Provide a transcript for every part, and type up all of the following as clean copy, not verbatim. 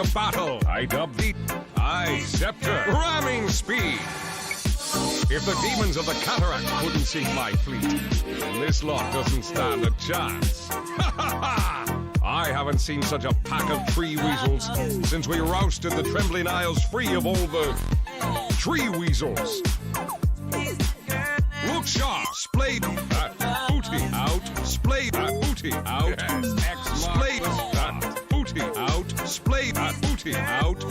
to battle. I dub thee. I scepter. Ramming speed. If the demons of the cataract couldn't sink my fleet, then this lot doesn't stand a chance. Ha ha ha! I haven't seen such a pack of tree weasels since we rousted the trembling isles free of all the tree weasels. Look sharp, splayed that booty out, splayed that booty out, splayed that booty out, splayed that booty out,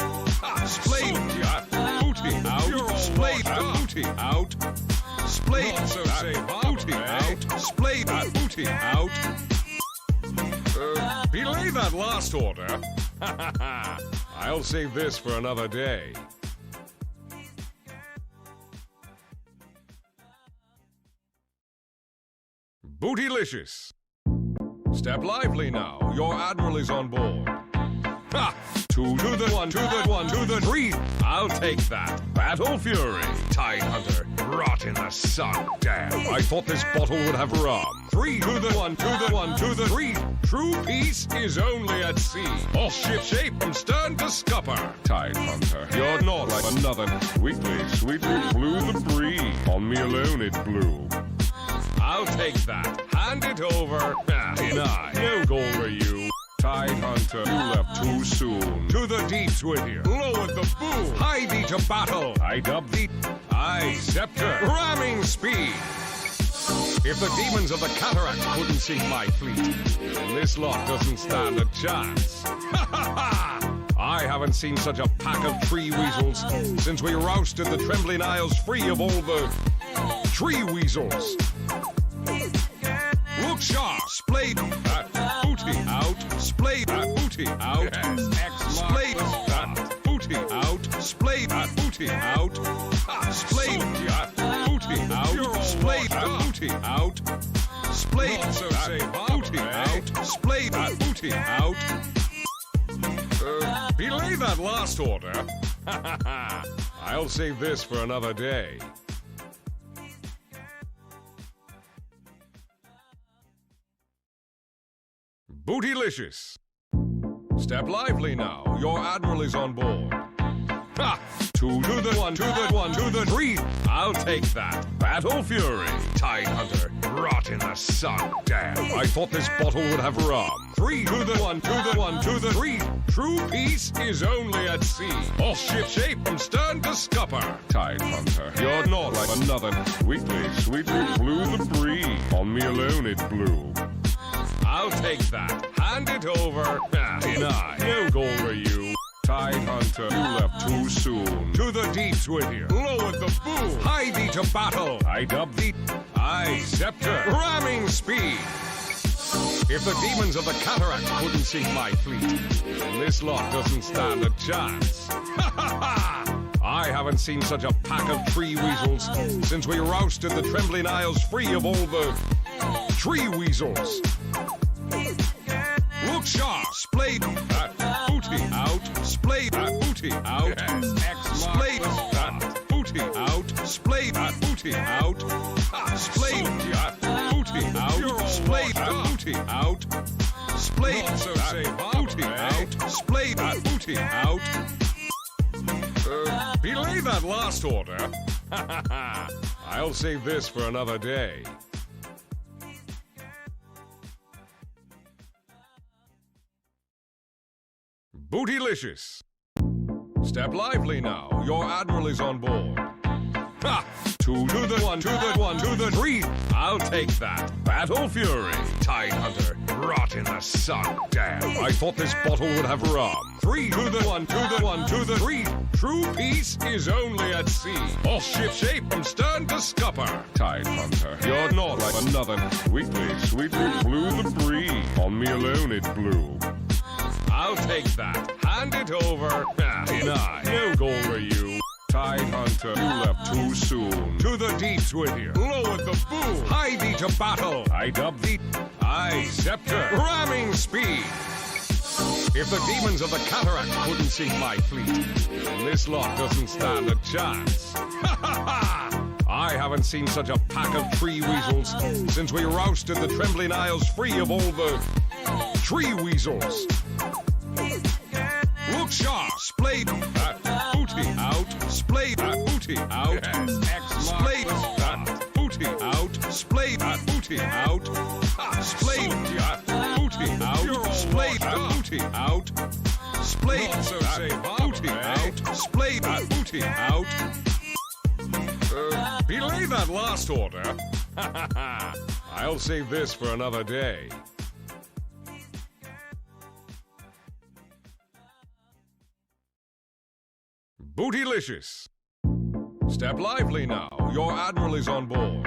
splayed that booty out, splayed that booty out, splayed that booty out, splayed that booty out. Belay that last order. I'll save this for another day. Bootylicious. Step lively now. Your admiral is on board. Ha! Two to the one, to the one, to the three. I'll take that. Battle Fury. Tide Hunter. Rot in the sun. Damn. I thought this bottle would have rum. Three to the one, to the one, to the three. True peace is only at sea. All ship shape from stern to scupper. Tide Hunter. You're not like another. Sweetly, sweetly blew the breeze. On me alone it blew. I'll take that. Hand it over. Deny. No goal for you. Tide Hunter, you left too soon. To the deeps with you. Lower the boom. Hie thee to battle. I dub thee. I scepter. Ramming speed. If the demons of the cataract couldn't sink my fleet, then this lot doesn't stand a chance. Ha ha ha! I haven't seen such a pack of tree weasels since we rousted the trembling isles free of all the tree weasels. Look sharp, splayed that booty out, splayed that booty out, splayed that booty out, splayed that booty out, splayed that booty out, splayed that booty out, splayed that booty out, splayed that booty out. Belay that last order. I'll save this for another day. Bootylicious. Step lively now. Your admiral is on board. Ha! Two to the one, to the one, to the three. I'll take that. Battle Fury. Tide Hunter. Rot in the sun. Damn. I thought this bottle would have rum. Three to the one, to the one, to the three. True peace is only at sea. All ship shape from stern to scupper. Tide Hunter. You're not like another. Sweetly, sweetly blew the breeze. On me alone it blew. I'll take that. Hand it over. Deny. No goal for you. Tide Hunter, you left too soon. To the deeps with you. Lower the boom. Hie thee to battle. I dub thee. I scepter. Ramming speed. If the demons of the cataract couldn't sink my fleet, then this lot doesn't stand a chance. Ha ha ha! I haven't seen such a pack of tree weasels since we rousted the trembling isles free of all the tree weasels. Look sharp, splayed that booty out, splayed that booty out, splayed that booty out, splayed that booty out, splayed that booty out, splayed that booty out, splayed that booty out, splayed that booty out. Belay that last order. I'll save this for another day. Bootylicious. Step lively now. Your admiral is on board. Ha! Two to the one, to the one, to the three. I'll take that. Battle Fury. Tide Hunter. Rot in the sun. Damn. I thought this bottle would have rum. Three to the one, to the one, to the three. True peace is only at sea. All ship shape from stern to scupper. Tide Hunter. You're not like another. Sweetly, sweetly blew the breeze. On me alone it blew. I'll take that. Hand it over. Deny. No goal for you. Tide Hunter, you left too soon. To the deeps with you. Lower the boom. Hie thee to battle. I dub thee. I scepter. Ramming speed. If the demons of the cataract couldn't sink my fleet, then this lot doesn't stand a chance. Ha ha ha! I haven't seen such a pack of tree weasels since we rousted the trembling isles free of all the tree weasels. Look sharp. Splay that booty out. Splay that booty out. Yes, splay that booty out. Splay that booty out. Splay that booty out. Splay that booty out. Splay that booty out. Splay that booty out. Belay that last order. I'll save this for another day. Bootylicious. Step lively now. Your admiral is on board.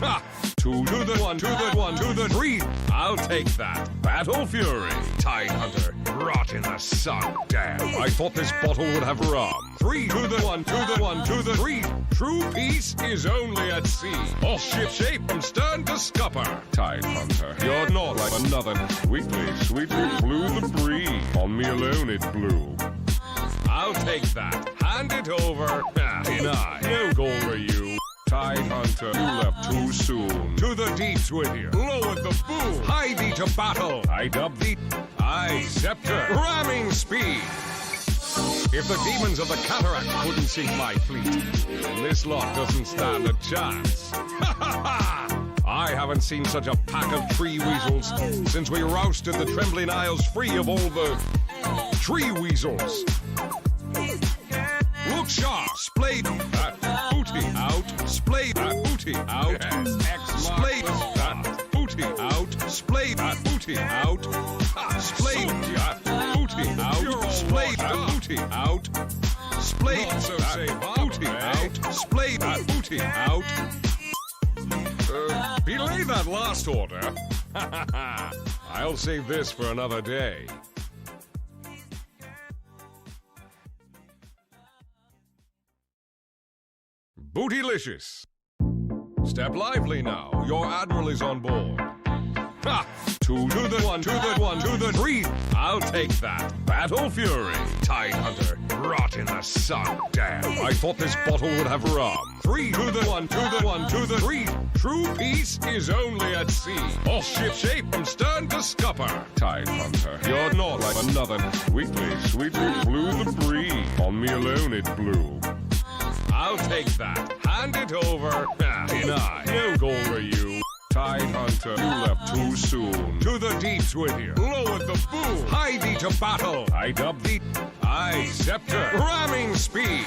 Ha! Two to the one, to the one, to the three. I'll take that. Battle Fury. Tide Hunter. Rot in the sun. Damn. I thought this bottle would have rum. Three to the one, to the one, to the three. True peace is only at sea. All ship shape from stern to scupper. Tide Hunter. You're not like another. Sweetly, sweetly blew the breeze. On me alone it blew. I'll take that. Hand it over. Deny. No goal for you. Tide Hunter, you left too soon. To the deeps with you. Lower the boom. Hie thee to battle. I dub thee. I scepter. Ramming speed. If the demons of the cataract couldn't sink my fleet, then this lot doesn't stand a chance. Ha ha ha! I haven't seen such a pack of tree weasels since we rousted the Trembling Isles free of all the tree weasels. Look sharp, splay that booty out, splay that booty out, splay that booty out, splay that booty out, splay that booty out, splay that booty out, splay that booty out, splay that booty out. Belay that last order. I'll save this for another day. Bootylicious. Step lively now. Your admiral is on board. Ha! Two to the one, to the one, to the three. I'll take that. Battle Fury. Tide Hunter. Rot in the sun. Damn. I thought this bottle would have rum. Three to the one, to the one, to the three. True peace is only at sea. All ship shape from stern to scupper. Tide Hunter. You're not like another. Sweetly, sweetly blew the breeze. On me alone it blew. I'll take that. Hand it over. Deny. No goal for you. Tide Hunter, you left too soon. To the deeps with you. Lower the boom. Hie thee to battle. I dub thee. I scepter. Ramming speed.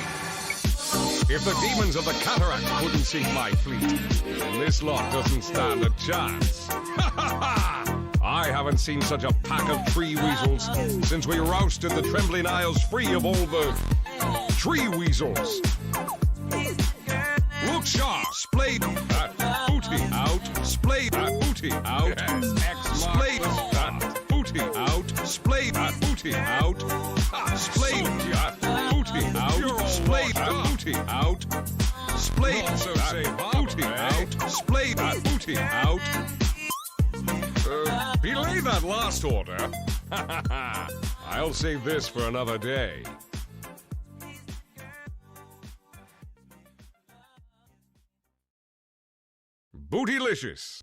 If the demons of the cataract couldn't sink my fleet, then this lot doesn't stand a chance. Ha ha ha! I haven't seen such a pack of tree weasels since we rousted the Trembling Isles free of all the tree weasels. Look sharp, splay that booty out, splay that booty out, splay that booty out, splay that booty out, splay that booty out, splay that booty out, splay that booty out, splay that booty out. Belay that last order. I'll save this for another day. Bootylicious.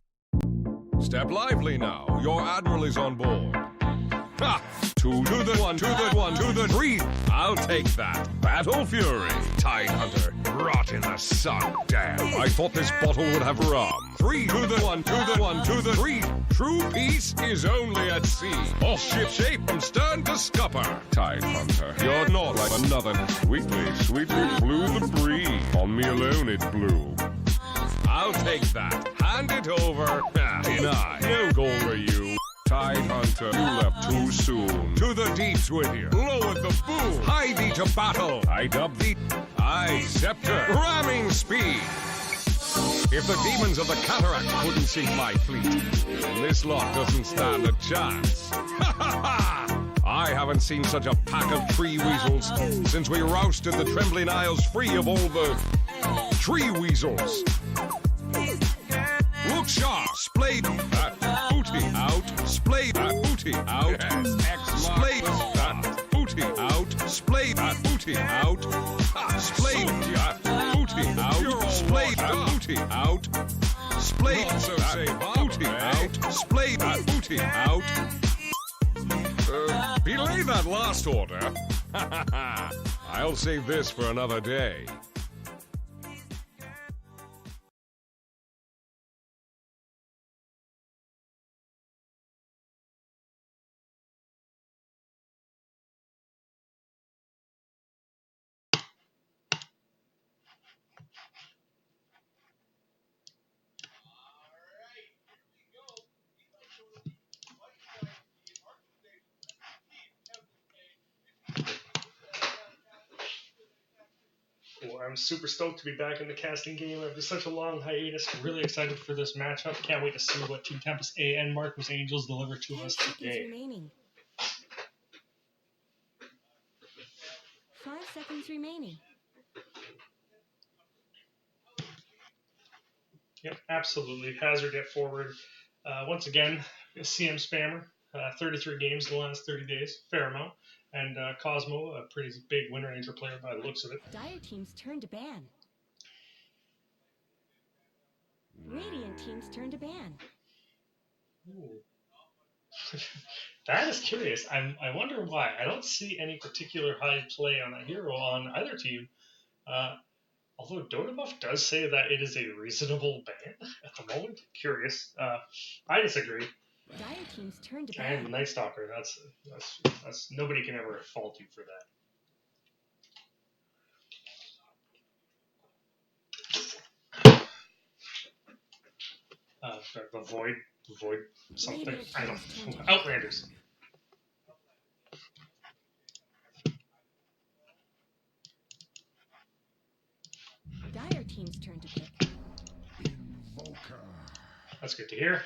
Step lively now. Your admiral is on board. Ha! Two to the one, to the one, to the three. I'll take that. Battle Fury. Tide Hunter. Rot in the sun. Damn. I thought this bottle would have rum. Three to the one, to the one, to the three. True peace is only at sea. All ship shape from stern to scupper. Tide Hunter. You're not like another. Sweetly, sweetly blew the breeze. On me alone it blew. I'll take that. Hand it over. Deny. No goal for you. Tide Hunter, you left too soon. To the deeps with you. Lower the boom. Hie thee to battle. I dub thee. I scepter. Ramming speed. If the demons of the cataract couldn't sink my fleet, then this lot doesn't stand a chance. Ha ha ha! I haven't seen such a pack of tree weasels since we rousted the Trembling Isles free of all the tree weasels. Look sharp, splay that booty out, splay that booty out, splay that booty out, splay that booty out, splay that booty out, splay that booty out, splay that booty out, splay that booty out. Belay that last order. I'll save this for another day. Well, I'm super stoked to be back in the casting game after such a long hiatus. Really excited for this matchup. Can't wait to see what Team Tempus A and Marcus Angels deliver to 10 us seconds today. remaining. 5 seconds remaining. Yep, absolutely. Hazard at forward. Once again, a CM spammer. 33 games in the last 30 days. Fair amount. And Cosmo, a pretty big Wind Ranger player by the looks of it. Dire team's turn to ban. Radiant team's turn to ban. Ooh. That is curious. I wonder why. I don't see any particular high play on a hero on either team. Although Dotabuff does say that it is a reasonable ban at the moment. Curious. I disagree. Dire team's turn to And ban. Night Stalker, that's nobody can ever fault you for that. The void something. Radiant I team's turn don't. to ban. Outlanders. Dire team's turn to pick. That's good to hear.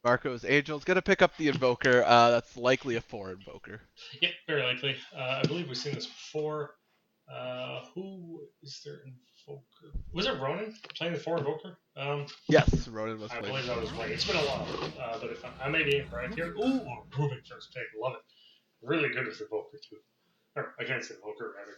Marco's Angel's gonna pick up the Invoker. That's likely a 4 Invoker. Yeah, very likely. I believe we've seen this before. Who is their Invoker? Was it Ronan playing the 4 Invoker? Yes, Ronan was I playing. believe that was right. It's been a while, but if I may be incorrect here. Ooh, Rubik first pick. Love it. Really good with Invoker too. Or against Invoker, rather.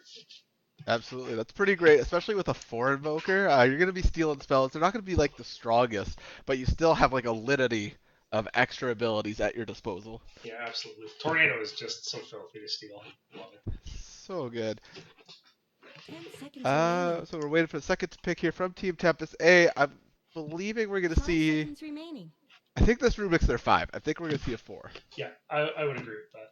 Absolutely, that's pretty great, especially with a 4 Invoker. You're gonna be stealing spells. They're not gonna be like the strongest, but you still have like a litany of extra abilities at your disposal. Yeah, absolutely. Tornado is just so filthy to steal. Love it. So good. 10 seconds remaining. So we're waiting for the second pick here from Team Tempest A. I'm believing we're gonna 5 see. seconds remaining. I think this Rubik's their 5. I think we're gonna see a 4. Yeah, I would agree with that.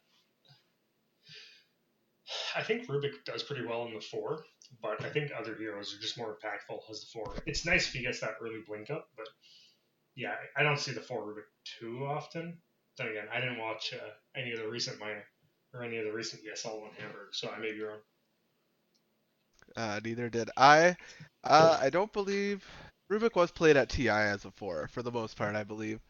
I think Rubik does pretty well in the 4, but I think other heroes are just more impactful as the 4. It's nice if he gets that early blink up, but yeah, I don't see the 4 Rubik too often. Then again, I didn't watch any of the recent minor or any of the recent ESL on Hamburg, so I may be wrong. Neither did I. I don't believe Rubik was played at TI as a 4 for the most part, I believe.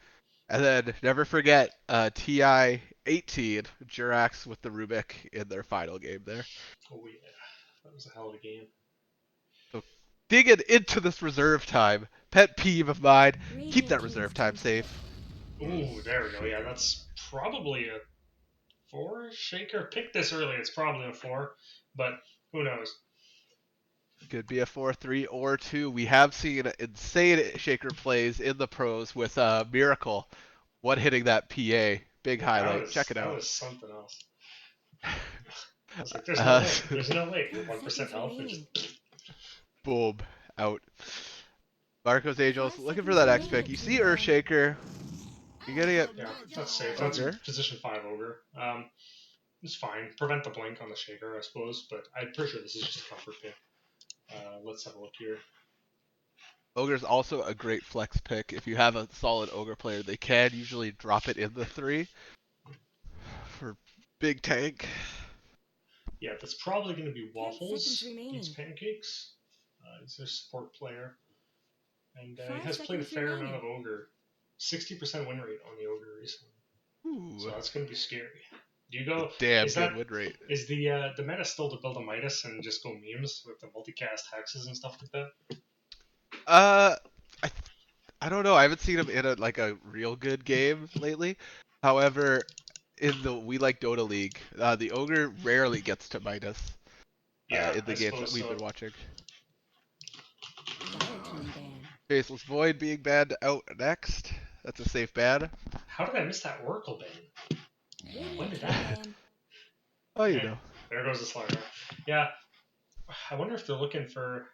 And then never forget TI 18 Jurax with the Rubik in their final game there. Oh yeah, that was a hell of a game. So digging into this reserve time, pet peeve of mine. Keep that Radiant reserve team's time turn to safe. Ooh, there we go. Yeah, that's probably a 4 shaker. Pick this early. It's probably a 4, but who knows? Could be a 4-3 or 2. We have seen insane shaker plays in the pros with Miracle one hitting that PA. Big Yeah, highlight. Check it that out. was something else. I was like, there's no way. There's no way. 10 1% seconds health. remaining. Boom. Out. Marco's Angels 5 looking for seconds that X remaining. pick. You see Earthshaker. You're gonna get Yeah, that's safe. That's a Ogre. position 5 ogre. It's fine. Prevent the blink on the shaker, I suppose, but I'm pretty sure this is just a comfort pick. Let's have a look here. Ogre's also a great flex pick. If you have a solid Ogre player, they can usually drop it in the 3 for big tank. Yeah, that's probably going to be 10 seconds Waffles. remaining. Eats pancakes. He's their support player. And he 5 has played a seconds fair amount remaining. of Ogre. 60% win rate on the Ogre recently. Ooh, So that's going to be scary. Do you go? damn Is good that win rate. is the meta still to build a Midas and just go memes with the multicast hexes and stuff like that? Uh, I I don't know. I haven't seen him in a real good game lately. However, in the We Like Dota League, the Ogre rarely gets to Midas Yeah, in I the games that suppose we've so. been watching. Dire team ban. Faceless Void being banned out next. That's a safe ban. How did I miss that Oracle ban? look at Team that. ban. Oh, you And know. there goes the slider. Yeah, I wonder if they're looking for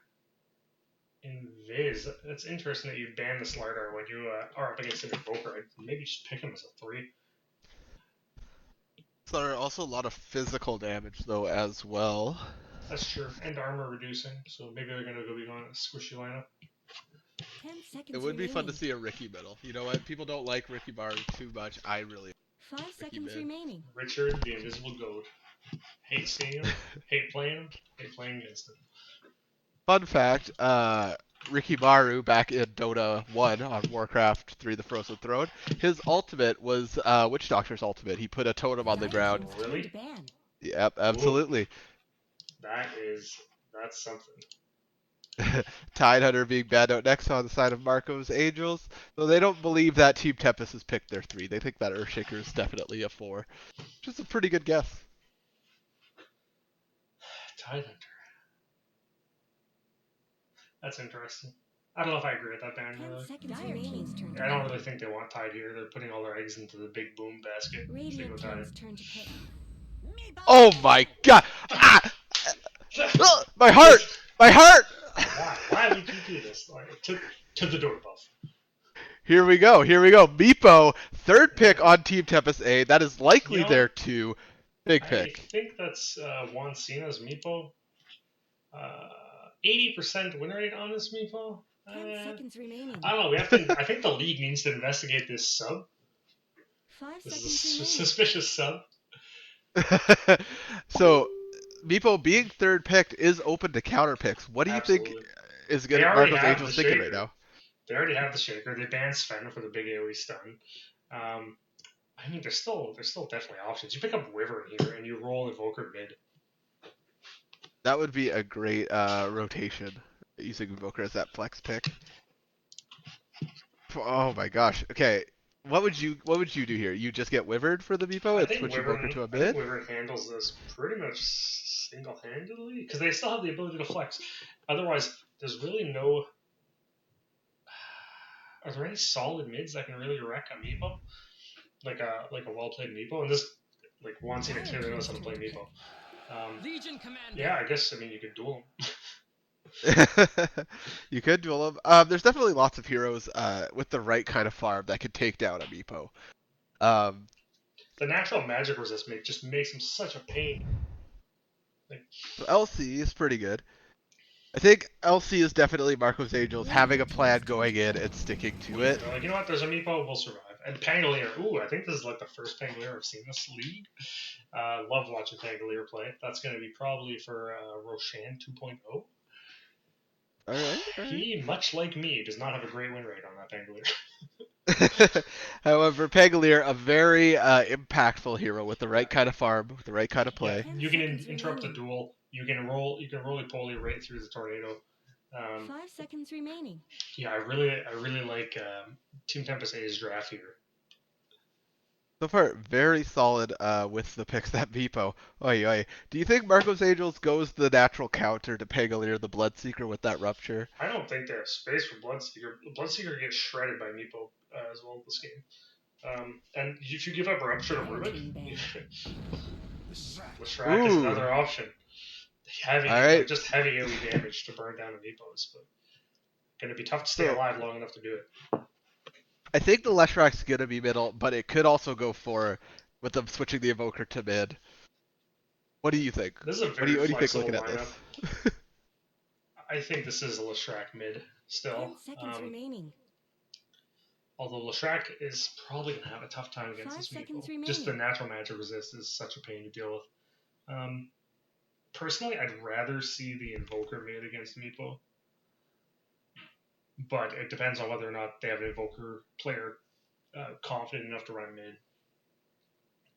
Invis. It's interesting that you ban the slider when you are up against an Invoker. I'd maybe just pick him as a 3. So there are also a lot of physical damage though as well. That's true. And armor reducing, so maybe they're going to go be on a squishy lineup. 10 It seconds would be fun to remaining. see a Ricky middle. You know what? People don't like Ricky Baru too much. I really 5 Ricky seconds mid. remaining. Richard, the Invisible Goat. Hate seeing him, hate playing him, hate playing against him. Fun fact, Ricky Baru back in Dota 1 on Warcraft 3 The Frozen Throne, his ultimate was Witch Doctor's ultimate. He put a totem on the Dire ground. teams Really? turned ban. Yep, Ooh, absolutely. that's something. Tidehunter being banned out next on the side of Marco's Angels. So they don't believe that Team Tempus has picked their 3. They think that Earthshaker is definitely a 4. Which is a pretty good guess. Tidehunter. That's interesting. I don't know if I agree with that ban, 10 really. seconds remaining. Turn to I don't ban. really think they want Tide here. They're putting all their eggs into the big boom basket if they go Radiant Tide. teams turn to pick. Oh my god! Ah! My heart! My heart! Why would you do this? Like, to the door buff. Here we go. Here we go. Meepo, third pick on Team Tempest A. That is likely You know, their 2. Big I pick. think that's Juan Cena's Meepo. 80% win rate on this Meepo. 10 seconds remaining. I don't know. We have to. I think the league needs to investigate this sub. 5 This seconds is a remaining. suspicious sub. So, Meepo being third picked is open to counter picks. What do you think Absolutely. is They good already Marco's have Angels the thinking right shaker. now? They already have the shaker. They banned Sven for the big AoE stun. I mean, there's still definitely options. You pick up Wyvern here and you roll Invoker mid. That would be a great rotation, using Invoker as that flex pick. Oh my gosh. Okay. What would you do here? You just get Wyvern for the Meepo and switch Invoker to a I think mid? Wyvern handles this pretty much single-handedly because they still have the ability to flex. Otherwise, there's really no. Are there any solid mids that can really wreck a Meepo? Like a well-played Meepo, and this like Juan Cena clearly knows how to play Meepo. Legion Commander. Yeah, I guess I mean you could duel him. You could duel him. There's definitely lots of heroes with the right kind of farm that could take down a Meepo. The natural magic resist just makes him such a pain. Like, So LC is pretty good. I think LC is definitely Marco's Angels having a plan going in and sticking to it. they're like, you know what? There's a Meepo, we'll survive. And Pangolier. Ooh, I think this is like the first Pangolier I've seen this league. Love watching Pangolier play. That's going to be probably for Roshan 2.0. All right. He, much like me, does not have a great win rate on that Pangolier. However, Pangolier, a very impactful hero with the right kind of farm, with the right kind of play. Yeah, you can interrupt a duel. You can roly-poly right through the tornado. 5 seconds remaining. Yeah, I really like Team Tempest A's draft here. So far, very solid with the picks that Meepo. Oi, oi. Do you think Marco's Angels goes the natural counter to Pangolier the Bloodseeker with that rupture? I don't think they have space for Bloodseeker. Bloodseeker gets shredded by Meepo as well this game. And if you give up Rupture to Rubik, Leshrac is another option. Heavy, all right. just heavy AoE damage to burn down the Meepos, but going to be tough to stay alive long enough to do it. I think the Leshrac's going to be middle, but it could also go for with them switching the Evoker to mid. What do you think? This is a What very do you think flexible looking lineup. at this? I think this is a Leshrac mid still. 10 seconds remaining. Although Leshrac is probably going to have a tough time against 5 this seconds Meepo. remaining. Just the natural magic resist is such a pain to deal with. Personally, I'd rather see the Invoker mid against Meepo. But it depends on whether or not they have an Invoker player confident enough to run mid.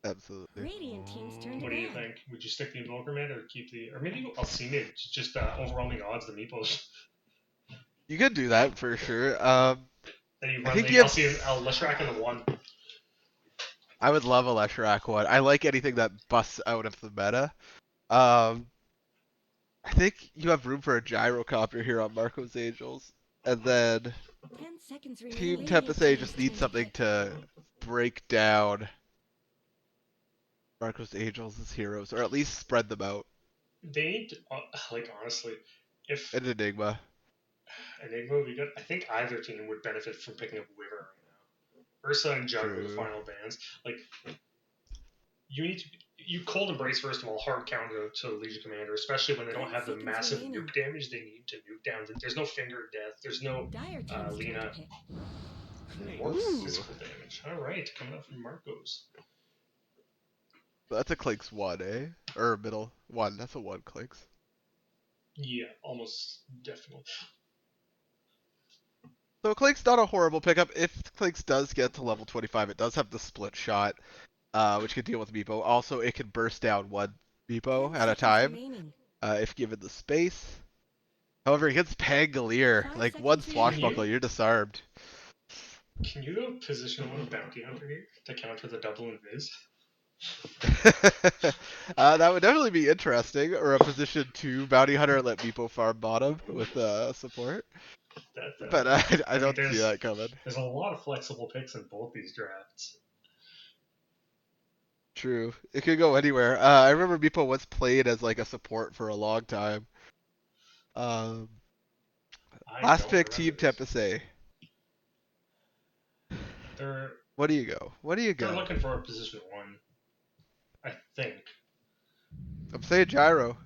Absolutely. Radiant teams turn to What do you ban. think? Would you stick the Invoker mid or keep the... Or maybe I'll see mid, just overwhelming odds the Meepos. You could do that for sure. Then you I run think the... you I'll have... see Leshrac in the 1. I would love a Leshrac one. I like anything that busts out of the meta. I think you have room for a gyrocopter here on Marco's Angels. And then 10 seconds Team remaining. Tempest A just needs something to break down Marco's Angels as heroes, or at least spread them out. They need, like, honestly, if And Enigma. Enigma would be good, I think either team would benefit from picking up Wyvern right now. Ursa and Jug are the True. final bans. Like, you need to. You cold embrace first of all, hard counter to Legion Commander, especially when they don't 10 have the seconds massive remaining. nuke damage they need to nuke down. There's no Finger of Death. There's no Dire team's turn Lena. to pick. More Ooh. physical damage. All right, coming up from Marcos. That's a Clinks 1, eh? Or middle 1. That's a 1 Clinks. Yeah, almost definitely. So Clinks not a horrible pickup. If Clinks does get to level 25, it does have the split shot, which can deal with Meepo. Also, it can burst down one Meepo 10 at a seconds time, remaining. if given the space. However, against Pangolier, 5 like one seconds swashbuckler, remaining. you're disarmed. Can you go position one bounty hunter here to counter the double invis? That would definitely be interesting. Or a position 2 bounty hunter and let Meepo farm bottom with support. But I I mean, don't see that coming. there's a lot of flexible picks in both these drafts. True. It could go anywhere. I remember Meepo once played as like a support for a long time. Um, I Last don't pick, remember Team this. Tempus. They're What do you go? What do you they're go? looking for a position one, I think. I'm saying Gyro.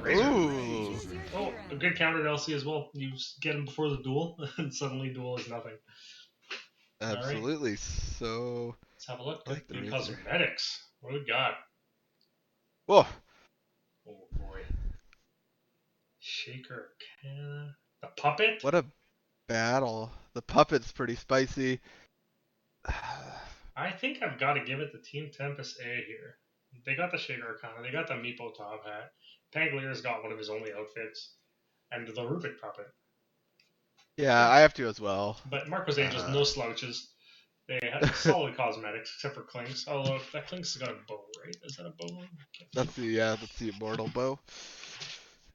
Razor. Ooh. Choose your Oh, hero. a good counter to LC as well. You get him before the duel, and suddenly duel is nothing. All right, Absolutely. So, let's have a look. I like the Good Razor. cosmetics. What do we got? Whoa. Oh boy. Shaker Arcana. The puppet? What a battle. The puppet's pretty spicy. I think I've got to give it to Team Tempest A here. They got the Shaker Arcana. They got the Meepo top hat. Pangolier's got one of his only outfits. And the Rubik puppet. Yeah, I have to as well. But Marco's Angels, no slouches. They have solid cosmetics, except for Clinks. Although that Clinks has got a bow, right? Is that a bow? That's the immortal bow.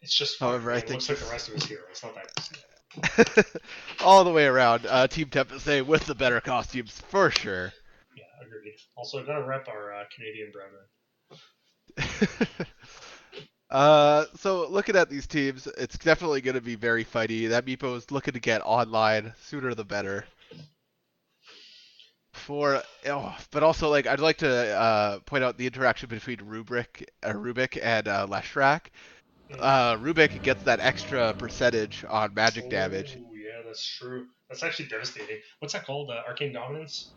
It's just fun. However, I It think looks like the rest of his hero. It's not that easy. all the way around, Team Tempest with the better costumes for sure. Yeah, agreed. Also, gotta rep our Canadian brethren. So looking at these teams, it's definitely going to be very fighty. That Meepo is looking to get online sooner the better. But also like I'd like to point out the interaction between Rubik and Leshrac. Rubik gets that extra percentage on magic damage. Oh, yeah, that's true. That's actually devastating. What's that called? Arcane Dominance?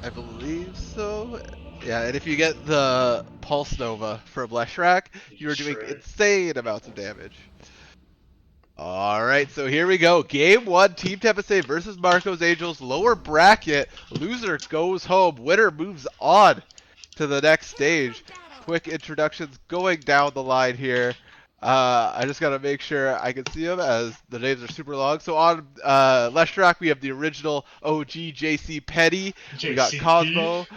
I believe so. Yeah, and if you get the Pulse Nova from Leshrac, You you're doing shred. insane amounts of damage. Alright, so here we go. Game 1, Team Tempest versus Marco's Angels. Lower bracket. Loser goes home. Winner moves on to the next stage. Quick introductions going down the line here. I just gotta make sure I can see them as the names are super long. So on Leshrac, we have the original OG JC Petty. We got JCP. Cosmo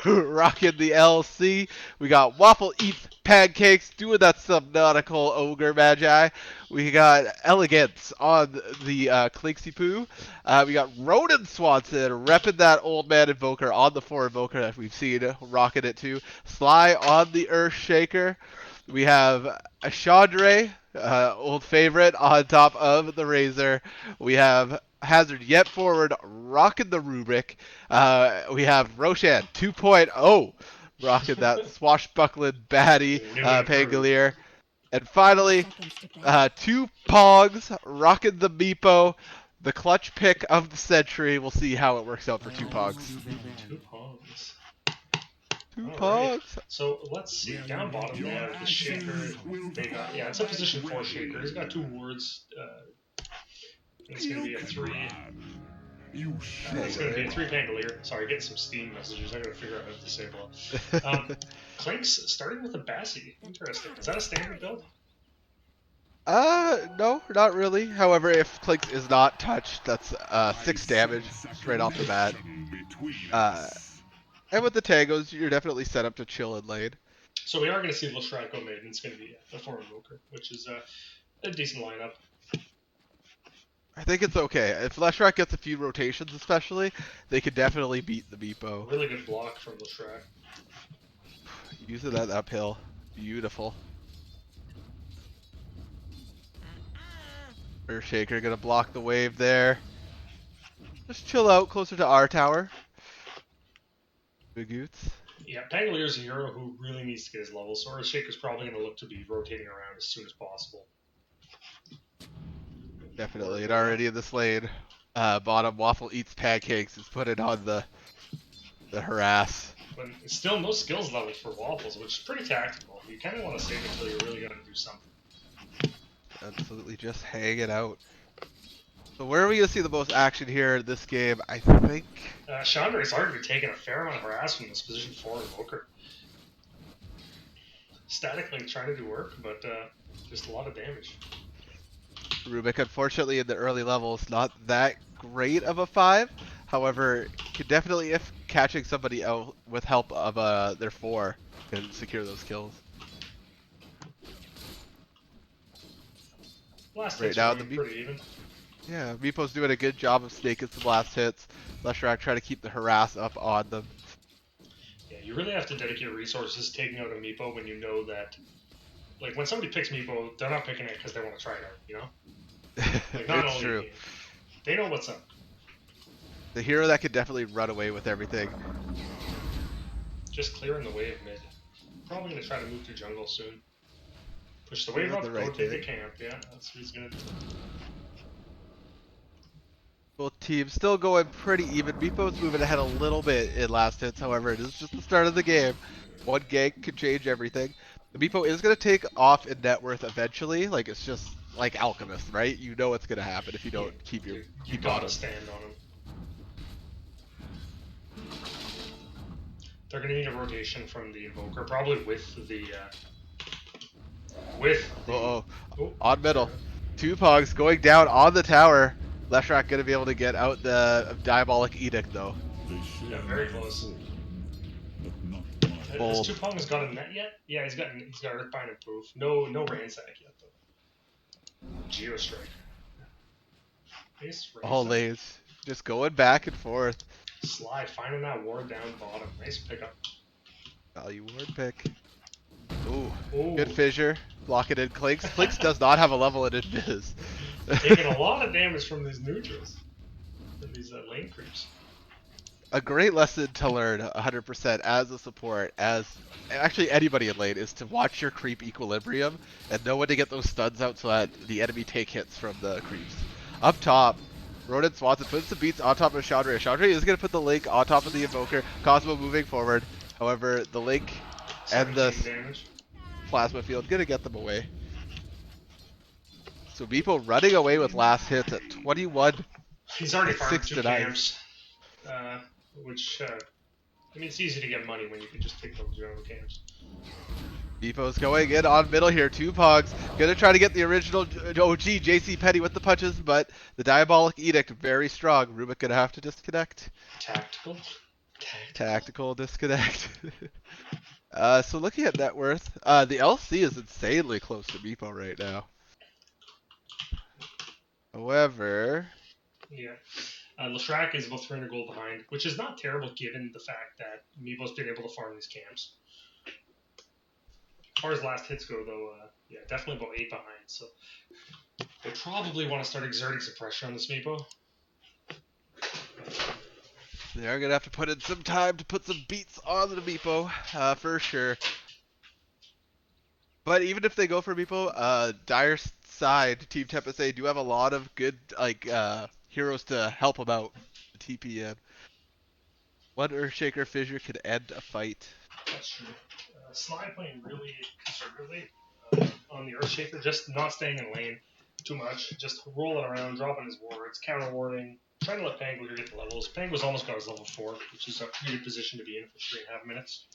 rocking the LC. We got Waffle Eats Pancakes doing that subnautical ogre magi. We got Elegance on the Clinksy Poo. We got Ronan Swanson repping that old man invoker on the 4 invoker that we've seen rocking it too. Sly on the Earth Shaker. We have a Chandre, old favorite, on top of the Razor. We have Hazard yet forward, rocking the Rubik. We have Roshan 2.0, rocking that swashbuckling baddie, New and improved. Pangolier. And finally, 5 seconds to pick. 2 Pogs, rocking the Meepo, the clutch pick of the century. We'll see how it works out for 2 Pogs. 2 pawns. 2 All right. Pogs. So let's see. Down bottom, they have the Shaker. They got it's a position 4 Shaker. He's got 2 wards. It's gonna be a 3. It's going to be a 3 Pangolier. Sorry, getting some Steam messages. I got to figure out how to disable it. Clinks starting with a Bassie. Interesting. Is that a standard build? No, not really. However, if Clinks is not touched, that's 6 damage straight off the bat. And with the Tangos, you're definitely set up to chill in lane. So we are going to see Leshrac go mid, and it's going to be the 4 Invoker, which is a decent lineup. I think it's okay. If Leshrac gets a few rotations especially, they could definitely beat the Meepo. Really good block from Leshrac. Using that uphill. Beautiful. Earthshaker gonna block the wave there. Just chill out closer to our tower. Big Utes. Yeah, Pangalier's a hero who really needs to get his level, so Earthshaker's probably going to look to be rotating around as soon as possible. Definitely, and already in this lane. Bottom Waffle eats pancakes is putting on the harass. But still no skills levels for Waffles, which is pretty tactical. You kind of want to save it until you're really going to do something. Absolutely just hanging out. So where are we going to see the most action here in this game? I think... Chandra is already taking a fair amount of harass from this position 4 Invoker. Statically trying to do work, but just a lot of damage. Rubik, unfortunately, in the early levels, not that great of a 5. However, could definitely, if catching somebody out with help of their 4, can secure those kills. Last Right hits now, are pretty even. Yeah, Meepo's doing a good job of snaking some last hits. Leshrac trying to keep the harass up on them. Yeah, you really have to dedicate resources taking out a Meepo when you know that, like, when somebody picks Meepo, they're not picking it because they want to try it out, you know? Like, not It's only true. they know what's up. The hero that could definitely run away with everything. Just clearing the wave mid. Probably going to try to move to jungle soon. Push the wave up, go take a camp. Yeah, that's what he's going to do. Both teams still going pretty even. Meepo's moving ahead a little bit in last hits, however, it is just the start of the game. One gank could change everything. The Meepo is going to take off in net worth eventually. Like, it's just like Alchemist, right? You know what's going to happen if you don't keep you on gotta him. stand on him. They're going to need a rotation from the Invoker, probably with the... On middle. Two Pogs going down on the tower. Leshrac going to be able to get out the Diabolic Edict, though. Yeah, very close. Has Tupong's got a net yet? Yeah, he's got Earthbind and Poof. No Ransack yet, though. Geostrike. Nice All lays. Just going back and forth. Sly finding that ward down bottom. Nice pickup. Value ward pick. Ooh. Good fissure. Block it in Clinks. Clinks does not have a level in Invis. Taking a lot of damage from these neutrals. From these lane creeps. A great lesson to learn 100% as a support, as actually anybody in lane, is to watch your creep equilibrium and know when to get those stuns out so that the enemy take hits from the creeps. Up top, Ronan Swanson puts the beats on top of Chandra. Chandra is going to put the Link on top of the Invoker. Cosmo moving forward. However, the Link and the Plasma Field going to get them away. So Meepo running away with last hits at 21. He's already farmed 2 camps. Which, I mean, it's easy to get money when you can just take those jungle camps. Meepo's going in on middle here. 2 Pogs. Gonna try to get the original OG JC Petty with the punches, but the Diabolic Edict very strong. Rubik gonna have to disconnect. Tactical disconnect. So looking at net worth, the LC is insanely close to Meepo right now. However... Yeah. Leshrac is about 300 gold behind, which is not terrible given the fact that Meepo's been able to farm these camps. As far as last hits go, though, yeah, definitely about 8 behind, so they probably want to start exerting some pressure on this Meepo. They are going to have to put in some time to put some beats on the Meepo, for sure. But even if they go for Meepo, Dire side, Team Tempus do have a lot of good heroes to help them out. The TPN. One Earthshaker fissure could end a fight. That's true. Sly playing really conservatively on the Earthshaker, just not staying in lane too much, just rolling around, dropping his wards, counter warding, trying to let Pangolier get the levels. Pangoli's almost got his level 4, which is a pretty good position to be in for 3.5 minutes.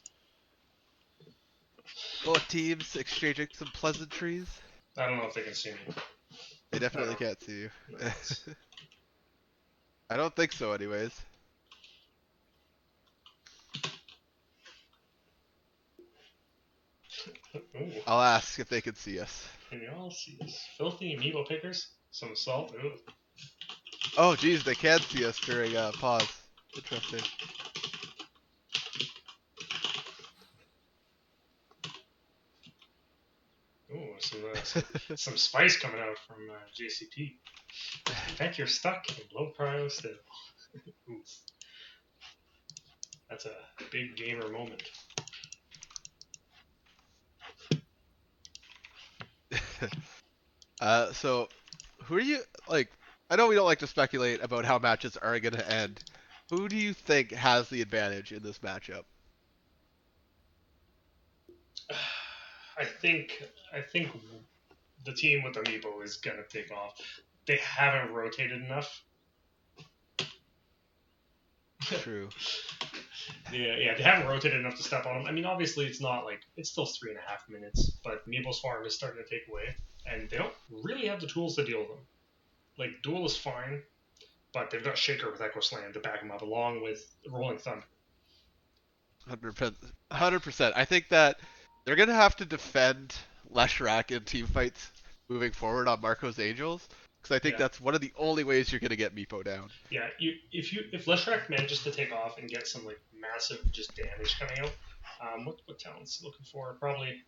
Both teams exchanging some pleasantries. I don't know if they can see me. They definitely can't see you. I don't think so anyways. Ooh. I'll ask if they can see us. Can y'all see us? Filthy Meepo pickers? Some salt? Ooh. Oh geez, they can see us during pause. Interesting. some spice coming out from JCP. I think you're stuck in low prio still. Oof. That's a big gamer moment. So who are you like? I know we don't like to speculate about how matches are going to end. Who do you think has the advantage in this matchup? I think the team with Amiibo is gonna take off. They haven't rotated enough. True. Yeah, they haven't rotated enough to step on him. I mean, obviously, it's not like it's still 3.5 minutes, but Amiibo's farm is starting to take away, and they don't really have the tools to deal with them. Like Duel is fine, but they've got Shaker with Echo Slam to back him up, along with Rolling Thunder. 100%. I think that they're going to have to defend Leshrac in team fights moving forward on Marco's Angels, because I think that's one of the only ways you're going to get Meepo down. Yeah, if Leshrac manages to take off and get some like massive just damage coming out, what talent's he looking for? Probably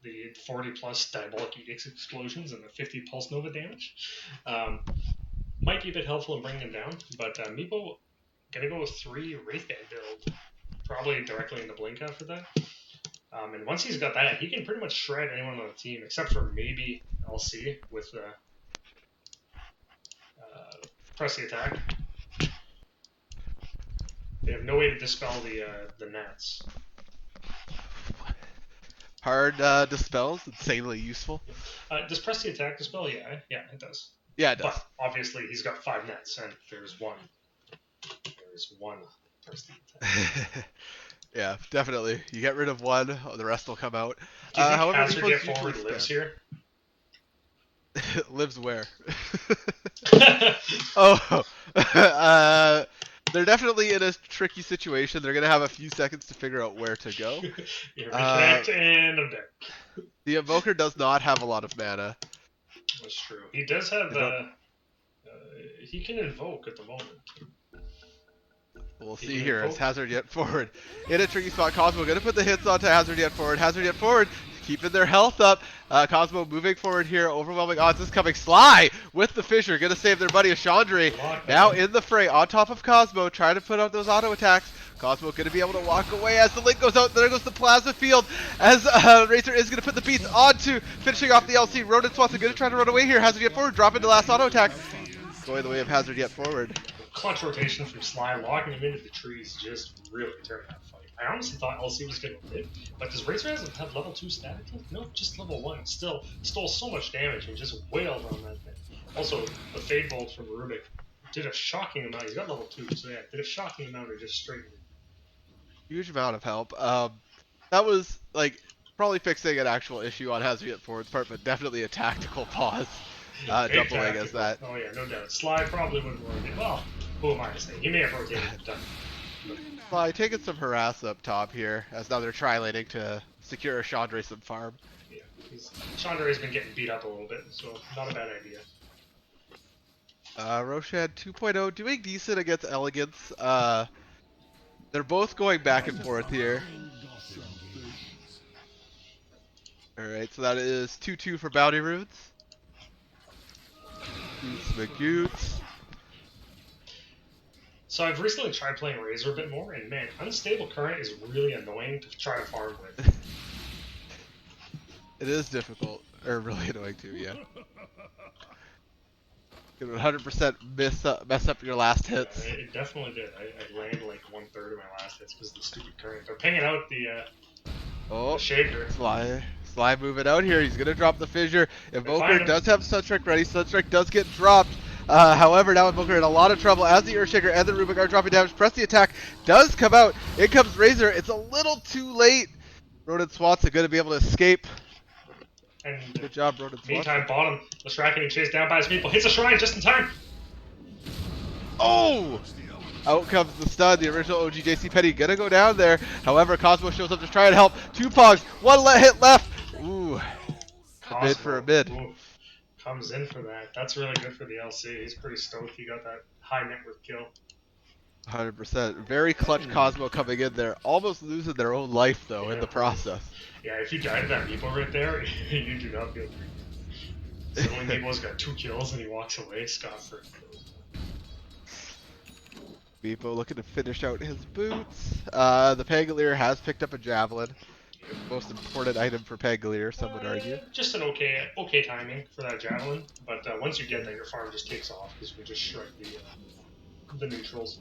the 40 plus Diabolic Edicts explosions and the 50 Pulse Nova damage. Might be a bit helpful in bringing him down, but Meepo gonna go with 3 Wraithband build, probably directly into Blink after that. And once he's got that, he can pretty much shred anyone on the team, except for maybe LC with the press the attack. They have no way to dispel the Nats. Hard dispels, insanely useful. Does press the attack dispel? Yeah, it does. Yeah, it does. But obviously he's got 5 Nets, and there's one. There's one press the attack. Yeah, definitely. You get rid of one, the rest will come out. Do you think however, Hazard Get Forward lives here? Lives where? They're definitely in a tricky situation. They're going to have a few seconds to figure out where to go. Reconnect, and I'm dead. The Invoker does not have a lot of mana. That's true. He does have he can invoke at the moment. We'll see here as Hazard Yet Forward in a tricky spot. Cosmo going to put the hits onto Hazard Yet Forward. Hazard Yet Forward keeping their health up. Cosmo moving forward here. Overwhelming odds is coming. Sly with the fissure. Going to save their buddy Chandra. Now in the fray on top of Cosmo. Trying to put out those auto attacks. Cosmo going to be able to walk away as the link goes out. There goes the plasma field as Razor is going to put the beats onto finishing off the LC. Ronan Swanson going to try to run away here. Hazard Yet Forward. Drop into last auto attack. Going the way of Hazard Yet Forward. Clutch rotation from Sly, locking him into the trees, just really turned that fight. I honestly thought LC was going to win, but does Razor have level 2 static? No, just level 1. Still stole so much damage and just wailed on that thing. Also, the Fade Bolt from Rubik did a shocking amount. He's got level 2, so yeah, did a shocking amount of just straight. Huge amount of help. That was like probably fixing an actual issue on Hazard Yet Forward's part, but definitely a tactical pause. Doubling as that. Oh yeah, no doubt. Sly probably wouldn't rotate. Well, who am I to say? He may have rotated and done. Sly taking some harass up top here, as now they're trilaning to secure Chandra some farm. Yeah, Chandra's been getting beat up a little bit, so not a bad idea. Roshan 2.0 doing decent against Elegance. They're both going back and forth here. Alright, so that is 2-2 for Bounty Roots. Magoots. So I've recently tried playing Razor a bit more, and man, Unstable Current is really annoying to try to farm with. It is difficult, or really annoying too, yeah. You can 100% mess up your last hits. Yeah, it definitely did. I landed like 1/3 of my last hits because of the stupid current. They're pinging out the Shaker. Sly moving out here. He's going to drop the fissure. Invoker does have Sunstrike ready. Sunstrike does get dropped. However, now Invoker in a lot of trouble as the Earthshaker and the Rubik are dropping damage. Press the attack does come out. In comes Razor. It's a little too late. Ronan Swanson going to be able to escape. And good job, Ronan Swanson. Meantime, bottom. Leshrac getting chased down by his people. Hits a shrine just in time. Oh! Out comes the stun, the original OG JC Petty gonna go down there. However, Cosmo shows up to try and help. 2 Pogs, 1 hit left. Ooh, Cosmo, a mid for a mid. Ooh, comes in for that. That's really good for the LC. He's pretty stoked he got that high net worth kill. 100%. Very clutch Cosmo coming in there, almost losing their own life though in the process. Yeah, if you died to that Meepo right there, you do not feel pretty good. Suddenly Meepo's got 2 kills and he walks away scot-free. Meepo looking to finish out his boots. The Pangolier has picked up a Javelin. Most important item for Pangolier, some would argue. Just an okay timing for that Javelin, but once you get that, your farm just takes off because you can just shred the neutrals.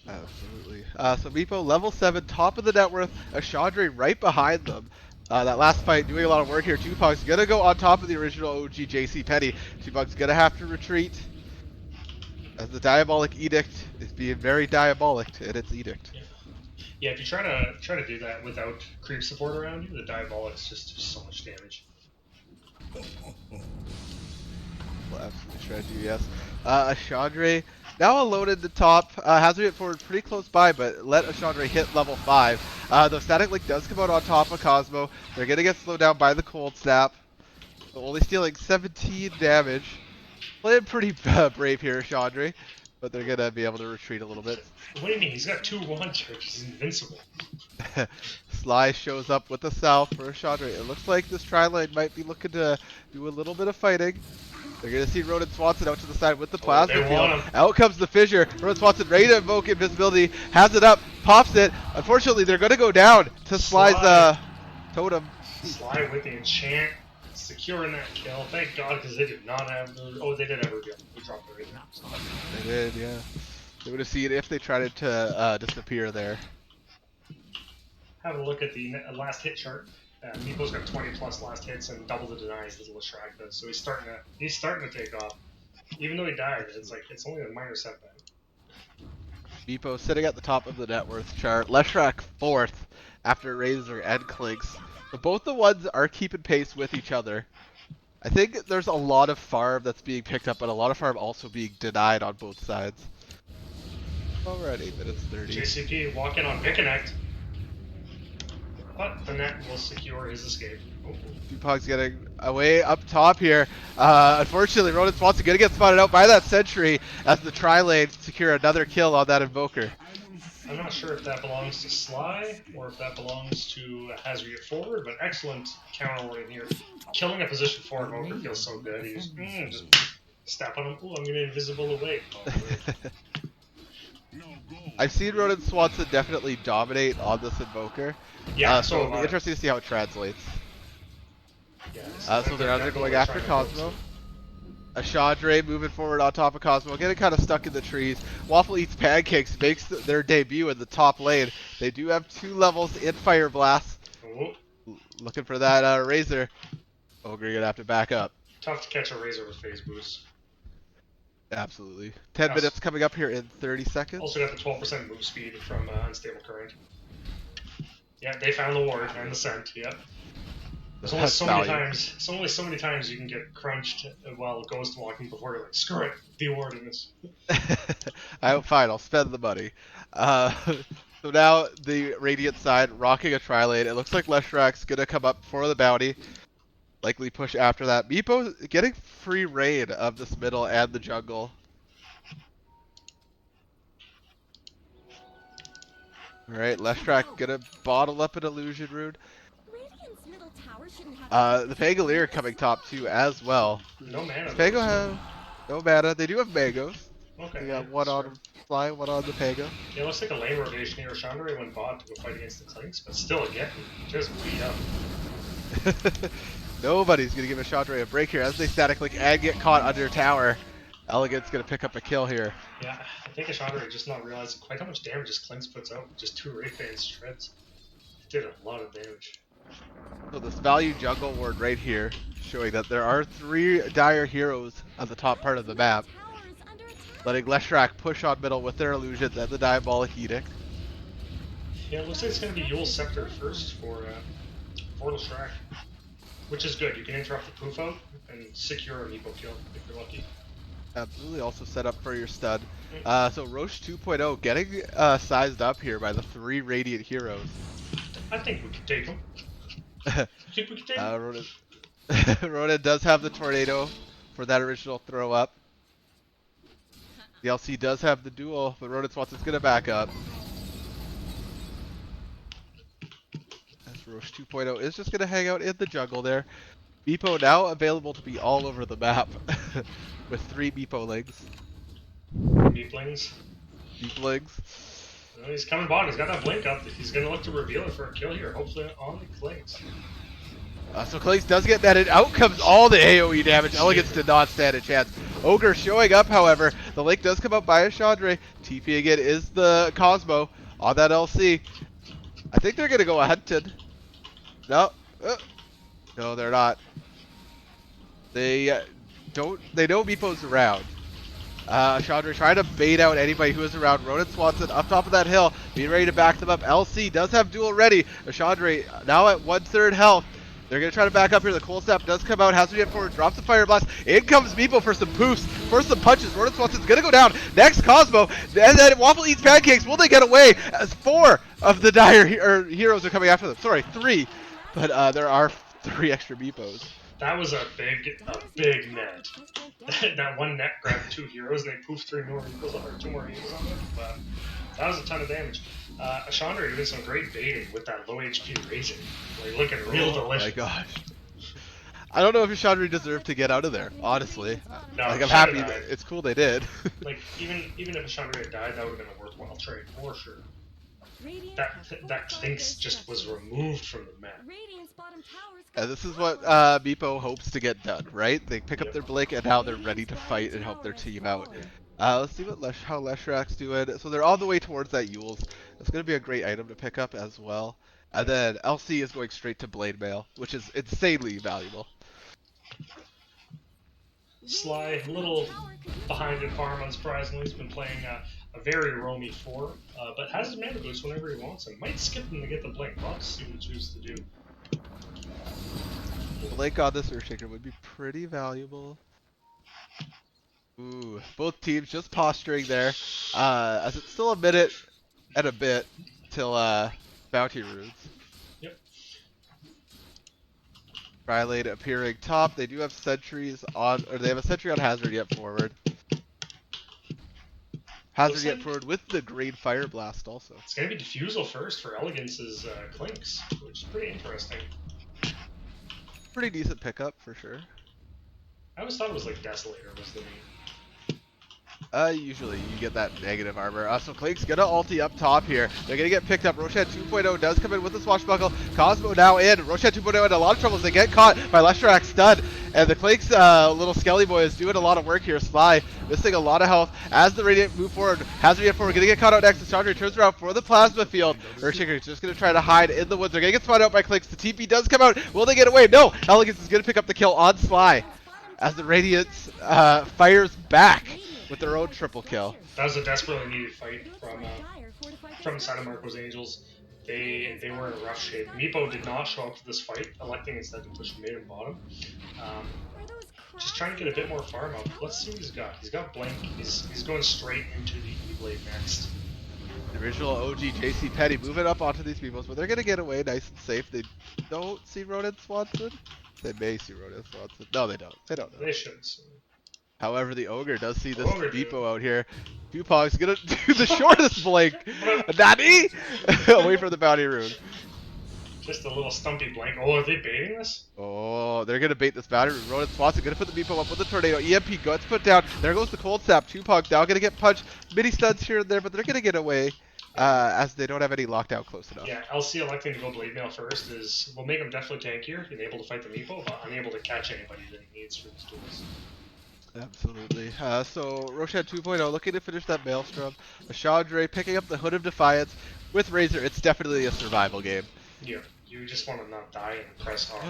Absolutely. So Meepo, level 7, top of the net worth, a Chandra right behind them. That last fight doing a lot of work here. Tupac's gonna go on top of the original OG JC Penny. Tupac's gonna have to retreat, as the Diabolic Edict is being very diabolic in its edict. Yeah, if you try to do that without creep support around you, the Diabolic's just do so much damage. Will absolutely shred you, yes. Chandra now alone in the top, has to get forward pretty close by, but let Chandra hit level 5. The Static Link does come out on top of Cosmo. They're gonna get slowed down by the Cold Snap. Only stealing 17 damage. Playing pretty brave here, Chandra, but they're gonna be able to retreat a little bit. What do you mean? He's got 2 1 charges. He's invincible. Sly shows up with the South for Chandra. It looks like this tri-lane might be looking to do a little bit of fighting. They're going to see Ronan Swanson out to the side with the plasma field. Out comes the fissure. Ronan Swanson ready to invoke invisibility. Has it up. Pops it. Unfortunately, they're going to go down to Sly's totem. Sly with the enchant. Securing that kill. Thank God, because they did not have the... Oh, they did have a reveal. We dropped the reveal. They did, yeah. They would have seen it if they tried to disappear there. Have a look at the last hit chart. Meepo's got 20 plus last hits and double the denies that Leshrac does, so he's starting to take off. Even though he died, it's only a minor setback. Meepo sitting at the top of the net worth chart. Leshrac 4th after Razor and Clinks. But both the ones are keeping pace with each other. I think there's a lot of farm that's being picked up, but a lot of farm also being denied on both sides. We're at 8 minutes 30. JCP walking on Piconnect. But the net will secure his escape. Tupac's getting away up top here. Unfortunately, Ronan Swanson gonna get spotted out by that sentry as the tri-lane secure another kill on that Invoker. I'm not sure if that belongs to Sly or if that belongs to Hazard forward, but excellent counter warding here. Killing a position 4 Invoker feels so good. He's just step on him. Ooh, I'm gonna invisible away. I've seen Ronan Swanson definitely dominate on this Invoker. Yeah, so it'll be interesting to see how it translates. Yeah, so they're now going after Cosmo. A Chandra moving forward on top of Cosmo, getting kind of stuck in the trees. Waffle Eats Pancakes makes their debut in the top lane. They do have 2 levels in Fire Blast. Looking for that Razor. Ogre gonna have to back up. Tough to catch a Razor with phase boost. Absolutely. 10 minutes coming up here in 30 seconds. Also got the 12% move speed from Unstable Current. Yeah, they found the ward and the scent, yep. There's only so many times you can get crunched while ghost walking before you're like, screw it, the ward in this. Fine, I'll spend the money. So now the Radiant side rocking a tri-lane. It looks like Leshrac's gonna come up for the bounty. Likely push after that. Meepo getting free reign of this middle and the jungle. Alright, Leshrac gonna bottle up an illusion rune. The Pangolier coming top too as well. No mana. Pango have no mana. They do have mangoes. Okay. They got one on Fly, one on the Pango. Yeah, looks like a lane rotation here. Chandra went bot to go fight against the Clinks, but still again, just beat up. Nobody's gonna give a Chandra a break here as they static link and get caught under tower. Elegant's gonna pick up a kill here. Yeah, I think a Chandra just not realizing quite how much damage his Clinks puts out. Just 2 Wraith Bands shreds. Did a lot of damage. So this value jungle ward right here, showing that there are 3 dire heroes on the top part of the map. Letting Leshrac push on middle with their illusions and the Diabolic Edict. Yeah, it looks like it's going to be Yule's Scepter first for Leshrac. Which is good. You can interrupt the poof out and secure a Meepo kill if you're lucky. Absolutely, also set up for your stun. So Roche 2.0 getting sized up here by the 3 Radiant heroes. I think we can take them. I think we can take them. Ronan does have the tornado for that original throw up. The LC does have the duel, but Ronan Swanson's gonna back up. As Roche 2.0 is just gonna hang out in the jungle there. Meepo now available to be all over the map with 3 Meepo legs. Meeplings. Meeplings. Well, he's coming bottom. He's got that blink up. He's going to look to reveal it for a kill here. Hopefully on the Clinks. So Clinks does get netted. Out comes all the AoE damage. Elegance did not stand a chance. Ogre showing up, however. The link does come up by a Chandra. TP again is the Cosmo on that LC. I think they're going to go hunted. No. No, they're not. They know Meepo's around. Chandra trying to bait out anybody who is around. Ronan Swanson up top of that hill, being ready to back them up. LC does have duel ready. Chandra now at 1/3 health. They're going to try to back up here. The cold snap does come out. Hazard forward, drops the fire blast. In comes Meepo for some poofs, for some punches. Ronan Swanson's going to go down. Next Cosmo, and then Waffle eats pancakes. Will they get away? As 4 of the dire heroes are coming after them. Sorry, 3. But there are 3 extra Meepos. That was a big net. That one net grabbed 2 heroes and they poofed 3 more heroes or 2 more heroes on them. But that was a ton of damage. Chandra doing some great baiting with that low HP Razor. Like looking real delicious. Oh my gosh. I don't know if Chandra deserved to get out of there, honestly. No, like I'm happy. Died. It's cool they did. Like even if Chandra had died, that would have been a worthwhile trade for sure. That Clinks just was removed from the map. And this is what Meepo hopes to get done, right? They pick up their blink and now they're ready to fight and help their team out. Let's see how Leshrak's doing. So they're on the way towards that Yules. It's going to be a great item to pick up as well. And then LC is going straight to Blade Mail, which is insanely valuable. Sly, a little behind in farm, unsurprisingly. He's been playing a very roamy 4, but has his mana boost whenever he wants him. Might skip him to get the blink. We'll have to see what he chooses to do. Blink on this Earthshaker would be pretty valuable. Ooh, both teams just posturing there. As it's still a minute and a bit till Bounty Runes. Yep. Rylade appearing top. They do have sentries on, or they have a sentry on Hazard yet forward. Hazard yet forward with the green fire blast also. It's gonna be Diffusal first for Elegance's Clinks, which is pretty interesting. Pretty decent pickup for sure. I always thought it was like Desolator was the name. Usually you get that negative armor. So Clink's gonna ulti up top here. They're gonna get picked up. Roshan 2.0 does come in with the swashbuckle. Cosmo now in. Roshan 2.0 in a lot of trouble as they get caught by Leshrak's stun. And the Clink's little Skelly boy is doing a lot of work here. Sly missing a lot of health as the Radiant move forward. Hazard yet forward, gonna get caught out next. Chandra turns around for the plasma field. Earthshaker is just gonna try to hide in the woods. They're gonna get spotted out by Clink's. The TP does come out. Will they get away? No! Elegance is gonna pick up the kill on Sly as the Radiance fires back with their own triple kill. That was a desperately needed fight from Santa Marcos Angels. They were in rough shape. Meepo did not show up to this fight, electing instead to push mid and bottom. Just trying to get a bit more farm up. Let's see what he's got. He's got Blink. He's going straight into the E-Blade next. The original OG JC Petty moving up onto these people, but they're going to get away nice and safe. They don't see Ronan Swanson. They may see Ronan Swanson. No, they don't. They don't know. They should. So. However, the Ogre does see this Meepo out here. Dupog's going to do the shortest blink. Nani! Away from the bounty rune. Just a little stumpy blink. Oh, are they baiting this? Oh, they're going to bait this bounty rune. Ronan Swanson going to put the Meepo up with the tornado. EMP guts put down. There goes the cold snap. Dupog now going to get punched. Mini stuns here and there, but they're going to get away. As they don't have any lockdown close enough. Yeah, LC electing to go Blade Mail first will make him definitely tankier and able to fight the Meepo, but unable to catch anybody that he needs for his duels. Absolutely. So Roshan 2.0 looking to finish that Maelstrom. Chandra picking up the Hood of Defiance with Razor. It's definitely a survival game. Yeah, you just want to not die and press hard.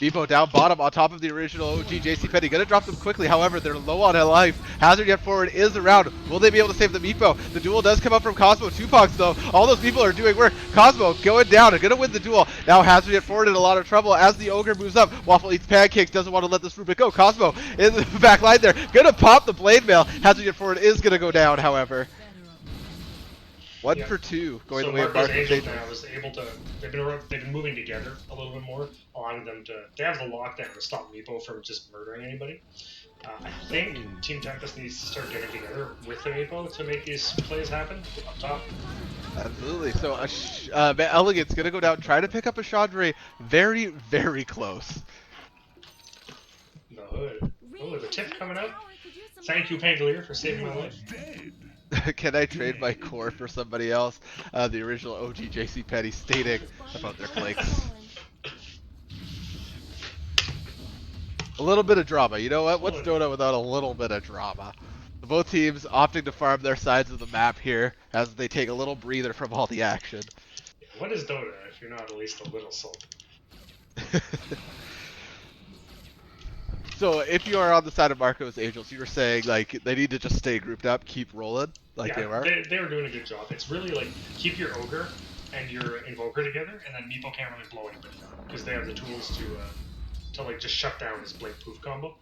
Meepo down bottom on top of the original OG JC Petty. Gonna drop them quickly, however, they're low on life. Hazard yet forward is around. Will they be able to save the Meepo? The duel does come up from Cosmo. Tupacs though. All those people are doing work. Cosmo going down and gonna win the duel. Now Hazard yet forward in a lot of trouble as the Ogre moves up. Waffle eats pancakes, doesn't want to let this Rubik go. Cosmo in the back line there. Gonna pop the Blade Mail. Hazard yet forward is gonna go down, however. 1 Yeah. for 2, going So the way of Marco's Marco's Angels Angels. now is able to. They've been moving together a little bit more, allowing them to. They have the lockdown to stop Meepo from just murdering anybody. I think Team Tempest needs to start getting together with the Meepo to make these plays happen up top. Absolutely. So Elegant's gonna go down, try to pick up a Chandra, very, very close. The hood. Oh, the tip coming out. Could use some Thank you, help. Pangolier, for saving my life. Can I trade my core for somebody else? The original OG JC Petty stating about their clicks. A little bit of drama. You know what? What's Dota without a little bit of drama? Both teams opting to farm their sides of the map here as they take a little breather from all the action. What is Dota if you're not at least a little salty? So if you are on the side of Marco's Angels, you were saying like they need to just stay grouped up, keep rolling like they were. They were doing a good job. It's really like keep your Ogre and your Invoker together, and then Meepo can't really blow anybody up because they have the tools to like just shut down his Blink Poof combo.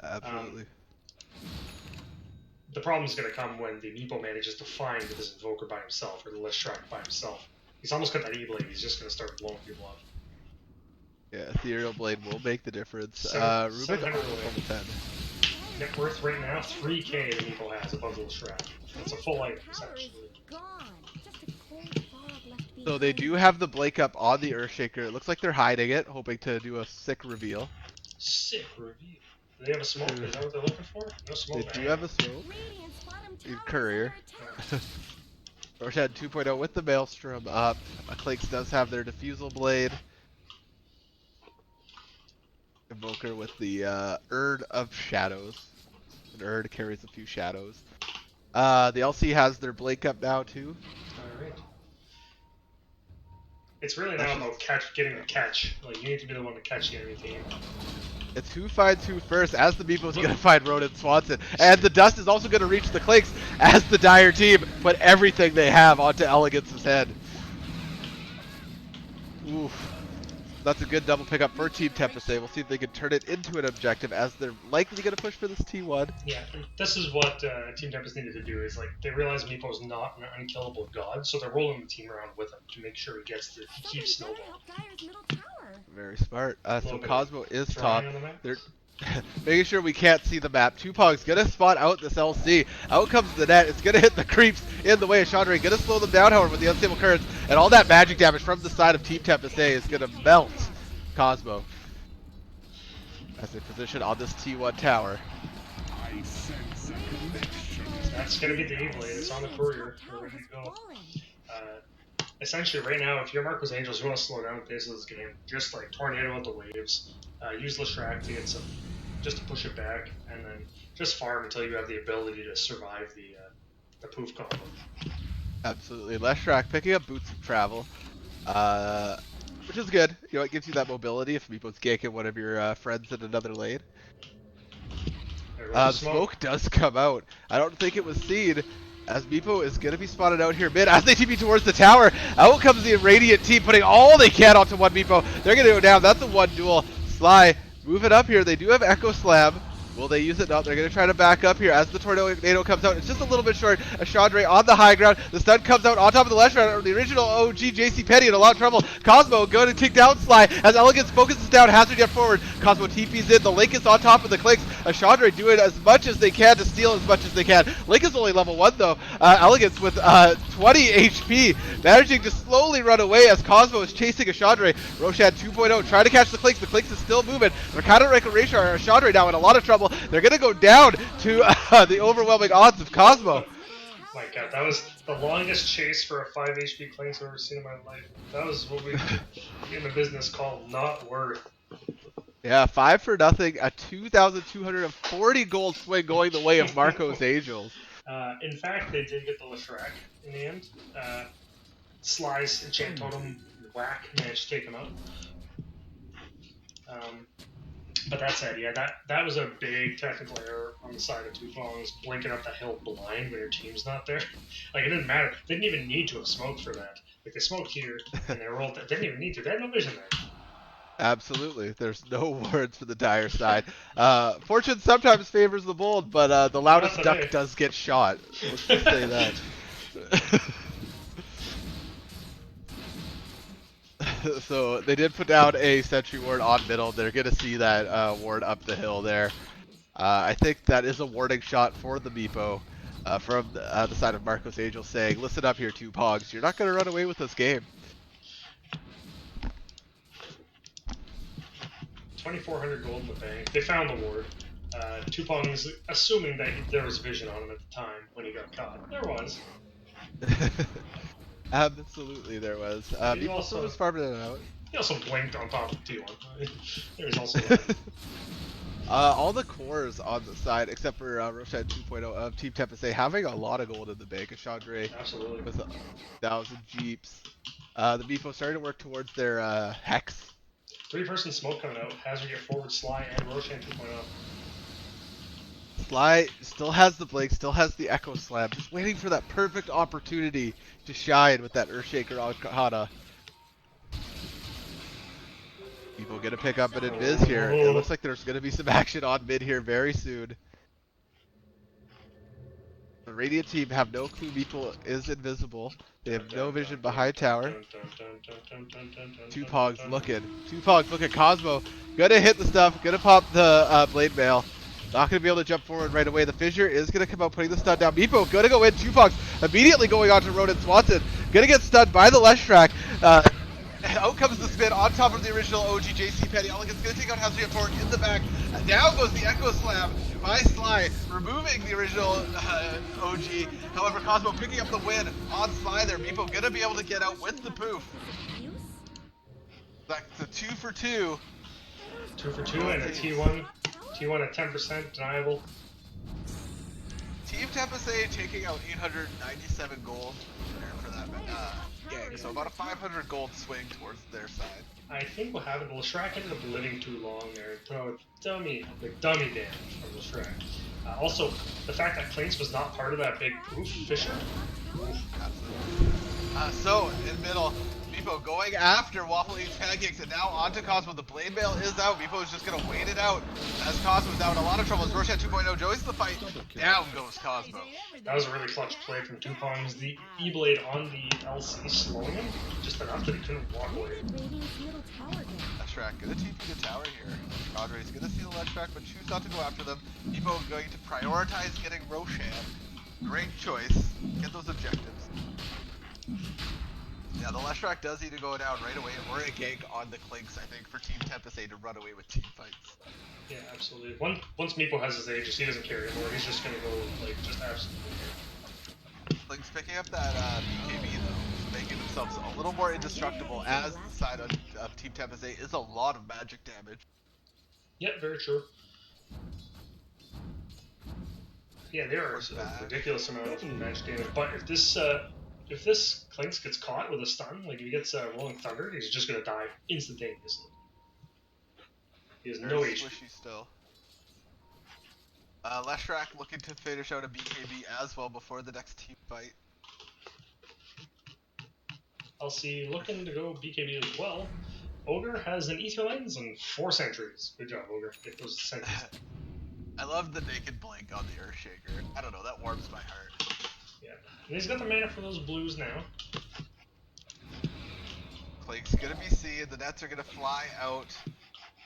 Absolutely. The problem is going to come when the Meepo manages to find this Invoker by himself or the Leshrac by himself. He's almost got that E-Blade. He's just going to start blowing people up. Yeah, Ethereal Blade will make the difference. Seven- Rubik 700 almost level 10. Net worth right now, 3K the Meepo has above the Leshrac. It's a full item, essentially. Gone. Just a cold fog left behind. So they do have the Blake up on the Earthshaker. It looks like they're hiding it, hoping to do a sick reveal. Sick review. Do they have a smoke? Is that what they're looking for? No smoke. They do have a smoke. Radiant's bottom In tower is Courier. under attack. Roshan 2.0 with the Maelstrom up. Clanks does have their Diffusal Blade. Invoker with the Urn of Shadows. An Urn carries a few shadows. The LC has their Blake up now too. Alright. It's really now about getting the catch. Like, you need to be the one to catch the enemy team. It's who finds who first, as the Meepo's going to find Ronan Swanson. And the dust is also going to reach the Clanks as the Dire team put everything they have onto Elegance's head. Oof. That's a good double pickup for Team Tempus. We'll see if they can turn it into an objective as they're likely going to push for this T1. Yeah, and this is what Team Tempest needed to do. Is like they realize Meepo's not an unkillable god, so they're rolling the team around with him to make sure he keeps Somebody better snowballing. help Dire's middle tower. Very smart. So Little bit Cosmo of is drawing top. on the map. They're making sure we can't see the map. Tupog's going to spot out this LC. Out comes the net. It's going to hit the creeps in the way of Chandra. Going to slow them down, however, with the unstable currents. And all that magic damage from the side of Team Tempest is going to melt Cosmo as they position on this T1 tower. That's gonna be the E-Blade. It's on the courier. We're ready to go. Essentially, right now, if you're Marco's Angels, you want to slow down the pace of this game. Just like tornado out the waves. Use Leshrac to get some, just to push it back, and then just farm until you have the ability to survive the poof combo. Absolutely. Leshrac picking up Boots of Travel, which is good. You know, it gives you that mobility if Meepo's ganking one of your friends in another lane. Smoke does come out. I don't think it was seen, as Meepo is going to be spotted out here mid. As they TP towards the tower, out comes the Radiant team, putting all they can onto one Meepo. They're going to go down. That's a one duel. Sly moving up here. They do have Echo Slam. Will they use it? No, they're going to try to back up here as the Tornado comes out. It's just a little bit short. A Chandra on the high ground. The stun comes out on top of the Leshrac. The original OG JC Petty in a lot of trouble. Cosmo going to kick down Sly as Elegance focuses down. Hazard yet forward. Cosmo TP's in. The Link is on top of the Clanks. A Chandra doing as much as they can to steal as much as they can. Link is only level 1 though. Elegance with 20 HP. Managing to slowly run away as Cosmo is chasing a Chandra. Roshan 2.0 trying to catch the Clanks. The Clanks is still moving. Mercado Reclamation are Chandra now in a lot of trouble. They're going to go down to the overwhelming odds of Cosmo. My god, that was the longest chase for a 5 HP Clanks I've ever seen in my life. That was what we in the business call not worth. Yeah, 5 for nothing. A 2,240 gold swing going the way of Marco's Angels. In fact, they did get the Leshrac in the end. Sly's Enchant Totem whack managed to take him out. But that said, yeah, that was a big technical error on the side of Tupong's blinking up the hill blind when your team's not there. Like, it didn't matter. They didn't even need to have smoked for that. Like, they smoked here, and they rolled that. They didn't even need to. They had no vision there. Absolutely. There's no words for the Dire side. Fortune sometimes favors the bold, but the loudest duck does get shot. Let's just say that. So they did put down a sentry ward on middle. They're gonna see that ward up the hill there. I think that is a warning shot for the Meepo from the side of Marcos Angel saying, listen up here, two Pogs. You're not going to run away with this game. 2,400 gold in the bank. They found the ward. Tupong's assuming that there was vision on him at the time when he got caught. There was. Absolutely there was. Meepo still just farming it out. He also blinked on top of T1. There's also that. All the cores on the side, except for Roshan 2.0 of Team Tempus, having a lot of gold in the bank. Chandra Absolutely. with 1,000 jeeps. The Meepo starting to work towards their Hex. 3-person smoke coming out. Hazard get forward, Sly, and Roshan 2.0. Sly still has the blink, still has the Echo Slam, just waiting for that perfect opportunity to shine with that Earthshaker on Kahana. People gonna pick up an invis here. It looks like there's gonna be some action on mid here very soon. The Radiant team have no clue Meeple is invisible. They have no vision behind tower. Two Pogs looking. Cosmo gonna hit the stuff. Gonna pop the blade mail. Not gonna be able to jump forward right away. The fissure is gonna come out, putting the stun down. Meepo gonna go in. Two Pogs immediately going on to Ronan Swanson. Gonna get stunned by the Leshrac. Out comes the spin on top of the original OG JC Petty. Elegant's gonna take out Hazard Forward in the back. Down goes the Echo Slam by Sly, removing the original OG. However, Cosmo picking up the win on Sly there. Meepo gonna be able to get out with the poof. That's a 2 for 2. 2 for 2 and a T1. T1 at 10%, deniable. Team Tempus taking out 897 gold for that gang, so about a 500 gold swing towards their side. I think what happened, Leshrac ended up living too long there. Dummy damage from Leshrac. Also, the fact that Clinks was not part of that big poof fissure. Absolutely. So, in middle, Meepo going after Waffle Eats Pancakes, and now onto Cosmo. The blade mail is out. Meepo is just going to wait it out as Cosmo's out in a lot of trouble. As Roshan 2.0 joins the fight. Down goes Cosmo. That was a really clutch play from Tupongs. The E-Blade on the LC slowing him just enough that he couldn't walk away. Leshrac gonna TP the tower here. Cadre's gonna see the Leshrac, but choose not to go after them. Meepo going to prioritize getting Roshan. Great choice. Get those objectives. Yeah, the Leshrac does need to go down right away, or a gank on the Clinks, I think, for Team Tempus to run away with team fights. Yeah, absolutely. Once Meepo has his Aegis, he doesn't care anymore. He's just gonna go, like, just absolutely. Clinks picking up that BKB, though, making themselves a little more indestructible, as the side of Team Tempus is a lot of magic damage. Yeah, very true. Yeah, there are a ridiculous amount of magic damage, but if this Clinks gets caught with a stun, like if he gets Rolling Thunder, he's just gonna die instantaneously. He has no HP. Still. Leshrac looking to finish out a BKB as well before the next team fight. LC looking to go BKB as well. Ogre has an Ether Lens and 4 sentries. Good job, Ogre. Get those sentries. I love the naked blink on the Earthshaker. I don't know, that warms my heart. Yeah. And he's got the mana for those blues now. Clink's gonna be seen, the nets are gonna fly out.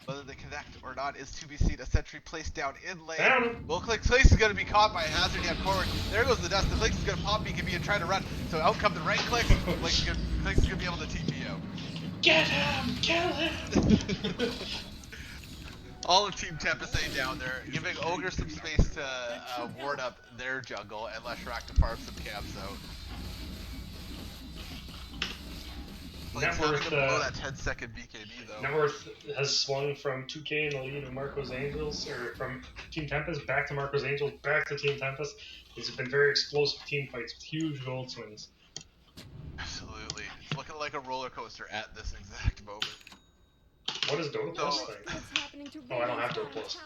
Whether they connect or not is to be seen. A sentry placed down in lane. Down. Well, Clinks is gonna be caught by a hazard down forward. There goes the dust. The Clinks is gonna pop BKB and try to run. So out come the right click. Clinks is gonna be able to TP out. Get him! Kill him! All of Team Tempus down there, giving Ogre some space to ward up their jungle and Leshrac to farm some camps out. Networth, below that 10-second BKB though. Networth has swung from 2K in the lead of Marco's Angels, or from Team Tempus back to Marco's Angels, back to Team Tempus. These have been very explosive team fights with huge gold swings. Absolutely. It's looking like a roller coaster at this exact moment. What is Dota Plus thing? Oh, I don't have Dota Plus.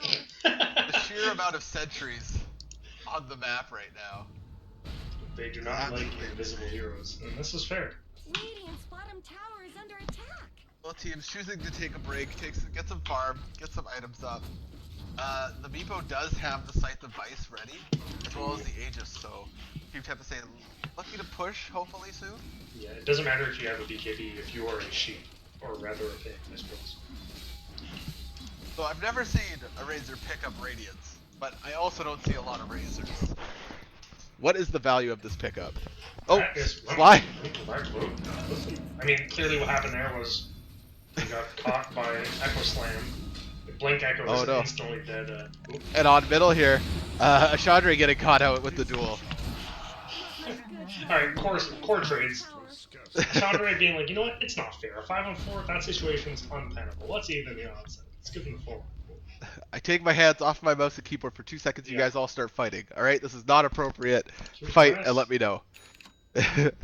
The sheer amount of sentries on the map right now. They do not like invisible heroes, and this is fair. Radiant's bottom tower is under attack. Both teams choosing to take a break, get some farm, get some items up. The Meepo does have the Scythe of Vice ready, as well as the Aegis, so Team Tempus looking to push, hopefully soon. Yeah, it doesn't matter if you have a BKB if you are a sheep, or rather a pig, I suppose. So I've never seen a Razor pick up Radiance, but I also don't see a lot of Razors. What is the value of this pickup? Oh, That is Sly! I mean, clearly what happened there was he got caught by Echo Slam. The Blink Echo is no. instantly dead. And on middle here, Chandra getting caught out with the duel. Alright, core trades. Chandra being like, you know what? It's not fair. 5-on-4, that situation's untenable. Let's even the odds. Let's give him the 4. I take my hands off my mouse and keyboard for 2 seconds. You Yeah. guys all start fighting. All right, this is not appropriate. Keep Fight honest. and let me know.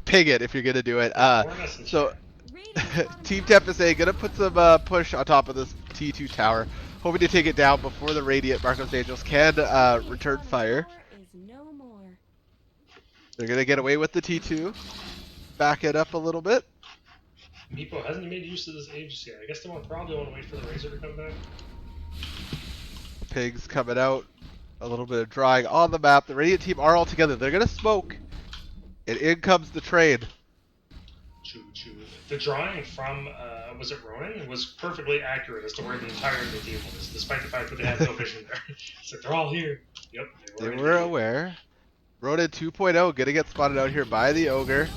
Ping it if you're gonna do it. So Team Tempus A gonna put some push on top of this T2 tower, hoping to take it down before the Radiant Marcos Angels can return fire. They're gonna get away with the T2. Back it up a little bit. Meepo hasn't made use of this Aegis yet. I guess they probably want to wait for the Razor to come back. Pigs coming out. A little bit of drawing on the map. The Radiant team are all together. They're gonna smoke. And in comes the trade. Choo choo. The drawing from, was it Ronin? Was perfectly accurate as to where the entirety of the team was, despite the fact that they had no vision there. So they're all here. Yep, They were aware. Ronin 2.0 gonna get spotted out here by the Ogre.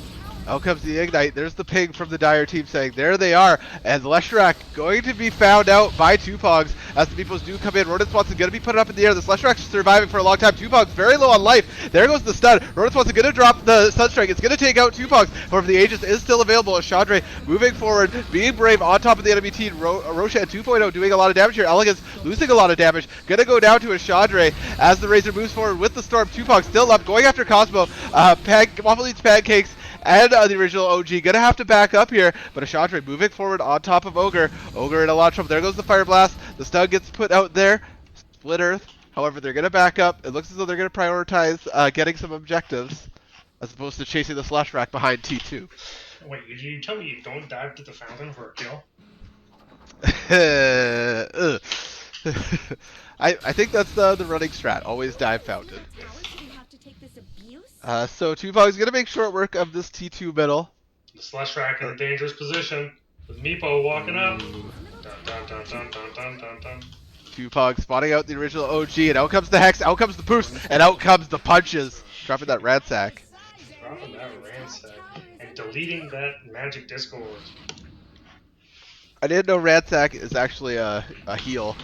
Out comes the Ignite. There's the ping from the Dire team saying, there they are. And Leshrac going to be found out by Tupogs as the Meepos do come in. Ronin Swanson going to be put up in the air. This Leshrac's surviving for a long time. Tupogs very low on life. There goes the stun. Ronin Swanson going to drop the Sunstrike. It's going to take out Tupogs. However, the Aegis is still available as Chandra moving forward, being brave on top of the enemy team. Roshan 2.0 doing a lot of damage here. Elegance losing a lot of damage. Going to go down to a Chandra as the Razor moves forward with the Storm. Tupogs still up, going after Cosmo. Waffle Eats Pancakes and the original OG gonna have to back up here, but Chandra moving forward on top of Ogre. Ogre in a lot of trouble. There goes the Fire Blast. The stun gets put out there. Split Earth. However, they're gonna back up. It looks as though they're gonna prioritize getting some objectives as opposed to chasing the Slash Rack behind T2. Wait, you tell me you don't dive to the fountain for a kill? I think that's the running strat. Always dive fountain. So Tuvog's gonna make short work of this T2 middle. The Slush Rack in a dangerous position with Meepo walking up. Dun, dun, dun, dun, dun, dun, dun. Tuvog spotting out the original OG, and out comes the Hex, out comes the boost, and out comes the punches. Dropping that ransack. Dropping that ransack and deleting that magic disco orb. I didn't know ransack is actually a heal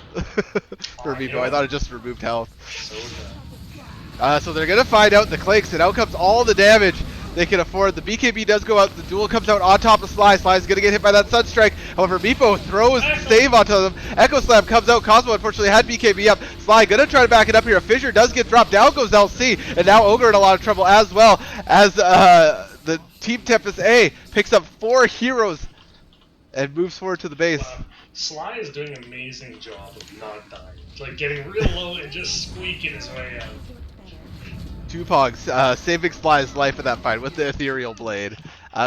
for Meepo. Yeah. I thought it just removed health. So good. So they're gonna find out the clinks, and out comes all the damage they can afford. The BKB does go out. The duel comes out on top of Sly. Sly's gonna get hit by that Sunstrike. However, Meepo throws the save onto them. Echo Slam comes out. Cosmo unfortunately had BKB up. Sly gonna try to back it up here. A Fissure does get dropped. Down goes LC, and now Ogre in a lot of trouble as well as the Team Tempus A picks up 4 heroes and moves forward to the base. Sly is doing an amazing job of not dying. Like getting real low and just squeaking his way out. Tupogs saving Sly's life in that fight with the Ethereal Blade,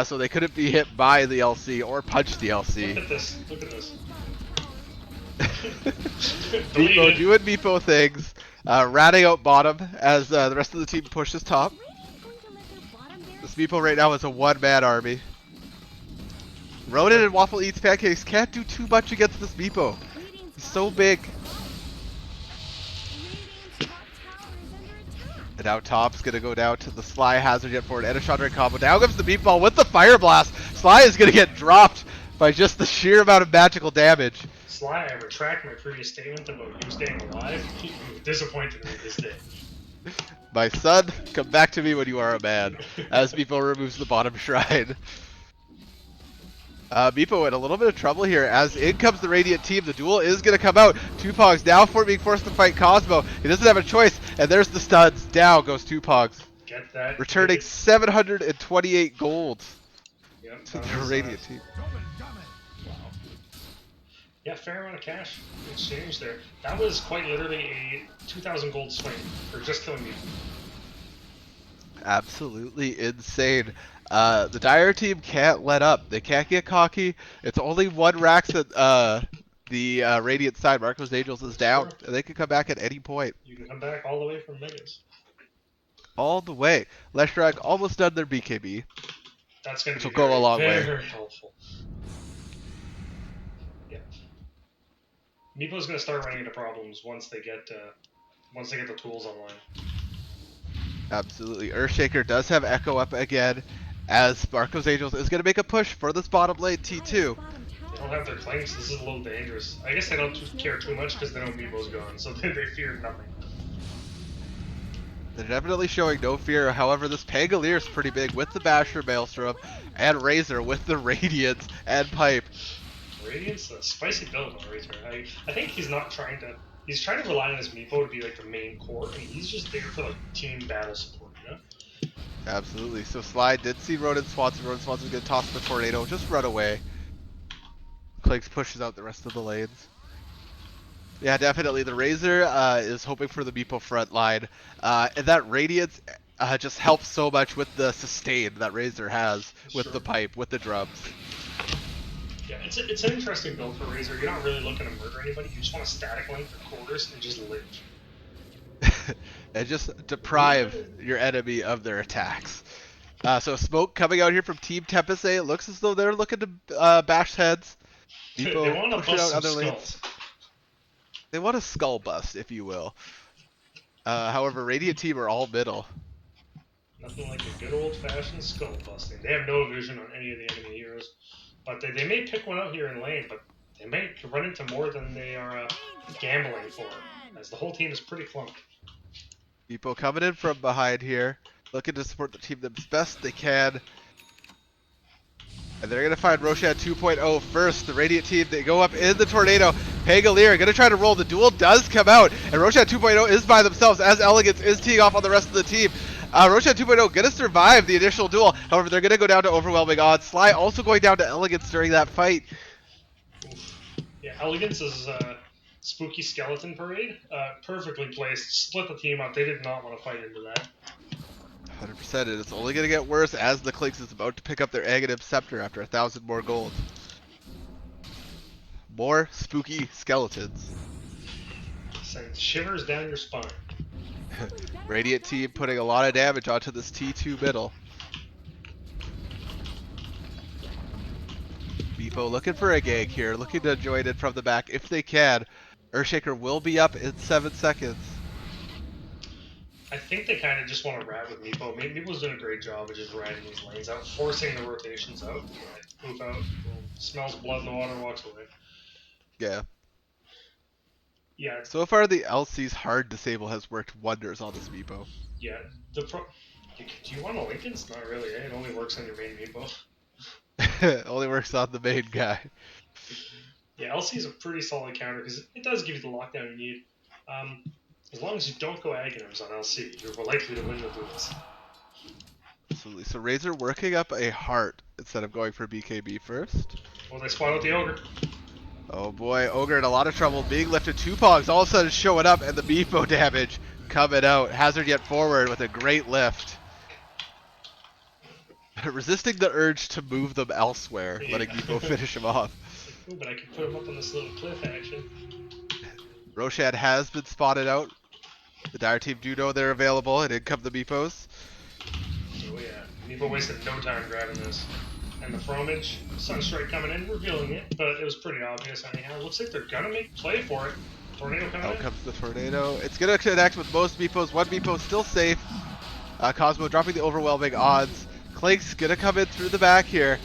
so they couldn't be hit by the LC or punch the LC. Look at this. Look at this. Meepo doing Meepo things, ratting out bottom as the rest of the team pushes top. This Meepo right now is a one-man army. Ronin and Waffle Eats Pancakes can't do too much against this Meepo. He's so big. And now top's gonna go down to the Sly Hazard Jet forward and a Chandra combo. Down comes the Meatball with the Fire Blast. Sly is gonna get dropped by just the sheer amount of magical damage. Sly, I retract my previous statement about you staying alive. You were disappointed in me this day. My son, come back to me when you are a man. As Meepo removes the bottom shrine. Meepo in a little bit of trouble here as in comes the Radiant team. The duel is going to come out. Tupogs now being forced to fight Cosmo. He doesn't have a choice, and there's the studs. Down goes Tupogs. Get that. Returning 728 gold Yep, to the Radiant team. Yeah, fair amount of cash in exchange there. That was quite literally a 2,000 gold swing for just killing me. Absolutely insane. The Dire team can't let up. They can't get cocky. It's only one Rax that the Radiant side, Marcos Angels, is down. Sure. And they can come back at any point. You can come back all the way from Megas. All the way. Leshrac almost done their BKB. That's going to be Go a long way. very helpful. Meepo's going to start running into problems once they get the tools online. Absolutely. Earthshaker does have Echo up again, as Marco's Angels is going to make a push for this bottom lane T2. They don't have their claims. This is a little dangerous. I guess they don't care too much because they know Meepo's gone, so they fear nothing. They're definitely showing no fear. However, this Pangolier is pretty big with the Basher Maelstrom and Razor with the Radiance and Pipe. Radiance, a spicy build on Razor. I think he's not trying to. He's trying to rely on his Meepo to be like the main core, and he's just there for like team battle support, you know? Absolutely. So Sly did see Ronan Swanson. Ronan Swanson's going to toss the Tornado. Just run away. Clanks pushes out the rest of the lanes. Yeah, definitely. The Razor is hoping for the Meepo front line. And that Radiance just helps so much with the sustain that Razor has with the pipe, with the drums. Yeah, it's an interesting build for Razor. You're not really looking to murder anybody. You just want to static link the quarters and just live. And just deprive your enemy of their attacks. So smoke coming out here from Team Tempus. It looks as though they're looking to bash heads. They want to bust some skulls. Lanes. They want a skull bust, if you will. However, Radiant Team are all middle. Nothing like a good old-fashioned skull busting. They have no vision on any of the enemy heroes. But they may pick one out here in lane, but they may run into more than they are gambling for, as the whole team is pretty clumped. Meepo coming in from behind here, looking to support the team the best they can. And they're going to find Roshan 2.0 first. The Radiant team, they go up in the Tornado. Pangolier going to try to roll. The duel does come out, and Roshan 2.0 is by themselves as Elegance is teeing off on the rest of the team. Roshan 2.0 going to survive the initial duel. However, they're going to go down to overwhelming odds. Sly also going down to Elegance during that fight. Yeah, Elegance is Spooky Skeleton Parade. Perfectly placed. Split the team up. They did not want to fight into that. 100%. And it's only going to get worse as the Clinks is about to pick up their Aghanim Scepter after 1,000 more gold. More spooky skeletons. Sends shivers down your spine. Radiant team putting a lot of damage onto this T2 middle. Meepo looking for a gank here, looking to join in from the back if they can. Earthshaker will be up in 7 seconds. I think they kind of just want to rat with Meepo. Meepo's doing a great job of just ratting these lanes out, forcing the rotations out. Poof out, boom. Smells blood in the water, walks away. Yeah. Yeah. So far, the LC's hard disable has worked wonders on this Meepo. Yeah. Do you want a Lincoln's? Not really, eh? It only works on your main Meepo. Only works on the main guy. Yeah, LC is a pretty solid counter because it does give you the lockdown you need. As long as you don't go Aghanims on LC, you're likely to win the duels. Absolutely. So Razor working up a heart instead of going for BKB first. Well, they spawn out the Ogre. Oh boy, Ogre in a lot of trouble, being lifted 2 pogs, all of a sudden showing up, and the Meepo damage coming out. Hazard yet forward with a great lift. Resisting the urge to move them elsewhere, letting Meepo finish him off. Ooh, but I can put him up on this little cliff action. Roshan has been spotted out. The Dire team do know they're available, and in come the Meepos. Oh yeah, Meepo wasted no time grabbing this. And the Fromage, Sunstrike coming in, revealing it, but it was pretty obvious anyhow. Looks like they're gonna make play for it. Tornado coming in. Out comes the Tornado. It's gonna connect with most Meepos. One Meepo still safe. Cosmo dropping the overwhelming odds. Clank's gonna come in through the back here.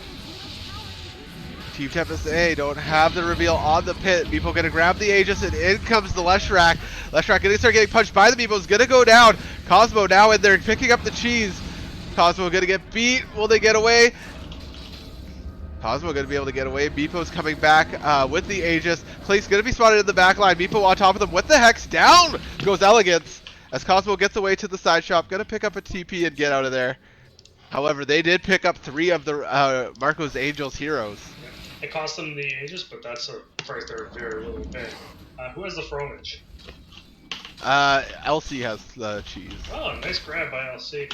Team Tempus A don't have the reveal on the pit. Meepo gonna grab the Aegis, and in comes the Leshrac. Leshrac gonna start getting punched by the Meepos, gonna go down. Cosmo now in there picking up the cheese. Cosmo gonna get beat. Will they get away? Cosmo gonna be able to get away. Meepo's coming back with the Aegis. Clank's gonna be spotted in the back line. Meepo on top of them with the Hex. Down goes Elegance as Cosmo gets away to the side shop. Gonna pick up a TP and get out of there. However, they did pick up 3 of the Marco's Angels heroes. It cost them the Aegis, but that's a price they're very willing to pay. Who has the Fromage? LC has the cheese. Oh, nice grab by LC.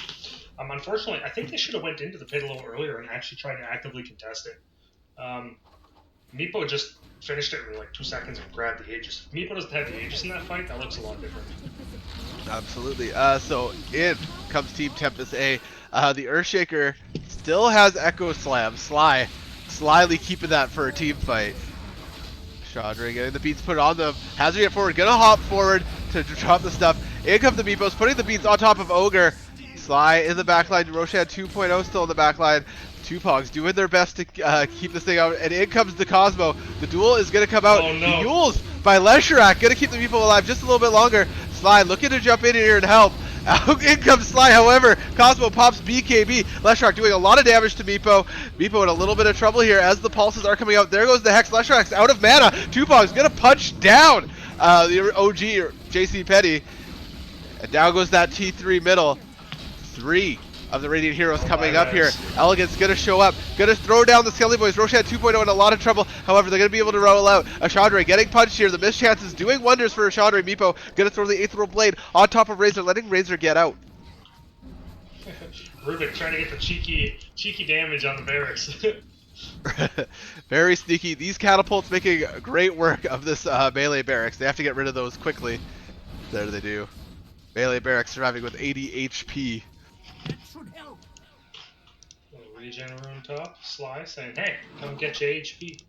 Unfortunately, I think they should have went into the pit a little earlier and actually tried to actively contest it. Meepo just finished it in like 2 seconds and grabbed the Aegis. If Meepo doesn't have the Aegis in that fight, that looks a lot different. Absolutely. So in comes Team Tempus A. The Earthshaker still has Echo Slam. Slyly keeping that for a team fight. Chandra getting the beats put on them. Hazard get forward, gonna hop forward to drop the stuff. In come the Meepos, putting the beats on top of Ogre. Sly in the backline, Roshan 2.0 still in the backline. Two Pogs doing their best to keep this thing out, and in comes the Cosmo. The duel is gonna come out. Oh, no. The Yules by Lesharak, gonna keep the Meepo alive just a little bit longer. Sly looking to jump in here and help. In comes Sly, however, Cosmo pops BKB. Lesharak doing a lot of damage to Meepo. Meepo in a little bit of trouble here as the pulses are coming out. There goes the Hex. Lesharak's out of mana. Tupog's gonna punch down the OG, or JC Petty. And down goes that T3 middle. 3 of the Radiant Heroes coming up here. Elegant's gonna show up, gonna throw down the Skelly Boys. Roshan 2.0 in a lot of trouble. However, they're gonna be able to roll out. Ashandre getting punched here. The miss chance is doing wonders for Ashandre. Meepo gonna throw the 8th row blade on top of Razor, letting Razor get out. Rubik trying to get the cheeky damage on the barracks. Very sneaky. These catapults making great work of this melee barracks. They have to get rid of those quickly. There they do. Melee barracks surviving with 80 HP. That should help. Regen on top. Sly saying, hey, come get your HP.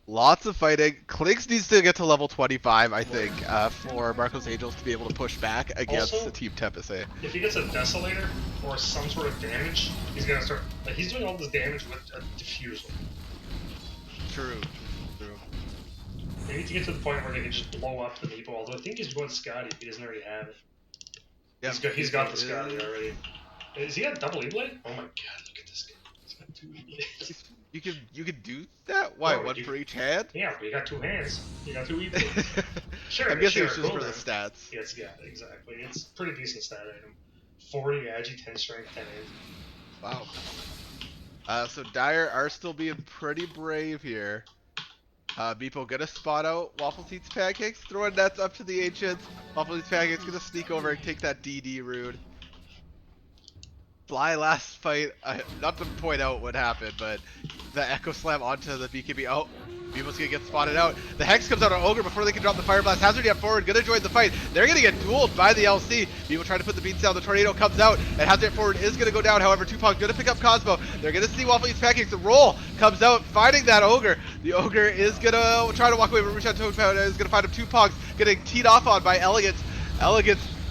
Lots of fighting. Klinks needs to get to level 25, I think, for Marco's Angels to be able to push back against Also, the Team Tempus. If he gets a Desolator or some sort of damage, he's gonna start. Like, he's doing all this damage with a diffusal. True. They need to get to the point where they can just blow up the Meepo. Although I think he's going Scotty if he doesn't already have it. Yep. He's got the Scotty already. Is he got double E-Blade? Oh my god, look at this guy. He's got 2 E-Blades. You can do that? Why? No, one for each hand? Yeah, but you got 2 hands. You got 2 E-Blades. Sure, I'm guessing sure, it's just for cool, the stats. Yes, yeah, exactly. It's a pretty decent stat item. 40 agi, 10 strength, 10 age. Wow. So Dire are still being pretty brave here. Meepo gonna spot out Waffle Eats Pancakes, throwing nets up to the Ancients. Waffle Eats Pancakes gonna sneak over and take that DD rune. Sly last fight, not to point out what happened, but the Echo Slam onto the BKB. Oh, Meepo's gonna get spotted out. The Hex comes out on Ogre before they can drop the Fire Blast. Hazard yet forward, gonna join the fight. They're gonna get dueled by the LC. Meepo trying to put the beats down. The Tornado comes out, and Hazard yet forward is gonna go down. However, Tupac's gonna pick up Cosmo. They're gonna see Waffle Eats Pancakes. The roll comes out, finding that Ogre. The Ogre is gonna try to walk away, but Rushan Toad is gonna find him. Tupac's getting teed off on by Elegance.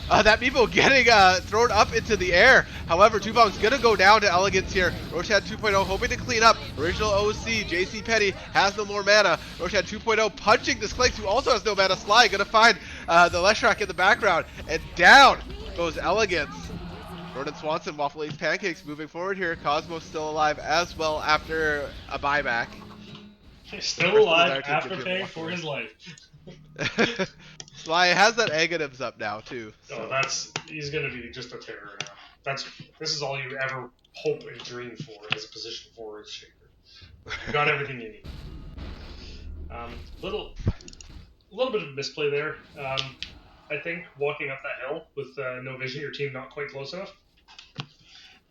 That Meepo getting thrown up into the air. However, Tupac's gonna go down to Elegance here. Roshan 2.0 hoping to clean up. Original OC, JC Petty has no more mana. Roshan 2.0 punching this Clanks, who also has no mana. Sly gonna find the Leshrac in the background. And down goes Elegance. Jordan Swanson, Waffle Eats Pancakes moving forward here. Cosmo's still alive as well after a buyback. He's still alive after paying for his life. Sly has that Aghanims up now too. So. Oh, he's gonna be just a terror now. This is all you ever hope and dream for as a position forward shaker. You got everything you need. Little bit of misplay there. I think walking up that hill with no vision, your team not quite close enough.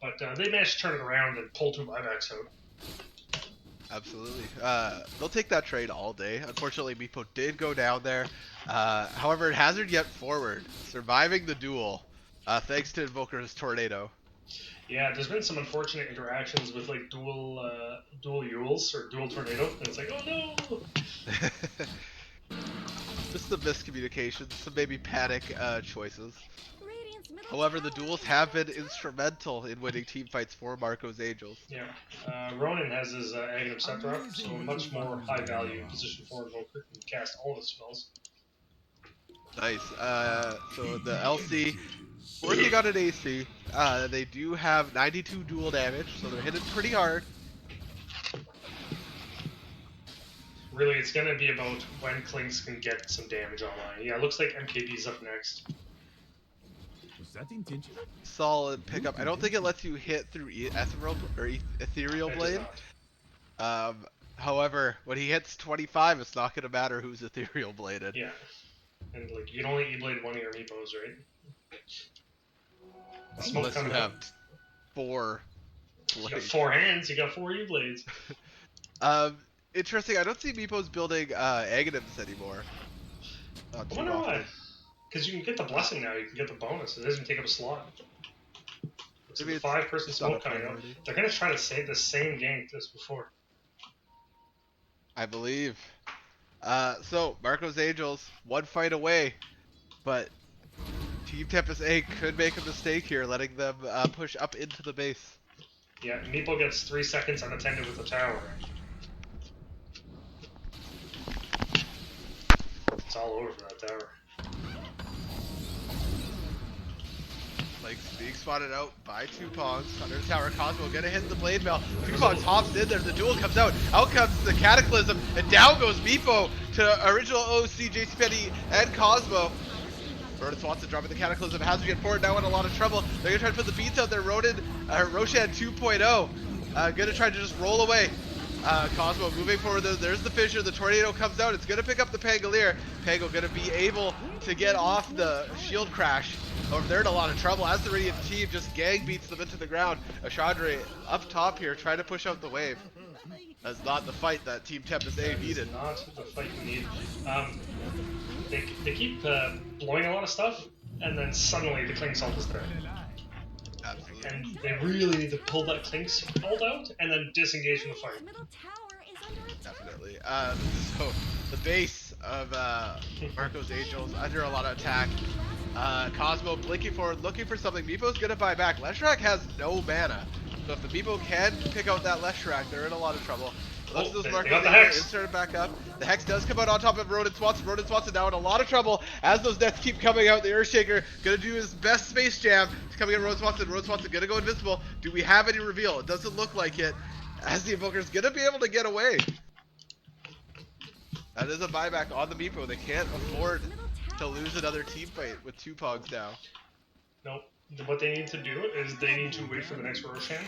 But they managed to turn it around and pull 2 buybacks out. Absolutely. They'll take that trade all day. Unfortunately, Meepo did go down there. However, Hazard yet forward, surviving the duel, thanks to Invoker's Tornado. Yeah, there's been some unfortunate interactions with like dual Yules or dual Tornado, and it's like, oh no! Just some miscommunication, some maybe panic choices. Radiant's middle However, the tower duels is have been instrumental in winning team fights for Marco's Angels. Yeah, Ronin has his Aghanim Scepter up, so a much more high value position for Invoker, can cast all his spells. Nice. So the LC working on an AC. They do have 92 dual damage, so they're hitting pretty hard. Really, it's gonna be about when Klinks can get some damage online. Yeah, it looks like MKB's up next. Was that intentional? Solid pickup. I don't think it lets you hit through Ethereal It does Blade. not. However, when he hits 25, it's not gonna matter who's Ethereal Bladed. Yeah, and like you can only E-Blade one of your Meepos, right? Smoke Unless you coming have out. 4 You got blades. 4 hands, you got 4 E-Blades. Interesting. I don't see Meepos building Aghanims anymore. Not I too wonder often. why. Because you can get the blessing now, you can get the bonus. It doesn't take up a slot. It's Maybe a it's 5-person not a smoke coming out. priority. They're gonna try to save the same gank as before. I believe. So Marco's Angels, one fight away, but Team Tempus A could make a mistake here, letting them push up into the base. Yeah, Meepo gets 3 seconds unattended with the tower. It's all over for that tower. Like being spotted out by two Pongs under the tower. Cosmo gonna hit the blade mail. Two Pongs hops in there. The duel comes out. Out comes the Cataclysm, and down goes Meepo to original OC, JC Penny, and Cosmo. Ronan Swanson dropping the Cataclysm. Has to get forward now in a lot of trouble. They're gonna try to put the beats out there. Roshan 2.0. Gonna try to just roll away. Cosmo moving forward. There's the fissure. The tornado comes out. It's gonna pick up the Pangolier. Pango gonna be able to get off the shield crash. Over there in a lot of trouble as the Radiant team just gang beats them into the ground. Ashandre up top here trying to push out the wave. That's not the fight that Team Tempus A needed. Not the fight you need. They keep blowing a lot of stuff, and then suddenly the Cling Salt is there. Absolutely. And they really need to pull that Cling Salt out and then disengage from the fight. The middle tower is under attack. Definitely. So the base of Marco's Angels under a lot of attack. Cosmo blinking forward, looking for something. Meepo's gonna buy back. Leshrac has no mana. So if the Meepo can pick out that Leshrac, they're in a lot of trouble. Looks Oh, those they Marco's got the Angels Hex. inserted back up. The Hex does come out on top of Ronan Swanson. Ronan Swanson now in a lot of trouble as those nets keep coming out. The Earthshaker gonna do his best space jam. He's coming at Ronan Swanson. Ronan Swanson gonna go invisible. Do we have any reveal? It doesn't look like it. As the Invoker's gonna be able to get away. That is a buyback on the Meepo. They can't afford to lose another team fight with two Pogs now. Nope. What they need to do is they need to wait for the next Roshan.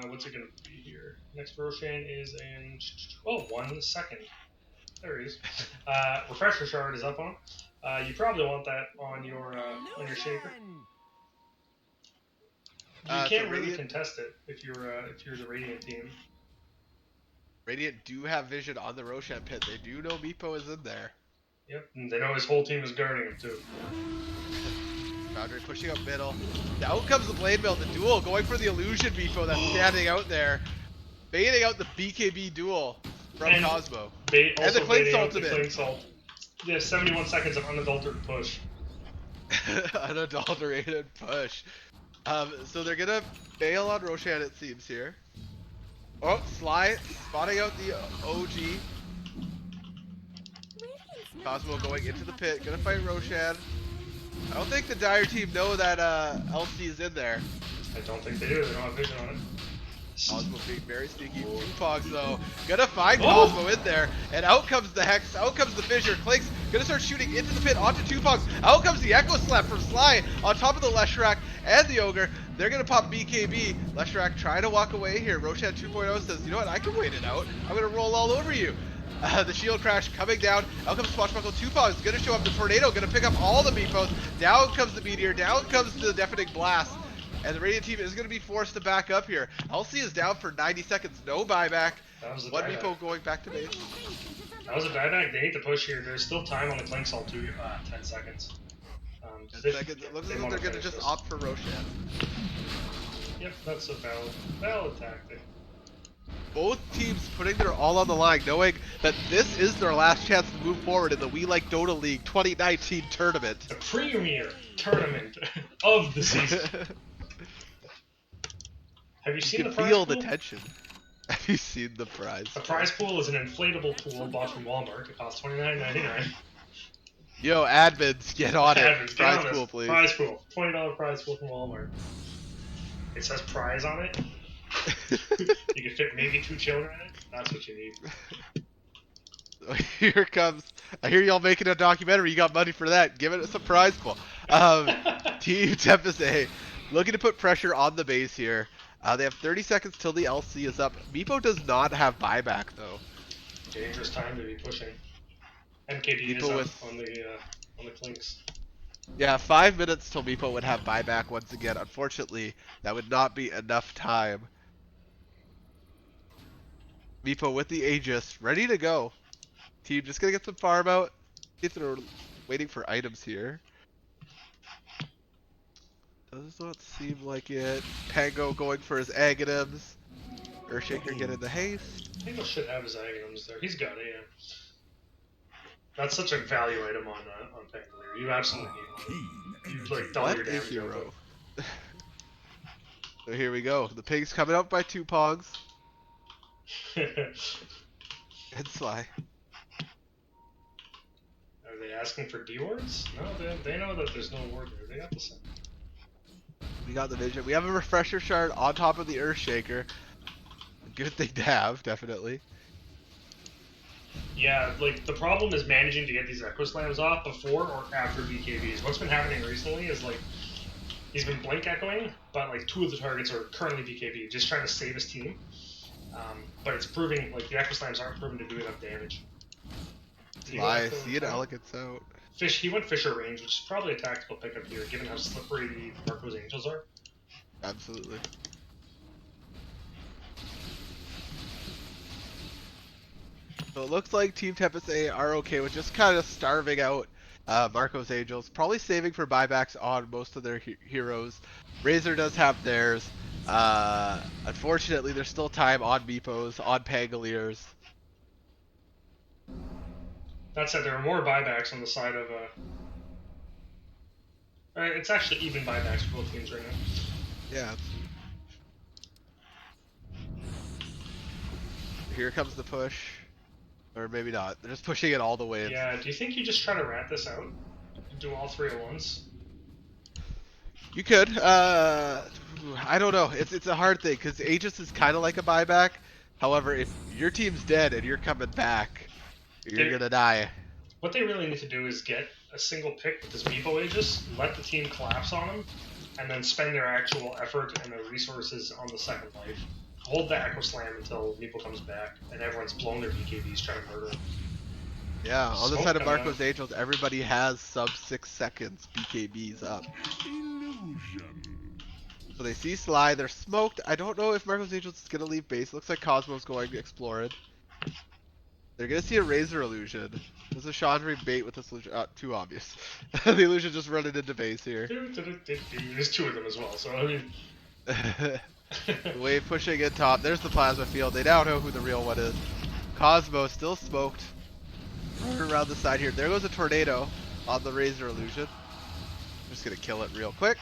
What's it going to be here? Next Roshan is in 1 second. There he is. Refresher Shard is up on. You probably want that on your shaker. You So can't really Radiant- contest it if you're the Radiant team. Radiant do have vision on the Roshan pit. They do know Meepo is in there. Yep, and they know his whole team is guarding him too. Boundary pushing up middle. Out comes the Blade Mail, the duel, going for the Illusion Meepo that's standing out there. Baiting out the BKB duel from And Cosmo. They And also the Cling baiting out Salt the in. Cling Salt. They have 71 seconds of unadulterated push. Unadulterated push. So they're gonna bail on Roshan, it seems here. Oh, Sly spotting out the OG. Radiant's middle Cosmo tower going is into the under pit, attack. gonna fight Roshan. I don't think the Dire team know that LC is in there. I don't think they do. They don't have vision on it. Cosmo being very sneaky. Two Pogs though. Gonna find Oh! Cosmo in there. And out comes the Hex. Out comes the Fissure. Clinks gonna start shooting into the pit onto two Pogs. Out comes the Echo Slap from Sly on top of the Leshrac and the Ogre. They're gonna pop BKB. Leshrac trying to walk away here. Roshan 2.0 says, you know what, I can wait it out. I'm gonna roll all over you. The shield crash coming down. Out comes Swashbuckle. Two Pogs gonna show up. The Tornado gonna pick up all the Meepos. Down comes the Meteor. Down comes the Deafening Blast. And the Radiant team is going to be forced to back up here. LC is down for 90 seconds, no buyback. That was a One buyback. Meepo going back to base. That was a buyback. They need to push here. There's still time on the Cling Salt too. 10 seconds. 10 They- seconds. It looks they as though wanna they're going to finish just this. opt for Roshan. Yep, that's a valid tactic. Both teams putting their all on the line, knowing that this is their last chance to move forward in the We Like Dota League 2019 tournament. The premier tournament of the season. Have you You seen can the prize feel pool? the tension. Have you seen the prize? The prize pool is an inflatable pool bought from Walmart. It costs $29.99. Yo, admins, get on it. Admins, get Prize on this. pool, please. Prize pool. $20 prize pool from Walmart. It says prize on it. You can fit maybe 2 children in it. That's what you need. Here comes. I hear y'all making a documentary. You got money for that. Give it a surprise pool. Team Tempus A looking to put pressure on the base here. They have 30 seconds till the LC is up. Meepo does not have buyback though. Dangerous time to be pushing. MKD is People up with- on the clinks. Yeah, 5 minutes till Meepo would have buyback once again. Unfortunately, that would not be enough time. Meepo with the Aegis, ready to go. Team just gonna get some farm out. See if they're waiting for items here. Does not seem like it. Pango going for his Aghanims. Earthshaker getting the haste. Tango should have his items there. He's got it, That's such a value item on Pangolier. You absolutely need one. Keen You energy. like double What your a damage hero. output. So here we go. The pig's coming up by 2 pogs. And Sly. Are they asking for D wards? No, they know that there's no ward there. They got the same. We got the vision. We have a refresher shard on top of the Earthshaker. A good thing to have, definitely. Yeah, like the problem is managing to get these Echo Slams off before or after BKBs. What's been happening recently is like he's been blink echoing, but like 2 of the targets are currently BKB, just trying to save his team. But it's proving like the Echo Slams aren't proven to do enough damage. Did he go Sly, Echo see an Flame? elegance out. Fish, he went Fisher range, which is probably a tactical pickup here, given how slippery Marco's Angels are. Absolutely. So it looks like Team Tempus A are okay with just kind of starving out Marco's Angels. Probably saving for buybacks on most of their heroes. Razor does have theirs. Unfortunately, there's still time on Meepos, on Pangoliers. That said, there are more buybacks on the side of it's actually even buybacks for both teams right now. Yeah, absolutely. Here comes the push. Or maybe not. They're just pushing it all the way. Yeah, do you think you just try to rat this out? Do all 3 at once? You could. I don't know. It's a hard thing because Aegis is kind of like a buyback. However, if your team's dead and you're coming back, you're gonna die. What they really need to do is get a single pick with this Meepo Aegis, let the team collapse on them, and then spend their actual effort and their resources on the second life. Hold the Echo Slam until Meepo comes back and everyone's blown their BKBs trying to murder him. Yeah, on the Smoke side of coming Marco's out. Angels, everybody has sub 6 seconds BKBs up. Illusion. So they see Sly, they're smoked. I don't know if Marco's Angels is gonna leave base. Looks like Cosmo's going to explore it. They're gonna see a Razor illusion. There's a Chandra bait with this illusion. Too obvious. The illusion just running into base here. There's 2 of them as well, so I mean. The wave pushing in top. There's the plasma field. They now know who the real one is. Cosmo still smoked. Running around the side here. There goes a tornado on the Razor illusion. Just gonna kill it real quick.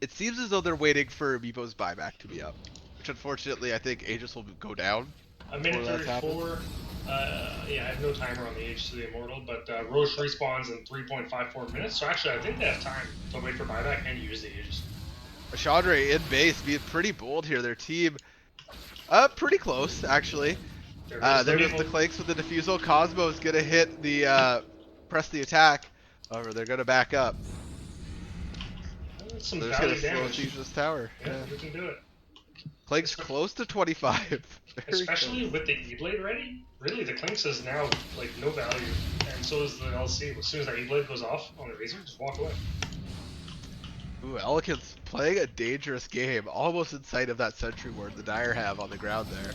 It seems as though they're waiting for Meepo's buyback to be up, which unfortunately I think Aegis will go down. A minute Before that's 34. Yeah, I have no timer on the Age to the Immortal, but Roche respawns in 3.54 minutes, so actually I think they have time to wait for buyback and use the Aegis. Chandra in base being pretty bold here. Their team, pretty close actually. There There goes the Clanks with the defusal. Cosmo's gonna hit the press the attack. However, they're gonna back up. That's some They're just gonna value slow damage. siege this tower. Yeah, you can do it. Clanks close to 25. Very Especially close. with the E-Blade ready. Really, the Clinks is now like no value, and so is the LC. As soon as that E-Blade goes off on the Razor, just walk away. Ooh, Elegant's playing a dangerous game, almost in sight of that sentry ward the Dire have on the ground there.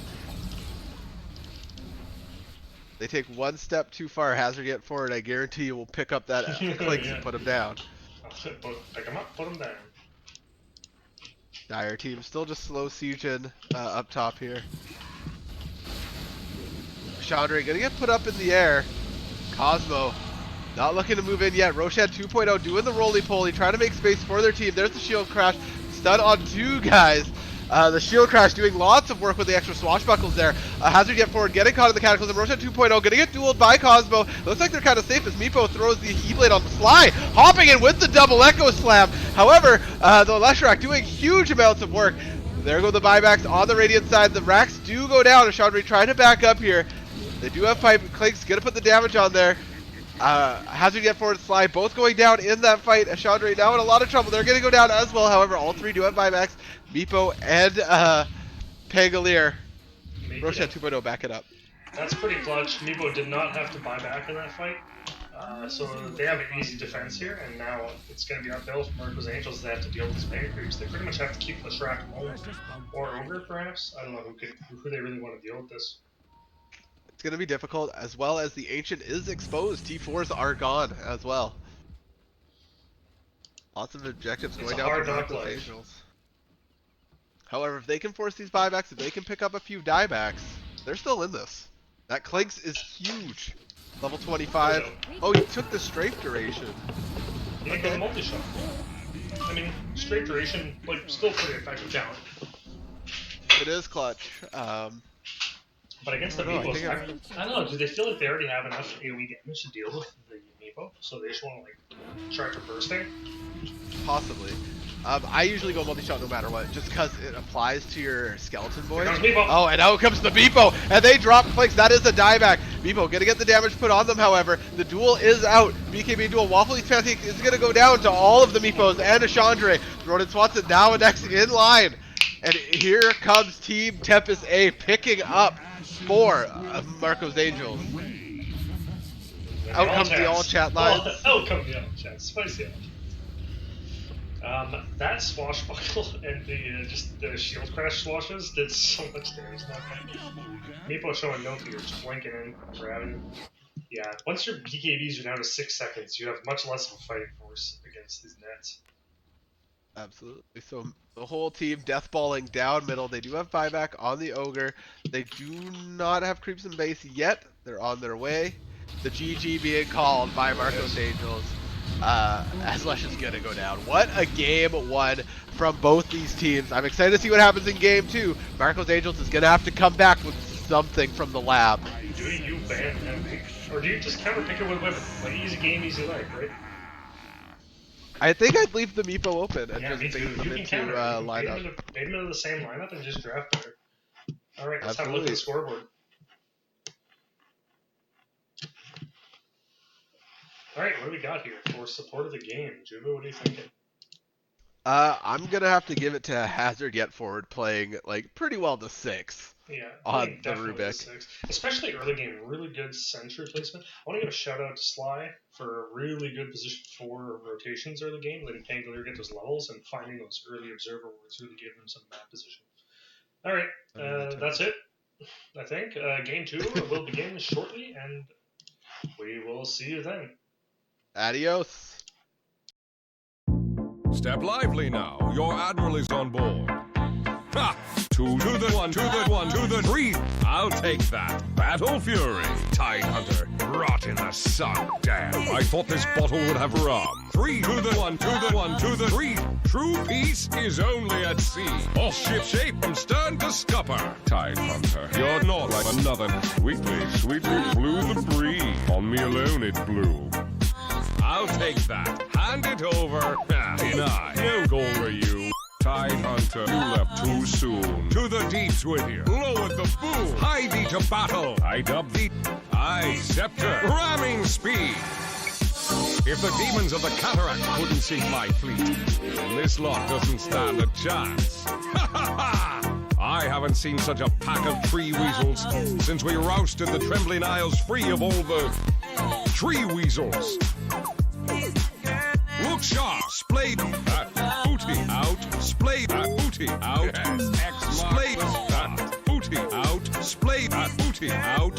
They take one step too far, Hazard get forward, I guarantee you will pick up that Clinks and put him down. Pick them up, put them down. Dire team still just slow sieging up top here. Chandra gonna get put up in the air. Cosmo not looking to move in yet. Roshan 2.0 doing the roly-poly, trying to make space for their team. There's the shield crash. Stun on 2 guys. The shield crash doing lots of work with the extra swashbuckles there. Hazard get forward, getting caught in the cataclysm. Roshan 2.0 gonna get dueled by Cosmo. Looks like they're kind of safe as Meepo throws the E-Blade on the fly, hopping in with the double Echo Slam. However, the Leshrac doing huge amounts of work. There go the buybacks on the Radiant side. The racks do go down. Chandra trying to back up here. They do have pipe. Clanks gonna put the damage on there. Hazard get forward, Sly, both going down in that fight. Chandra now in a lot of trouble. They're gonna go down as well. However, all 3 do have buybacks. Meepo and Pangolier. Roshan 2.0 back it up. That's pretty clutch. Meepo did not have to buy back in that fight. So they have an easy defense here, and now it's going to be uphill for Marco's Angels. They have to deal with these mega creeps. They pretty much have to keep the Shrek home, or Ogre, perhaps. I don't know who they really want to deal with this. It's gonna be difficult, as well as the Ancient is exposed. T4s are gone as well. Lots of objectives It's going a down hard for knock Marco's life. Angels. However, if they can force these buybacks, if they can pick up a few diebacks, they're still in this. That Clinks is huge. Level 25. Oh, he took the strafe duration. He didn't go the multi-shot. I mean, straight duration, like, still pretty effective talent. It is clutch. But against the I don't know, I Meepos, think I don't know, do they feel like they already have enough AoE damage to deal with the Meepo? So they just want to, like, charge a bursting? Possibly. I usually go multi-shot no matter what, just because it applies to your skeleton boy. Here comes Meepo. Oh, and out comes the Meepo, and they drop Clinks. That is a dieback. Meepo gonna get the damage put on them, however. The duel is out. BKB duel. Waffle Eats Fancy is gonna go down to all of the Meepos and a Chandra. Ronan Swanson now indexing in line. And here comes Team Tempus A picking up for Marco's Angels. Out comes the all chat line. Out comes the all chat. Spicy all chat. That swashbuckle and the just the shield crash swashes did so much damage. Meepo showing no fear, just blinking in, grabbing. Yeah, once your BKBs are down to 6 seconds, you have much less of a fighting force against these nets. Absolutely. So the whole team deathballing down middle. They do have buyback on the Ogre. They do not have creeps in base yet. They're on their way. The GG being called by Marco's Angels. As Lesh is gonna go down. What a game one from both these teams. I'm excited to see what happens in game two. Marco's Angels is gonna have to come back with something from the lab. Do you ban him? Or do you just counter pick it with women? Like easy game, easy life, right? I think I'd leave the Meepo open and Yeah, just me too. bait them You can into counter. lineup. Bait them into the same lineup and just draft better. Alright, let's have a look Absolutely. at the scoreboard. Alright, what do we got here for support of the game? Juba, what are you thinking? I'm gonna have to give it to Hazard yet forward playing like pretty well to 6. Yeah, On I think the definitely Rubik. 6. Especially early game, really good sentry placement. I want to give a shout out to Sly for a really good position 4 rotations early game, letting Pangolier get those levels and finding those early observer wards really gave them some map position. Alright, that's it, I think. Game 2 will begin shortly, and we will see you then. Adios. Step lively now. Your admiral is on board. Ha! 2 to the 1 to the 1 to the 3. I'll take that. Battle Fury. Tide Hunter. Rot in the sun. Damn. I thought this bottle would have rum. 3 to the 1 to the 1 to the 3. True peace is only at sea. All ship shape from stern to scupper. Tide Hunter. You're not like another. Sweetly, sweetly blew the breeze. On me alone it blew. I'll take that. Hand it over. Deny. No goal for you. Tide Hunter, you left too soon. To the deeps with you. Lowered the boom. Hie thee to battle. I dub thee. I scepter. Ramming speed. If the demons of the cataract couldn't sink my fleet, then this lot doesn't stand a chance. Ha ha ha! I haven't seen such a pack of tree weasels since we rousted the trembling isles free of all the tree weasels. Look sharp, splayed that booty out, splayed that booty out, splayed that booty out, splayed that booty out,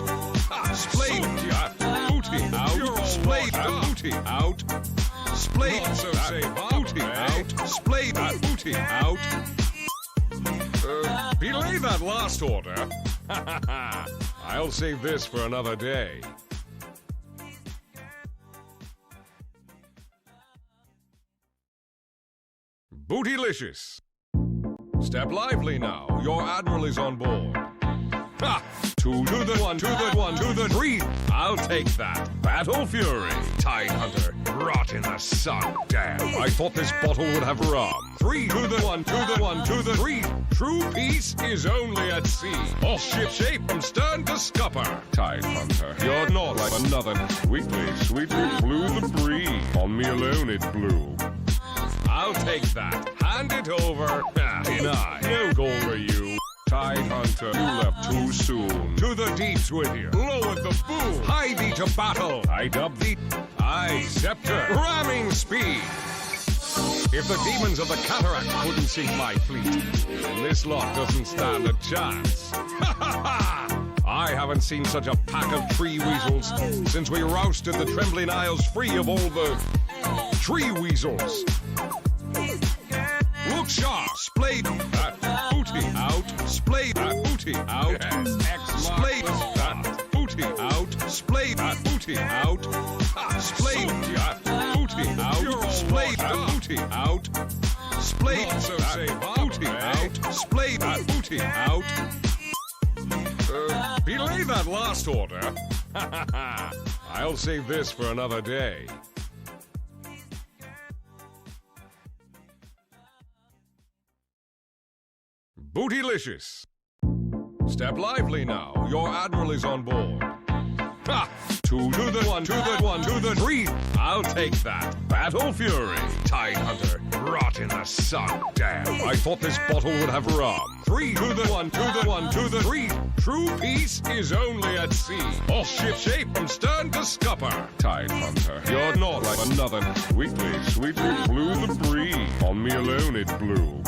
splayed that booty out, splayed that booty out, splayed that booty out, splayed that booty out. Belay that last order. I'll save this for another day. Bootylicious. Step lively now. Your admiral is on board. Ha! 2 to the 1 to the 1 to the 3. I'll take that. Battle Fury. Tide Hunter. Rot in the sun. Damn. I thought this bottle would have rum. 3 to the 1 to the 1 to the 3. True peace is only at sea. All ship shape from stern to scupper. Tide Hunter. You're not like another. Sweetly, sweetly blew the breeze. On me alone it blew. I'll take that. Hand it over. Deny. No goal for you. Tide Hunter, you left too soon. To the deeps with you. Lowered the boom. Hie thee to battle. I dub thee. I scepter. Ramming speed. If the demons of the cataract couldn't sink my fleet, then this lot doesn't stand a chance. Ha ha ha! I haven't seen such a pack of tree weasels since we rousted the trembling isles free of all the tree weasels. Look sharp, splayed that booty out, splayed that booty out, splayed that booty booty out. Splayed booty out. Splayed booty out. Splayed booty out. Splayed booty out. Belay that last order. I'll save this for another day. Bootylicious. Step lively now. Your admiral is on board. Ha! Two to the one, to the one, to the three. I'll take that. Battle Fury. Tide Hunter. Rot in the sun. Damn. I thought this bottle would have rum. Three to the one, to the one, to the three. True peace is only at sea. All ship shape from stern to scupper. Tide Hunter. You're not like another. Sweetly, sweetly blew the breeze. On me alone it blew.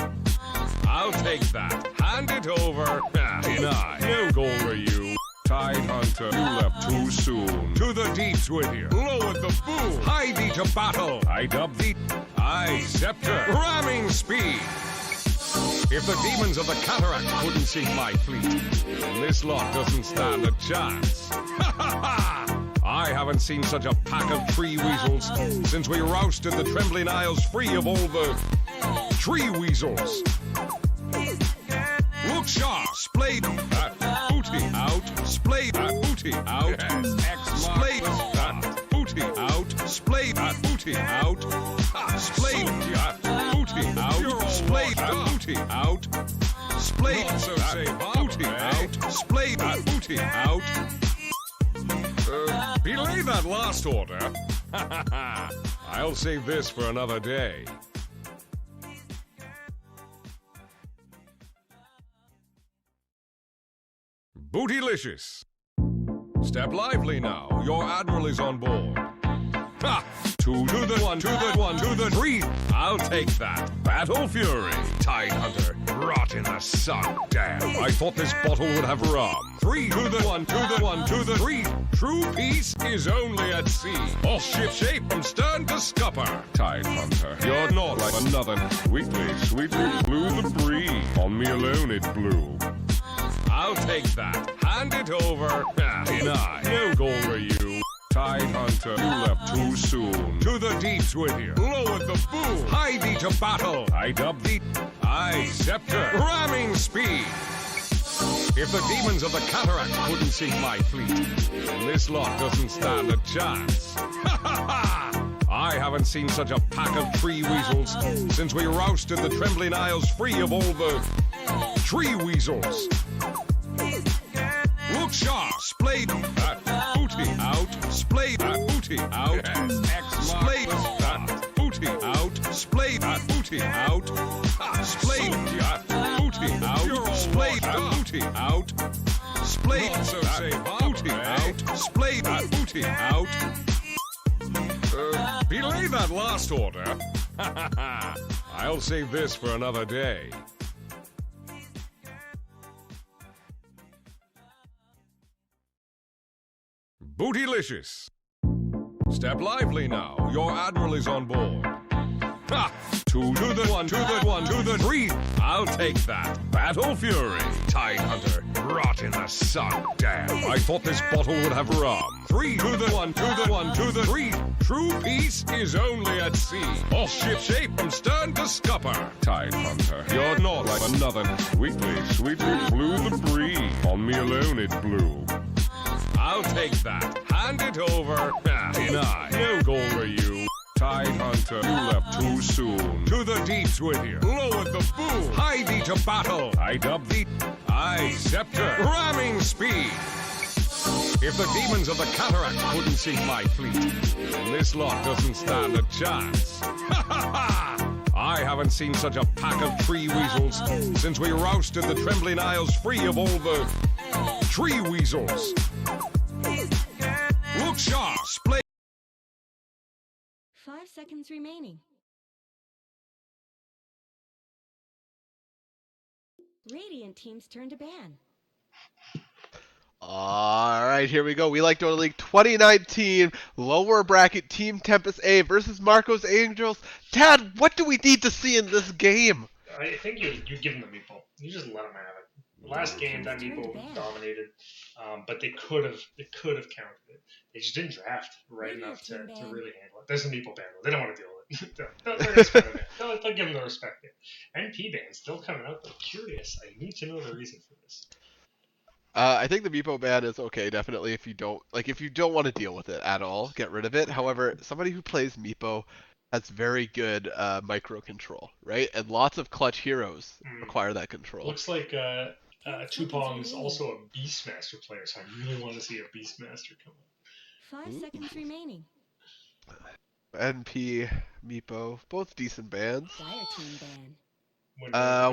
I'll take that. Hand it over. Deny. No goal for you. Tide Hunter, you left too soon. To the deeps with you. Lower the boom. Hie thee to battle. I dub thee. I scepter. Ramming speed. If the demons of the cataract couldn't sink my fleet, then this lot doesn't stand a chance. Ha ha ha! I haven't seen such a pack of tree weasels since we rousted the Trembling Isles free of all the tree weasels. Look sharp, splayed booty out, splayed booty out, splayed booty out, splayed booty out, splayed booty out, splayed booty out, splayed booty out, splayed booty out. Belay that last order. I'll save this for another day. Bootylicious. Step lively now. Your admiral is on board. Ha! Two to the one, to the one, to the three. I'll take that. Battle Fury. Tide Hunter. Rot in the sun. Damn. I thought this bottle would have rum. Three to the one, to the one, to the three. True peace is only at sea. All ship shape from stern to scupper. Tide Hunter. You're not like another. Sweetly, sweetly blew the breeze. On me alone it blew. I'll take that. Hand it over. Deny. No goal for you. Tide Hunter, you left too soon. To the deeps with you. Lower the boom. Hie thee to battle. I dub thee. I scepter. Ramming speed. If the demons of the cataract couldn't sink my fleet, then this lot doesn't stand a chance. Ha ha ha! I haven't seen such a pack of tree weasels since we rousted the Trembling Isles free of all the tree weasels. Look sharp, splayed booty out, splayed booty out, splayed booty out, splayed booty out, splayed booty out, splayed booty out, splayed booty out, splayed booty out. Belay that last order. I'll save this for another day. Bootylicious. Step lively now. Your admiral is on board. Ha! Two to the one, to the one, to the three. I'll take that. Battle Fury. Tide Hunter. Rot in the sun. Damn. I thought this bottle would have rum. Three to the one, to the one, to the three. True peace is only at sea. All ship shape from stern to scupper. Tide Hunter. You're not like another. Sweetly, sweetly blew the breeze. On me alone it blew. I'll take that. Hand it over. Deny. No goal for you. Tide Hunter, you left too soon. To the deeps with you. Lower the boom. Hie thee to battle. I dub thee. I scepter. Ramming speed. If the demons of the cataract couldn't sink my fleet, then this lot doesn't stand a chance. Ha ha ha! I haven't seen such a pack of tree weasels since we rousted the Trembling Isles free of all the tree weasels. Look sharp, splay. 5 seconds remaining. Radiant team's turn to ban. Alright, here we go. We like Dota League 2019 lower bracket Team Tempus A versus Marco's Angels. Dad, what do we need to see in this game? I think you give them the meatball. You just let them have it. Last game that Team's turn to Meepo ban. dominated, but they could have countered it. They just didn't draft right Radiant enough team to ban. really handle it. There's a Meepo ban though. They don't want to deal with it. they're going to spend a ban. They'll give them the respect there. NP ban still coming out. I'm curious. I need to know the reason for this. I think the Meepo ban is okay, definitely if you don't want to deal with it at all, get rid of it. However, somebody who plays Meepo has very good micro control, right? And lots of clutch heroes require that control. Looks like 10 seconds Chupong's remaining. also a Beastmaster player, so I really want to see a Beastmaster come up. 5 seconds remaining. NP, Meepo, both decent bans. Dire team ban.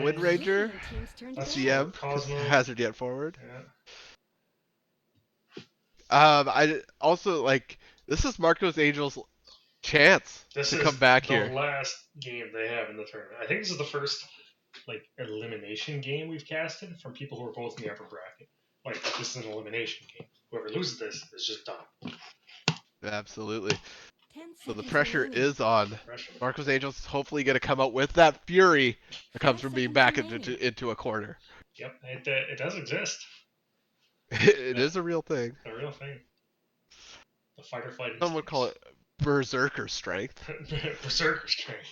Wind Ranger, Radiant team's turn to That's ban. CM, 'cause Cosmo. Hazard yet forward. Yeah. I also like this is Marco's Angels' chance This to is come back the here. last game they have in the tournament. I think this is the first elimination game we've casted from people who are both in the upper bracket. Like this is an elimination game. Whoever loses this is just done. Absolutely. 10 So the seconds pressure remaining. is on. Pressure. Marco's Angels is hopefully going to come out with that fury that comes 5 from being seconds back remaining. into a corner. Yep, it does exist. It is a real thing. The real thing. The fight or flight Some would call it berserker strength. berserker strength.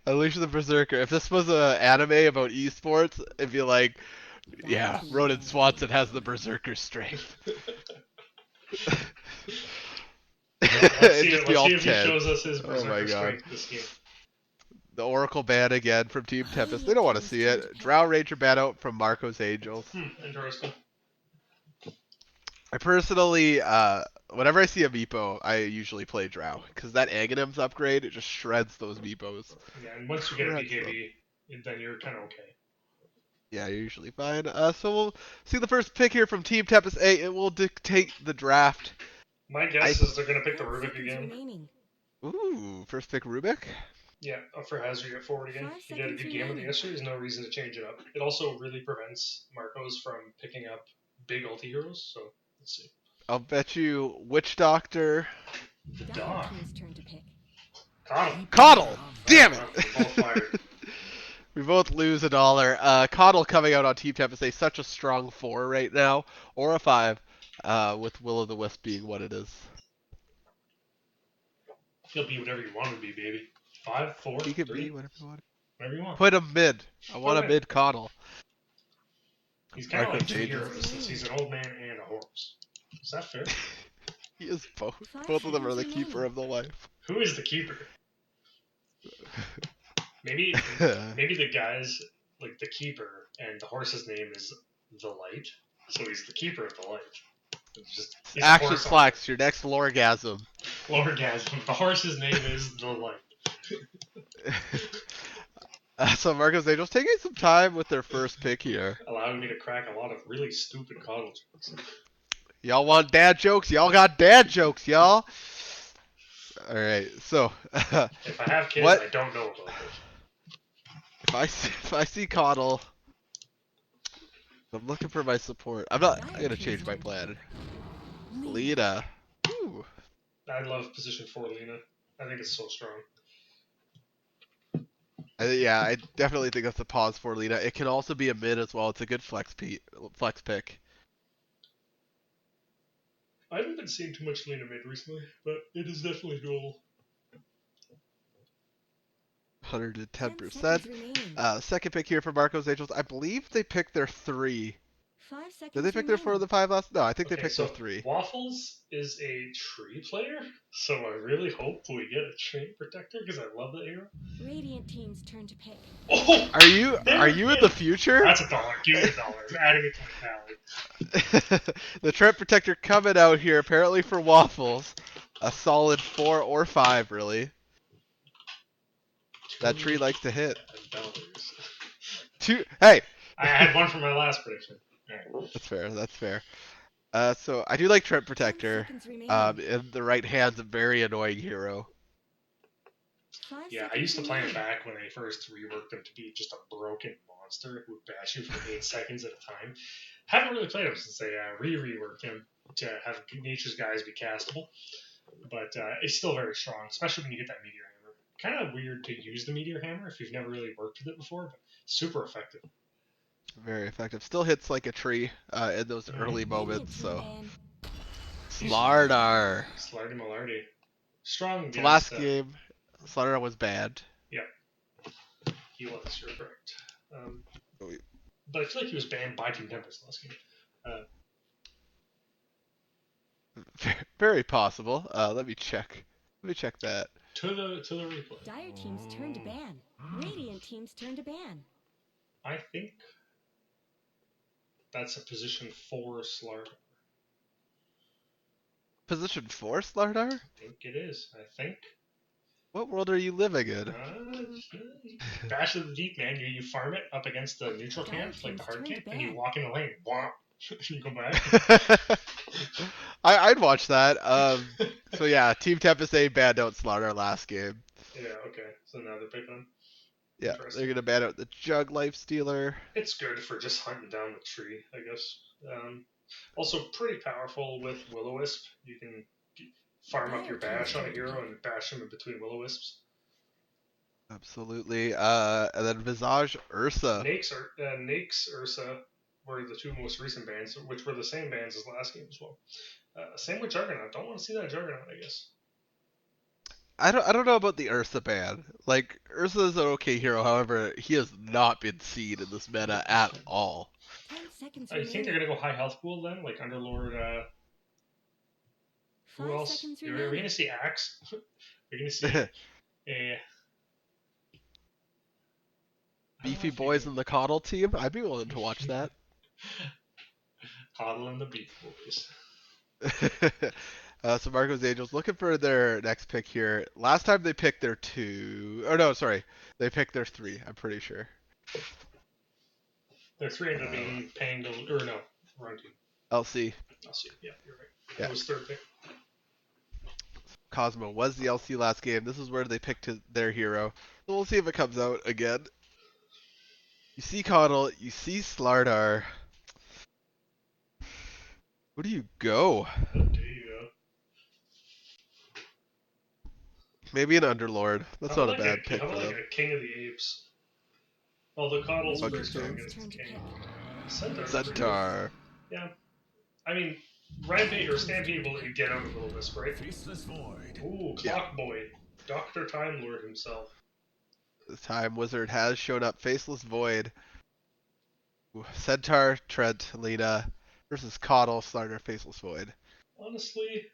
Unleash the berserker. If this was an anime about esports, it'd be like, yeah, Ronan Swanson has the berserker strength. Let's see, It'd just be all if he tense. shows us his Oh berserker my god. strength this game. The Oracle ban again from Team Tempus. They don't want to see it. Drow Ranger ban out from Marco's Angels. Interesting. I personally, whenever I see a Meepo, I usually play Drow. Because that Aghanim's upgrade, it just shreds those Meepos. Yeah, and once you get a Shreds them. BKB, then you're kind of okay. Yeah, you're usually fine. So we'll see the first pick here from Team Tempest A. It will dictate the draft. My guess is they're going to pick the 10 Rubik seconds again. remaining. Ooh, first pick Rubik. Yeah, up for Hazard get forward again. 5 He had a seconds good game with remaining. it yesterday. There's no reason to change it up. It also really prevents Marcos from picking up big ulti heroes. So let's see. I'll bet you Witch Doctor. The Dire dog. team's turn to pick. Coddle. Coddle! Damn it! Both fired. We both lose $1. Coddle coming out on Team Tempest A, such a strong 4 right now, or a 5, with Will o' the Wisp being what it is. He'll be whatever you want him to be, baby. 5, 4, He can 3, be whatever you want. whatever you want. Put him mid. I want a him in. mid Coddle. He's kind of Marco like two Changes. heroes since he's an old man and a horse. Is that fair? He is both. 5 Both of them are the seconds keeper remaining. of the life. Who is the keeper? Maybe the guy's like the keeper, and the horse's name is the light, so he's the keeper of the light. He's a Action horse Slacks, your next Lorgasm. Lorgasm. The horse's name is the light. So Marco's Angels taking some time with their first pick here. Allowing me to crack a lot of really stupid coddle jokes. Y'all want dad jokes? Y'all got dad jokes, y'all. All right, so If I have kids, What? I don't know about it. if I see Coddle, I'm looking for my support. I'm gonna change my plan. Lita. Ooh. I love position 4 Lena. I think it's so strong. Yeah, I definitely think that's a pause for Lita. It can also be a mid as well. It's a good flex pick. I haven't been seeing too much Lena mid recently, but it is definitely doable. 110%. Remaining. Second pick here for Marco's Angels. I believe they picked their 3. 5 seconds Did they pick their 4 or the 5 last? No, I think they picked so their 3. Waffles is a tree player, so I really hope we get a tree protector because I love the hero. Radiant team's turn to pick. Oh! Are you in the future? That's $1. Give me $1. Adding it to my tally. The Trent Protector coming out here, apparently for Waffles. A solid 4 or 5, really. That tree likes to hit. $2. Hey! I had one for my last prediction. Right. That's fair. So I do like Trent 10 Protector. seconds remaining. In the right hands, a very annoying hero. 5 Yeah, I seconds used to play him remaining. back when they first reworked him to be just a broken monster who would bash you for 8 seconds at a time. Haven't really played him since they reworked him to have Nature's Guys be castable. But it's still very strong, especially when you get that Meteor Hammer. Kind of weird to use the Meteor Hammer if you've never really worked with it before, but super effective. Very effective. Still hits like a tree in those early Mm-hmm. Radiant moments. team So ban. Slardar. Slarty Malarty. Strong So against. last game, Slardar was banned. Yeah, he was. You're correct. Um, Oh, but I feel like he was banned by Team Tempest last game. Very possible. Let me check. Let me check that. To the replay. Dire team's turn to ban. Radiant team's turn to ban. I think that's a position 4 Slark. Position 4, Slardar? I think it is. I think. What world are you living in? Bash of the Deep, man. You farm it up against the neutral Dire camp, like the team's hard turn to camp, and you ban. walk in the lane. Womp. You go back. I'd watch that. So yeah, Team Tempest A banned out Slardar last game. Yeah, okay. So now they're picking. Yeah, they're Interesting. gonna ban out the Jug Life Stealer. It's good for just hunting down the tree, I guess. Also, pretty powerful with Will-O-Wisp. You can farm up Dire your team's bash on a turn to hero pick. and bash him in between Will-O-Wisps. Absolutely. And then Visage Ursa. Nake's Ursa were the two most recent bans, which were the same bans as last game as well. Same with Juggernaut. Don't want to see that Juggernaut, I guess. I don't know about the Ursa ban. Like Ursa is an okay hero, however, he has not been seen in this meta at all. 10 seconds I think they're remaining. gonna go high health pool then, like Underlord. Who 5 else? seconds Are we gonna remaining. see Axe? We're gonna see a. I don't know Beefy if you boys in the Coddle team. I'd be willing to watch can that. Coddle and the Beef Boys. So Marco's Angels looking for their next pick here. Last time they picked their 2. Oh no, sorry, they picked their 3. I'm pretty sure. Their three ended up Uh, being Pango, or no, wrong team. LC. I'll see. Yeah, you're right. Yeah. It was third pick. Cosmo was the LC last game. This is where they picked their hero. So we'll see if it comes out again. You see Coddle, you see Slardar. Who do you go? Oh, there you go. Maybe an Underlord. How That's about not a like bad a pick how about for like them. a King of the Apes? Although Coddle's pretty Radiant strong Okay. team's against turn the to King. pick. Centaur's pretty good. Centaur. Yeah. I mean, Rampage or Stampede will let you get out of Will-O-Wisp, right? Faceless Void. Ooh, Yeah. Clock Boy. Dr. Time Lord himself. The Time Wizard has shown up. Faceless Void. Centaur, Trent, Lena versus Coddle, Slardar, Faceless Void. Honestly,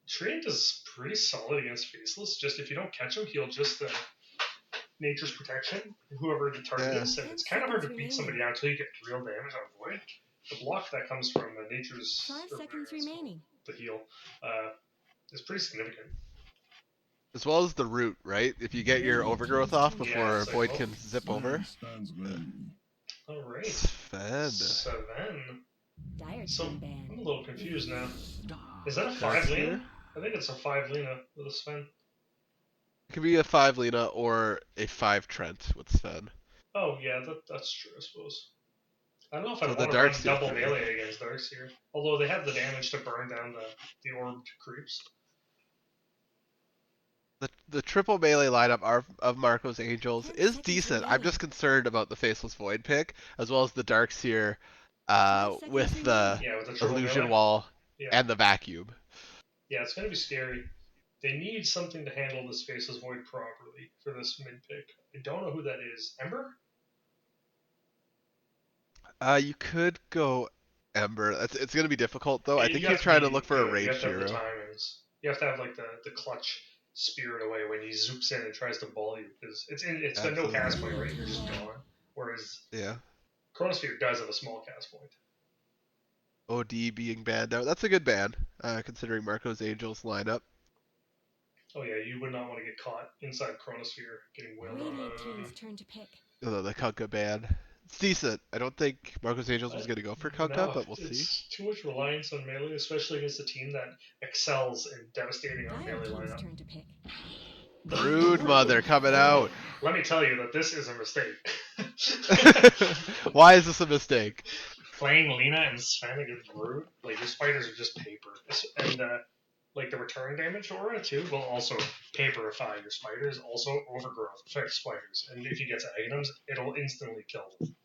Trent is pretty solid against Faceless. Just if you don't catch him, he'll just Nature's Protection, whoever the target Yeah. is, and 10 it's kind of hard seconds to beat remaining. somebody down until you get real damage on Void. The block that comes from Nature's, 5 or whatever seconds it's called, remaining. the heal, uh, is pretty significant. As well as the root, right? If you get your Radiant overgrowth team's off turn to Yeah, before it's pick. like, Void well, can zip Slay over. stands ready. alright. Sven. Seven. Dire So, team ban. I'm a little confused now. Is that a 5 Darkseer. Lena? I think it's a 5 Lena with a Sven. It could be a 5 Lena or a 5 Trent with Sven. Oh, yeah, that's true, I suppose. I don't know if So I'd the want to run Darkseer double 3. melee against Darkseer. Although they have the damage to burn down the orbed creeps. The triple melee lineup of Marco's Angels 10 is seconds decent. I'm remaining. just concerned about the Faceless Void pick, as well as the Darkseer 5 seconds with the remaining. Yeah, with the triple Illusion melee. Wall Yeah. and the Vacuum. Yeah, it's going to be scary. They need something to handle this Faceless Void properly for this mid pick. I don't know who that is. Ember? You could go Ember. It's going to be difficult, though. I You think have you're to trying to be look for a good. You have ranged to have the hero. timings. You have to have like the clutch spirit away when he zoops in and tries to ball you because it's got no cast Absolutely. point, right? You're Radiant just team ban. gone. Whereas Yeah. Chronosphere does have a small cast point. OD being banned out. That's a good ban, considering Marco's Angels lineup. Oh yeah, you would not want to get caught inside Chronosphere getting wailed on Radiant by team's OD. turn to pick. Although the Kunkka ban. It's decent. I don't think Marco's Angels was But going to go for Kunkka, no, but we'll see. it's too much reliance on melee, especially against a team that excels in devastating our Dire melee team's lineup. turn to pick. Brood Mother coming out. Let me tell you that this is a mistake. Why is this a mistake? Playing Lena and Sven against Brood, like your spiders are just paper, and like the return damage aura too will also paperify your spiders. Also overgrowth affects spiders, and if you get to items, it'll instantly kill them.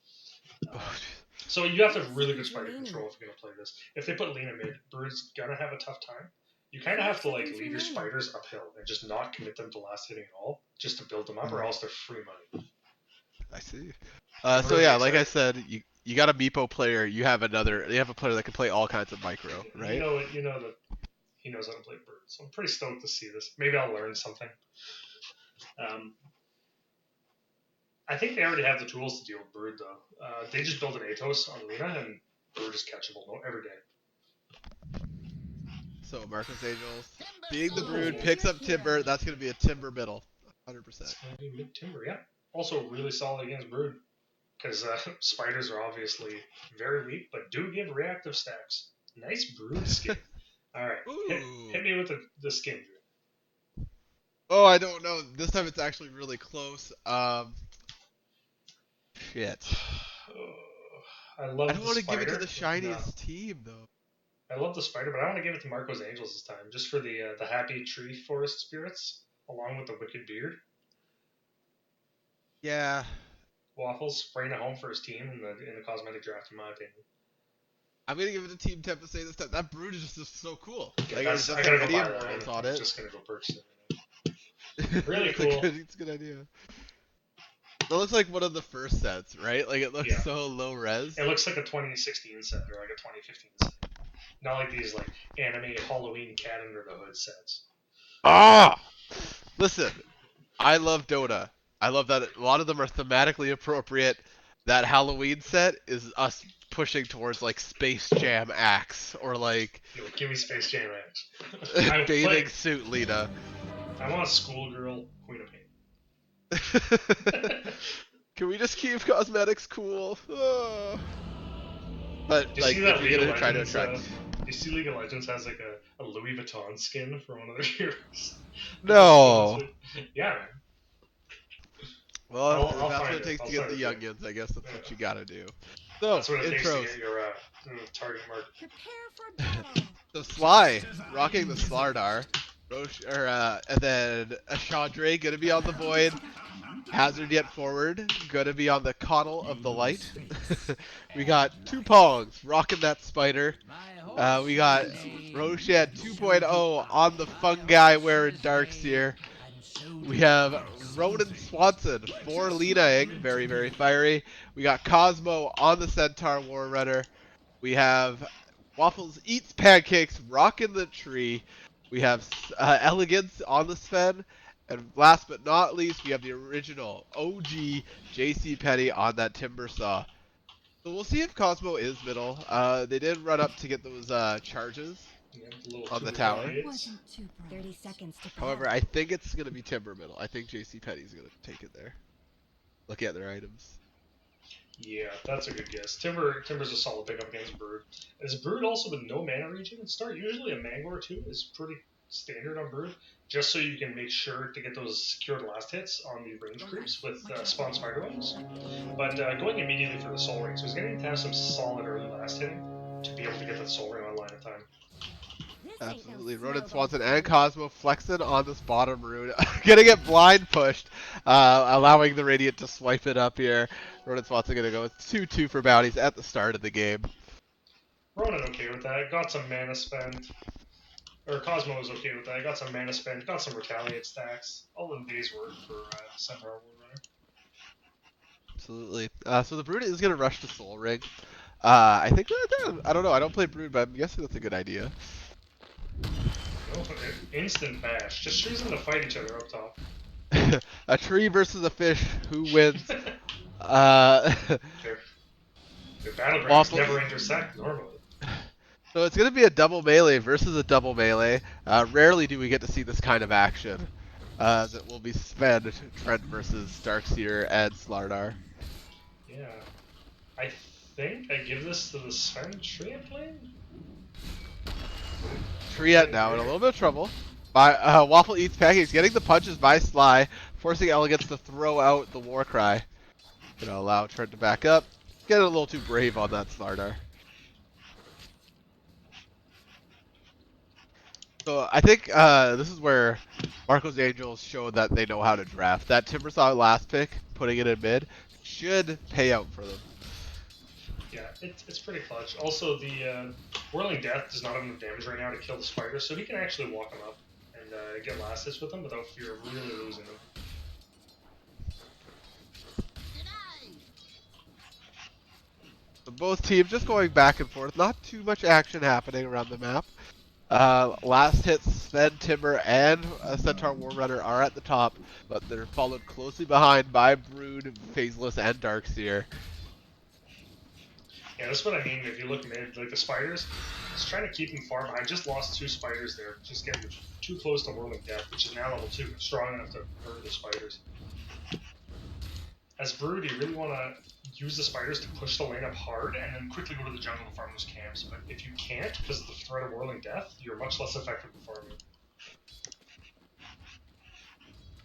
So you have to have really good spider control if you're gonna play this. If they put Lena mid, Brood's gonna have a tough time. You kind of have to like lead your spiders uphill and just not commit them to last hitting at all, just to build them up, or else they're free money. I see. I'm So really yeah, like I excited. said, you got a Meepo player. You have a player that can play all kinds of micro, right? You know that he knows how to play Brood, so I'm pretty stoked to see this. Maybe I'll learn something. I think they already have the tools to deal with Brood though. They just build an Atos on Lena, and Brood is catchable every day. So Marcos Angels, being the Brood, Ooh. picks up Timber. That's going to be a Timber middle, 100%. It's gonna be mid timber, yeah. Also really solid against Brood. Because spiders are obviously very weak, but do give reactive stacks. Nice Brood skin. Alright, hit me with the skin, Drew. Oh, I don't know. This time it's actually really close. Shit. I love I don't the want to give it to spider. the shiniest team though. I love the spider, but I want to give it to Marco's Angels this time, just for the happy tree forest spirits, along with the wicked beard. Yeah. Waffles bringing it home for his team in the cosmetic draft, in my opinion. I'm gonna give it to Team Tempus this time. That Brood is just so cool. Yeah, Like, it I doesn't gotta have go any buy that. immortals on I'm it. just gonna go purchase it. Really it's cool. It's a good idea. That looks like one of the first sets, right? Like, it looks so low res. It looks like a 2016 set or like a 2015 set. Not like these like anime Halloween cat under the hood sets. Listen, I love Dota. I love that a lot of them are thematically appropriate. That Halloween set is us pushing towards like Space Jam Axe or like Yo, give me Space Jam Axe. bathing suit Lita. I want a schoolgirl Queen of Pain. Can we just keep cosmetics cool? But you like, see if that you're League of gonna try to Legends? attract, You see League of Legends has like a Louis Vuitton skin for one of their heroes. no. Yeah, man. Well, if I'll that's find what it it. takes I'll to get send the it to you. youngins, I guess that's what you gotta do. So, That's what it takes to intros. get your target market. Prepare for battle. So Sly rocking the Slardar. And then Chandra gonna be on the Void. Hazard yet forward, gonna be on the Coddle of the Light. We got two Pongs rocking that Spider. We got Roshan 2.0 on the Fungi wearing Darkseer. We have Ronan Swanson for Lina-ing, very, very fiery. We got Cosmo on the Centaur War Runner. We have Waffles Eats Pancakes rocking the tree. We have Elegance on the Sven. And last but not least, we have the original OG JC Petty on that Timber Saw. So we'll see if Cosmo is middle. They did run up to get those charges on the tower. 30 seconds to However, battle. I think it's going to be Timber middle. I think JC Petty's going to take it there. Look at their items. Yeah, that's a good guess. Timber's a solid pickup against Brood. Is Brood also with no mana regen start? Usually a Mangor too is pretty standard on Brood, just so you can make sure to get those secured last hits on the range creeps with spawn spider wings. But going immediately for the soul ring, so he's going to have some solid early last hitting to be able to get that soul ring online in time. Absolutely. Ronan Swanson and Cosmo flexing on this bottom rune. Gonna get blind pushed, allowing the Radiant to swipe it up here. Ronan Swanson gonna go with 2-2 for bounties at the start of the game. Ronan okay with that. Got some mana spent. Or Cosmo was okay with that. Got some mana spent. Got some retaliate stacks. All in days work for Centaur War Runner. Absolutely. So the Brood is gonna rush to Soul Ring. I think I don't know. I don't play Brood, but I'm guessing that's a good idea. No, instant bash. Just choose them to fight each other up top. A tree versus a fish. Who wins? Their battlegrounds never intersect normally. So it's going to be a double melee versus a double melee. Rarely do we get to see this kind of action. As it will be Sven, Trent versus Darkseer, and Slardar. Yeah. I think I give this to the Sven Triet lane? Triet now in a little bit of trouble. Waffle Eats Pancakes getting the punches by Sly, forcing Elegance to throw out the war cry. Gonna allow Trent to back up. Getting a little too brave on that Slardar. So I think this is where Marco's Angels showed that they know how to draft. That Timbersaw last pick, putting it in mid, should pay out for them. Yeah, it's pretty clutch. Also, the Whirling Death does not have enough damage right now to kill the spider, so he can actually walk him up and get last hits with him without fear of really losing him. Both teams just going back and forth. Not too much action happening around the map. Last hits, Sven, Timber, and Centaur Warrunner are at the top, but they're followed closely behind by Brood, Phaseless, and Darkseer. Yeah, that's what I mean. If you look mid, like the spiders, just trying to keep them far behind. Just lost 2 spiders there, just getting too close to Whirling Death, which is now level 2, strong enough to murder the spiders. As Brood, you really want to use the spiders to push the lane up hard and then quickly go to the jungle to farm those camps. But if you can't, because of the threat of Whirling Death, you're much less effective at farming.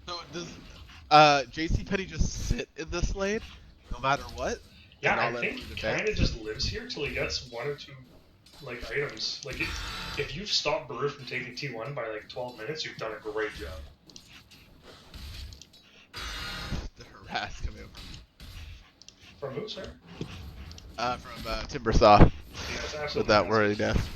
So does JC Penny just sit in this lane, no matter what? Yeah, I think he kind of just lives here till he gets 1 or 2 like items. Like if you've stopped Brood from taking T1 by like 12 minutes, you've done a great job. The harass coming up. From who, sir? From Timbersaw. Yeah, it's absolutely With that massive. Whirling Death.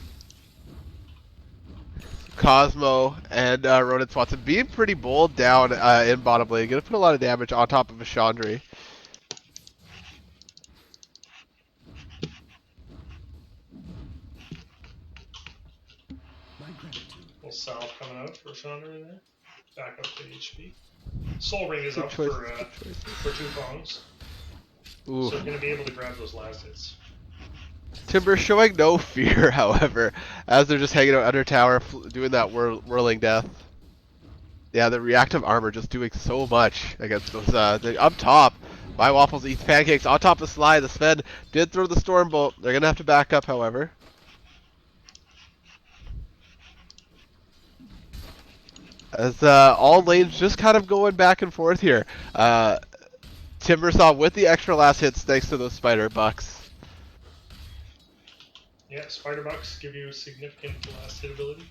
Cosmo and Ronan Swanson being pretty bold down in bottom lane. Gonna put a lot of damage on top of a Chandra. Little salve coming out for Chandra there. Back up to HP. Soul Ring is Good up choice, for 2 phones. Ooh. So you're going to be able to grab those last hits. Timber showing no fear, however, as they're just hanging out under tower, doing that whirling death. Yeah, the reactive armor just doing so much against those. Up top, my Waffles eats pancakes on top of Sly. The Sven did throw the storm bolt. They're gonna have to back up, however. As all lanes just kind of going back and forth here. Timbersaw with the extra last hits thanks to those spider bucks. Yeah, Spider Bucks give you significant last hit ability.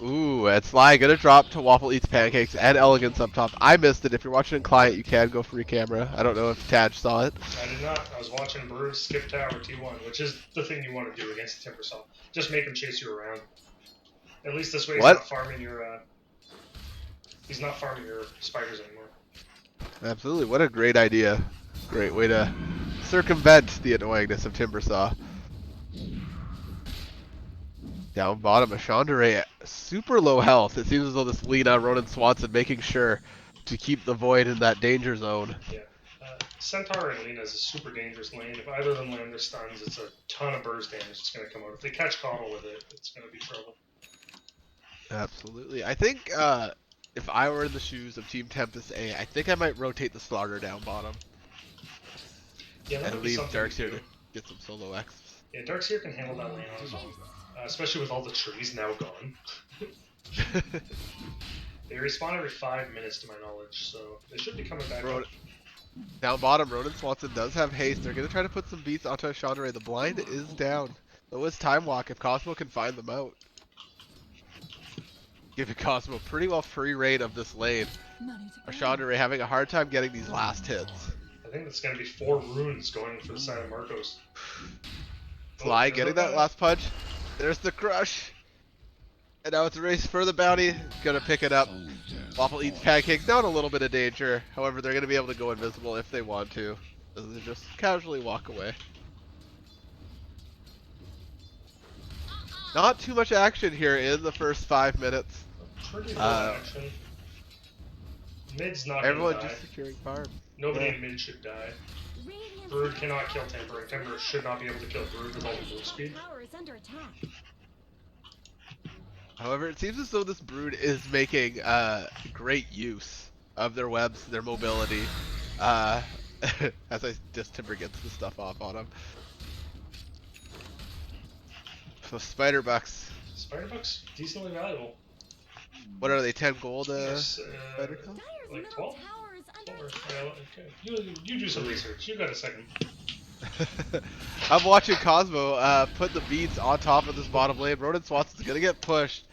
Ooh, and Sly gonna drop to Waffle Eats Pancakes and Elegance up top. I missed it. If you're watching in Client, you can go free camera. I don't know if Taj saw it. I did not. I was watching Brood skip tower T1, which is the thing you want to do against the Timbersaw. Just make him chase you around. At least this way he's not farming your spiders anymore. Absolutely. What a great idea. Great way to circumvent the annoyingness of Timbersaw. Down bottom, a Chandra, super low health. It seems as though this Lena, Ronan Swanson, making sure to keep the Void in that danger zone. Yeah. Centaur and Lena is a super dangerous lane. If either of them land their stuns, it's a ton of burst damage that's going to come out. If they catch Coddle with it, it's going to be trouble. Absolutely. I think if I were in the shoes of Team Tempus A, I think I might rotate the Slaughter down bottom. Yeah, and leave Darkseer to get some solo X. Yeah, Darkseer can handle that lane on his own. Especially with all the trees now gone. They respawn every 5 minutes to my knowledge, so they should be coming back up. Down bottom, Ronan Swanson does have haste. They're going to try to put some beats onto Chandra. The blind is down. So it's Time Walk if Cosmo can find them out. Giving Cosmo pretty well free reign of this lane. Chandra having a hard time getting these last hits. I think that's going to be 4 runes going for the side of Marcos. Sly getting that last punch. There's the crush. And now it's a race for the bounty. Gonna pick it up. Waffle eats pancakes. Now in a little bit of danger. However, they're gonna be able to go invisible if they want to. They just casually walk away. Not too much action here in the first 5 minutes. Pretty good action. Mid's not gonna die. Everyone just securing farm. Nobody in mid should die. Brood cannot kill Temper, and Temper should not be able to kill Brood with all the move speed. However, it seems as though this Brood is making great use of their webs, their mobility, as Timber gets the stuff off on him. So Spider Bucks. Spider Bucks, decently valuable. What are they, 10 gold Yes, Spider Bucks? like 12? Okay. You do some research. You got a second. I'm watching Cosmo put the beats on top of this bottom lane. Ronan Swanson's gonna get pushed.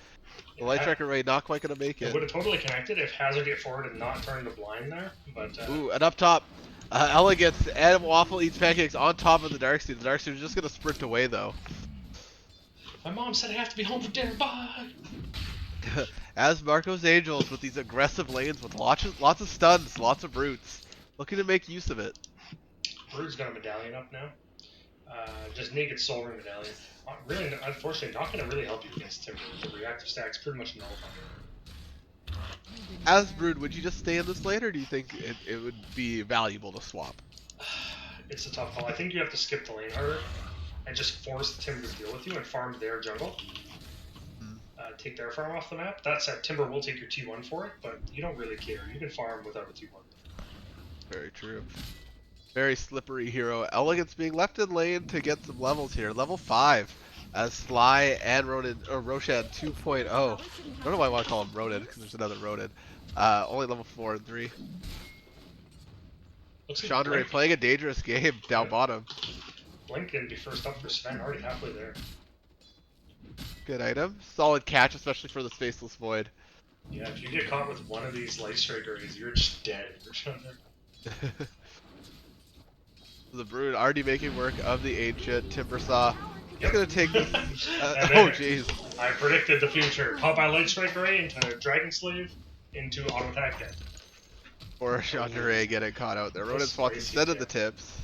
The Light Striker Ray not quite going to make It it. would have totally connected if Hazard get forward and not turn the blind there, but Ooh, and up top, Elegance and Waffle eats pancakes on top of the Darkseid. The Darkseid is just going to sprint away, though. my mom said I have to be home for dinner, bye! As Marco's Angels with these aggressive lanes with lots of stuns, lots of roots, looking to make use of it. Brood's got a medallion up now. Just naked soul ring medallion. Really, unfortunately, not going to really help you against Timber. The reactive stack's pretty much nullified. As Brood, would you just stay in this lane, or do you think it would be valuable to swap? It's a tough call. I think you have to skip the lane harder and just force Timber to deal with you and farm their jungle. Take their farm off the map. That said, Timber will take your T1 for it, but you don't really care. You can farm without a T1. Very true. Very slippery hero. Elegance being left in lane to get some levels here. Level 5 as Sly and Ronin, or Roshan 2.0. I don't know why I want to call him Ronin, because there's another Ronin. Only level 4 and 3. Chandra playing a dangerous game down bottom. Blink can be first up for Sven, already halfway there. Good item. Solid catch, especially for the Spaceless Void. Yeah, if you get caught with one of these Light Strikers, you're just dead. The Brood already making work of the Ancient. Timbersaw. He's Yep. going to take this. Oh, jeez. I predicted the future. Pop by Light Striker Ray into Dragon Slave into auto attack dead. Or Chandra getting caught out there. Ronin spots instead of the tips.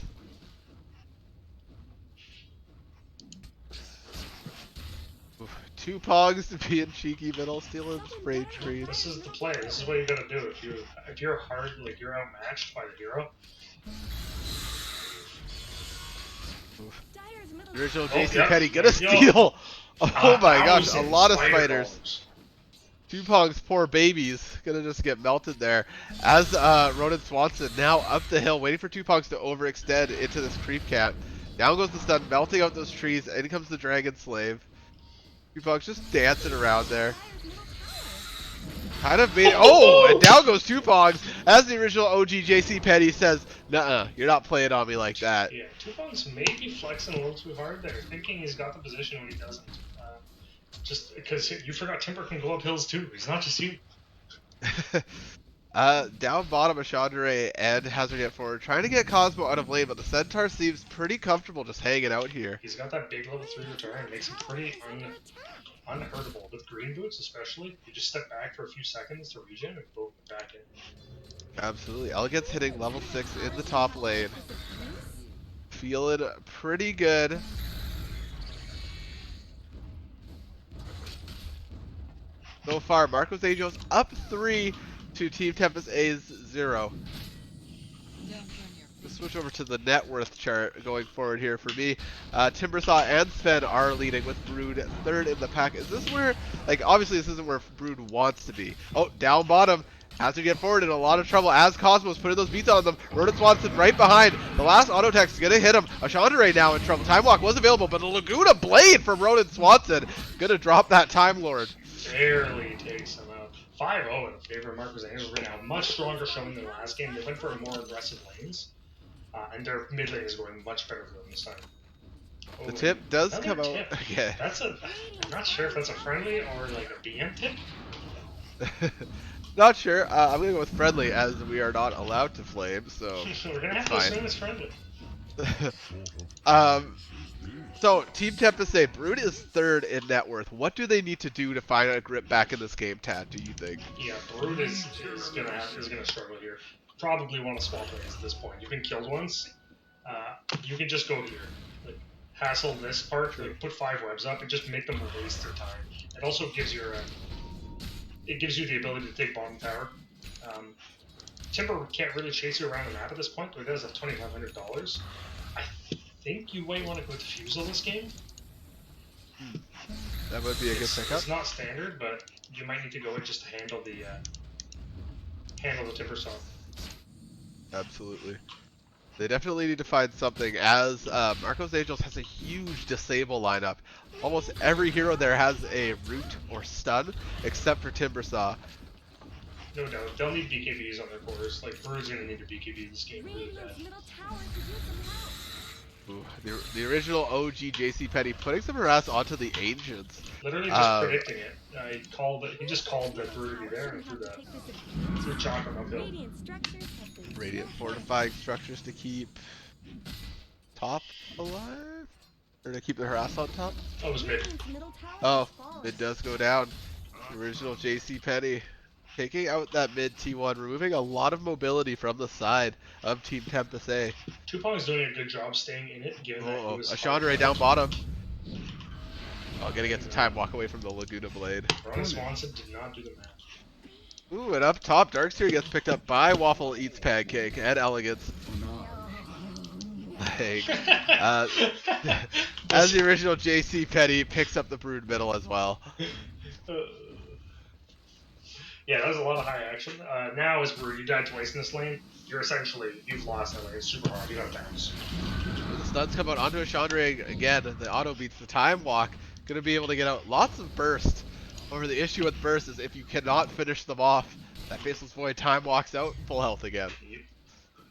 Oof. 2 Pogs to being cheeky middle, stealing spray trees. This is the play. This is what you gotta do. If you're hard, like you're outmatched by the hero. The original Oh, JC yep. Petty gonna There you steal. Oh my gosh, a Thousand lot of spider spiders. bombs. Dupong's poor babies gonna just get melted there. As Ronin Swanson now up the hill, waiting for Tupongs to overextend into this creep camp. Down goes the stun, melting out those trees. In comes the Dragon Slave. Tupong's just dancing around there. Kind of made. Oh, and down goes Tupongs. As the original OG JC Petty says, "Nuh-uh, you're not playing on me like that." Yeah, Tupongs may be flexing a little too hard there, thinking he's got the position when he doesn't. Just because you forgot Timber can go up hills too. He's not just you. Down bottom of Chandra and Hazard yet forward, trying to get Cosmo out of lane, but the Centaur seems pretty comfortable just hanging out here. He's got that big level 3 return. It makes him pretty unhurtable. With green boots especially, you just step back for a few seconds to regen and boom, back in. Absolutely. Elegance hitting level 6 in the top lane. Feeling pretty good. So far, Marco's Angels up 3 to Team Tempus A's 0. Let's switch over to the net worth chart going forward here for me. Timbersaw and Sven are leading with Brood third in the pack. Is this where, like, obviously this isn't where Brood wants to be. Oh, down bottom. Has to get forward in a lot of trouble as Cosmos putting those beats on them. Ronin Swanson right behind. The last auto attack is going to hit him. Chandra now in trouble. Time Walk was available, but a Laguna Blade from Ronin Swanson. Going to drop that Time Lord. Barely takes him out. 5-0 in favor of Marco's Angels right now. Much stronger showing than last game. They went for more aggressive lanes. And their mid lane is going much better for them this time. Oh, The tip does another come tip. out. Yeah. I'm not sure if that's a friendly or like a BM tip. Not sure. I'm going to go with friendly as we are not allowed to flame, so We're gonna have to fine. assume it's friendly. So, Team Tempus A, Brood is third in net worth. What do they need to do to find a grip back in this game, Tad, do you think? Yeah, Brood is gonna struggle here. Probably want to swap lanes at this point. You've been killed once. You can just go here. Like, hassle this part, like, put 5 webs up and just make them waste their time. It also gives you the ability to take bottom tower. Timber can't really chase you around the map at this point, but it does have $2,500. I think you might want to go with Fusel this game. That would be a good pickup. It's not standard, but you might need to go with just to handle the Timber Saw. Absolutely. They definitely need to find something, as Marco's Angels has a huge disable lineup. Almost every hero there has a root or stun, except for Timbersaw. No doubt. They'll need BKBs on their cores. Like, Brood's gonna need a BKB this game really bad. Ooh, the original OG JC Petty putting some harass onto the Ancients. Literally just predicting it. He called it. He just called the Brew to be there and threw chocolate uphill. Radiant structures have been Radiant destroyed. fortifying structures to keep top alive? Or to keep the harass on top? Oh, it was mid. Radiant's middle tower Oh, has fallen. mid does go down. The original JC Petty taking out that mid T1, removing a lot of mobility from the side of Team Tempus A. Tupong's doing a good job staying in it, given that he Oh, was a Chandra down bottom. Oh, gonna get the time walk away from the Laguna Blade. Ron Swanson did not do the math. Ooh, and up top, Darkseer gets picked up by Waffle Eats Pancake and Elegance. Like, as the original JC Petty picks up the Brood middle as well. Yeah, that was a lot of high action. Now, as you died twice in this lane, you've lost that lane. It's super hard. You gotta bounce. The stuns come out onto a Chandra again. The auto beats the time walk. Gonna be able to get out lots of burst. However, the issue with burst is if you cannot finish them off, that Faceless Void time walks out, full health again. Yep.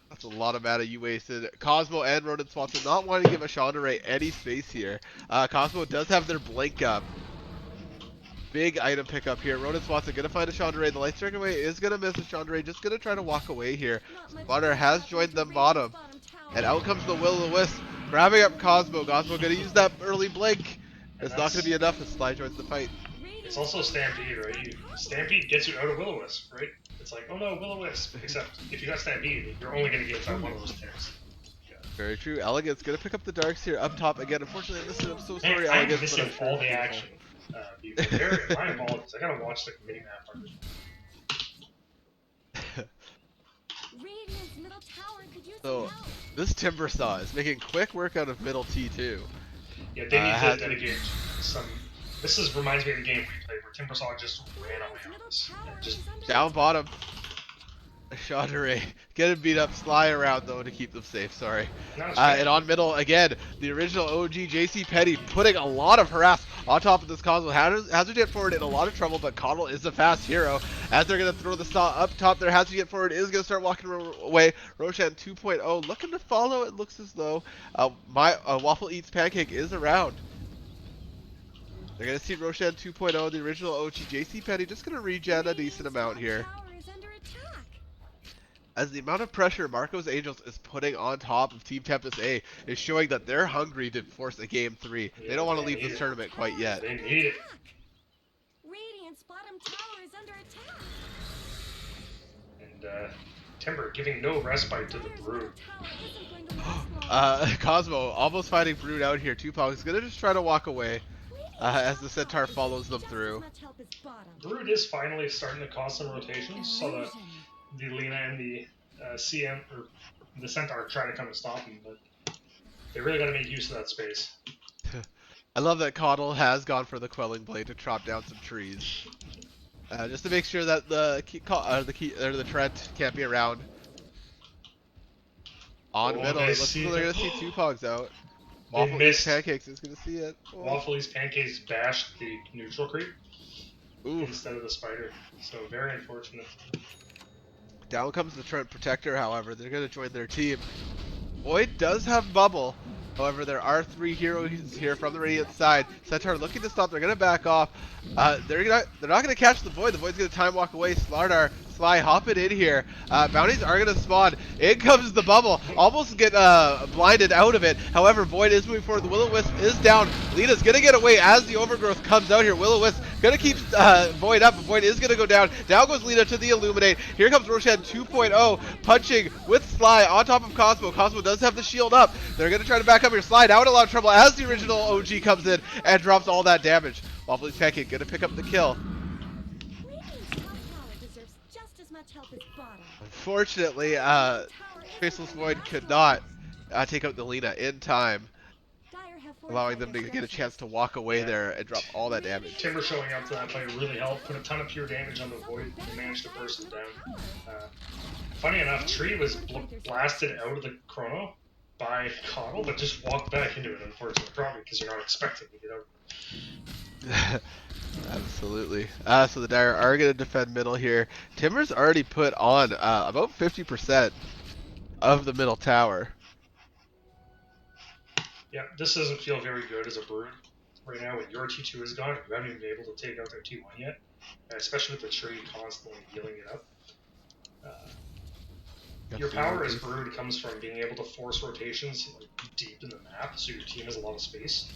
That's a lot of mana you wasted. Cosmo and Ronin Swanson not wanting to give a Chandra any space here. Cosmo does have their blink up. Big item pickup here. Ronin Swanson gonna find a Chandra. The light striking away is gonna miss a Chandra. Just gonna try to walk away here. Splatter has joined them bottom. And out comes the Will-O-Wisp, grabbing up Cosmo. Cosmo gonna use that early blink. It's not gonna be enough as Sly joins the fight. It's also Stampede, right? Stampede gets you out of Will-O-Wisp, right? It's like, oh no, Will-O-Wisp. Except, if you got Stampede, you're only gonna get that one of those tears. Very true. Elegance gonna pick up the Darks here up top again. Unfortunately, listen, I'm so sorry, Man, I'm Elegance. missing but I'm all the action. My apologies. I gotta watch the mini-map part. Radiant's middle tower could use So, some help. this Timber Saw is making quick work out of middle T2. Yeah, they need has to dedicate some. Reminds me of the game we played where Tempus just ran away on us. And just Down bottom. Chandra getting beat up, Sly around though to keep them safe, sorry. And on middle, again, the original OG JC Petty putting a lot of harass on top of this Cosmo. Hazard get forward in a lot of trouble, but Coddle is a fast hero. As they're going to throw the saw up top there, Hazard get forward is going to start walking away. Roshan 2.0 looking to follow. It looks as though Waffle Eats Pancake is around. They're going to see Roshan 2.0, the original OG JC Petty, just going to regen a decent amount here. As the amount of pressure Marco's Angels is putting on top of Team Tempus A is showing that they're hungry to force a game 3. They don't want to leave this tournament quite yet. They need it. Radiant's bottom tower is under attack. And Timber giving no respite to the Brood. Cosmo almost finding Brood out here. Tupong's gonna just try to walk away as the Centaur follows them through. Brood is finally starting to cause some rotations, so that the Lena and the CM or the Centaur try to come and stop him, but they really got to make use of that space. I love that Coddle has gone for the Quelling Blade to chop down some trees, just to make sure that the Trent can't be around. On middle, it looks like they're gonna see Tupong's out. Waffle Eats Pancakes is gonna see it. Oh. Waffle Eats Pancakes bashed the neutral creep instead of the spider, so very unfortunate. Down comes the Trent Protector, however. They're going to join their team. Void does have Bubble. However, there are 3 heroes here from the Radiant side. Centaur looking to stop. They're going to back off. They're not going to catch the Void. The Void's going to time walk away. Sly hopping in here. Bounties are going to spawn. In comes the Bubble. Almost get blinded out of it. However, Void is moving forward. The Will-O-Wisp is down. Lena's going to get away as the Overgrowth comes out here. Will-O-Wisp going to keep Void up. Void is going to go down. Down goes Lena to the Illuminate. Here comes Roshan 2.0 punching with Sly on top of Cosmo. Cosmo does have the shield up. They're going to try to back up here. Sly out a lot of trouble as the original OG comes in and drops all that damage. Waffle Eats Pancake going to pick up the kill. Unfortunately, Faceless Void could not take out the Lena in time, allowing them to get a chance to walk away there and drop all that damage. Timber showing up for that fight really helped, put a ton of pure damage on the Void, and managed to burst him down. Funny enough, Tree was blasted out of the Chrono by Coddle, but just walked back into it, unfortunately, probably because you're not expecting to get out. Absolutely. So the Dire are going to defend middle here. Timber's already put on about 50% of the middle tower. Yeah, this doesn't feel very good as a Brood right now when your T2 is gone and you haven't even been able to take out their T1 yet, especially with the tree constantly healing it up. Your power as Absolutely. Brood comes from being able to force rotations like deep in the map, so your team has a lot of space.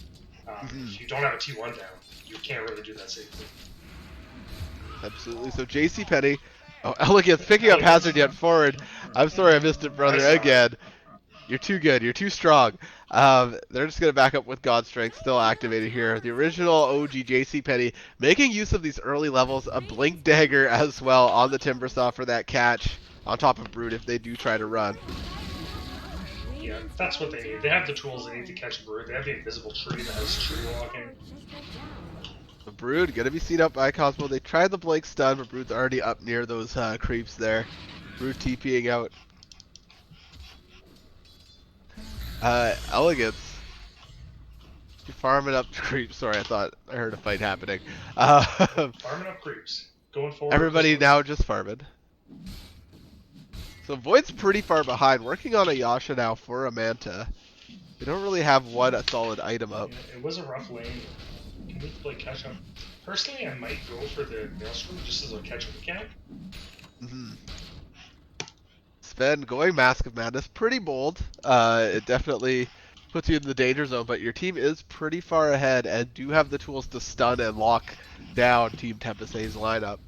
Mhm. If you don't have a T1 down, you can't really do that safely. Absolutely. So JC Penny, oh, Elegance picking up Elegance, Hazard yet forward. I'm sorry I missed it, I brother, saw it. again. You're too good. You're too strong. They're just going to back up with God Strength still activated here. The original OG JC Penny making use of these early levels. A Blink Dagger as well on the Timbersaw for that catch on top of Brood if they do try to run. Yeah, that's what they need. They have the tools they need to catch a Brood. They have the invisible tree that has tree walking. The Brood going to be seen up by Cosmo. They tried the Blink stun, but Brood's already up near those creeps there. Brood TPing out. Elegance. Farming up creeps. Sorry, I thought I heard a fight happening. Farming up creeps. Going forward with Everybody pistols. now just farming. So Void's pretty far behind, working on a Yasha now for a Manta. They don't really have one solid item up. Yeah, it was a rough lane. Can we play catch up? Personally, I might go for the Maelstrom just as a catch up account. Sven going Mask of Madness, pretty bold. It definitely puts you in the danger zone, but your team is pretty far ahead and do have the tools to stun and lock down Team Tempus A's lineup.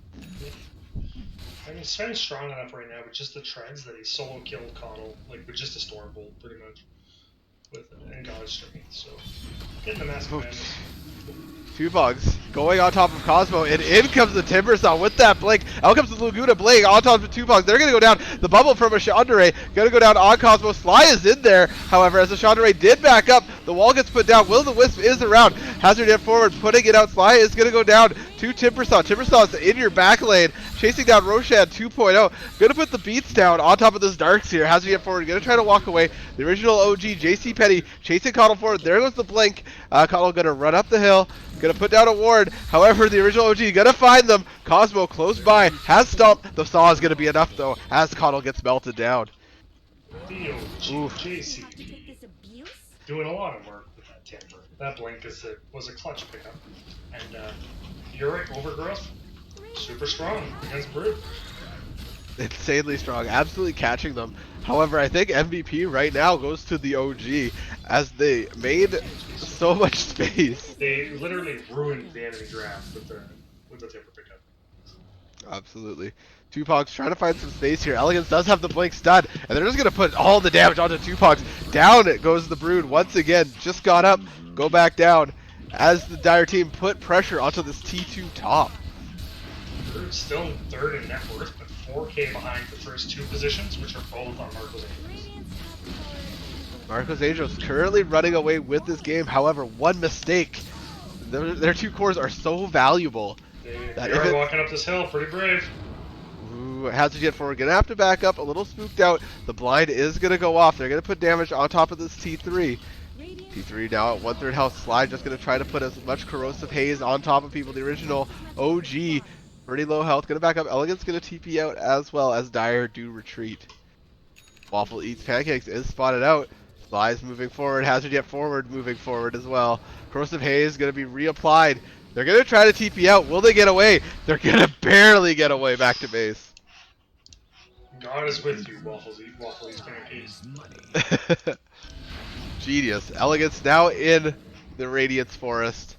I mean, Sven's strong enough right now with just the treads that he solo killed Coddle, like with just a Storm Bolt, pretty much, with and God's Strength. So getting the Massive Madness. Two bugs going on top of Cosmo, and in comes the Timbersaw with that blink. Out comes the Laguna Blade on top of two bugs. They're going to go down. The bubble from a Chandra going to go down on Cosmo. Sly is in there, however, as the Chandra did back up. The wall gets put down. Will the Wisp is around. Hazard yet forward, putting it out. Sly is going to go down to Timbersaw. Timbersaw's in your back lane, chasing down Roshan 2.0. Going to put the beats down on top of this Darks here. Hazard yet forward, going to try to walk away. The original OG, JC Penny, chasing Coddle forward. There goes the blink. Coddle going to run up the hill. Gonna put down a ward. However, the original OG gonna find them. Cosmo close by. Has stomped. The saw is gonna be enough though as Coddle gets melted down. The OG JCP doing a lot of work with that Timber. That blink was a clutch pickup. And you're right, Overgrowth, super strong against Brood. Insanely strong. Absolutely catching them. However, I think MVP right now goes to the OG as they made so much space. They literally ruined the enemy draft with the Timber pickup. Absolutely. Tupog's trying to find some space here. Elegance does have the blink stun, and they're just going to put all the damage onto Tupog's. Down it goes the Brood once again. Just got up, go back down as the Dire team put pressure onto this T2 top. Brood's still third in net worth, but 4K behind the first two positions, which are both on Marco's Angels. Marco's Angels currently running away with this game. However, one mistake. Their two cores are so valuable. They are walking up this hill, pretty brave. Ooh, Hazard yet forward. Gonna have to back up, a little spooked out. The blind is gonna go off. They're gonna put damage on top of this T3. T3 now at 1/3 health. Slide just gonna try to put as much corrosive haze on top of people. The original OG, pretty low health. Gonna back up. Elegance gonna TP out as well as Dire do retreat. Waffle eats pancakes is spotted out. Sly's moving forward. Hazard yet forward moving forward as well. Corrosive haze gonna be reapplied. They're gonna try to TP out. Will they get away? They're gonna barely get away back to base. God is with you, Waffles eats pancakes. Genius. Elegance now in the Radiance Forest.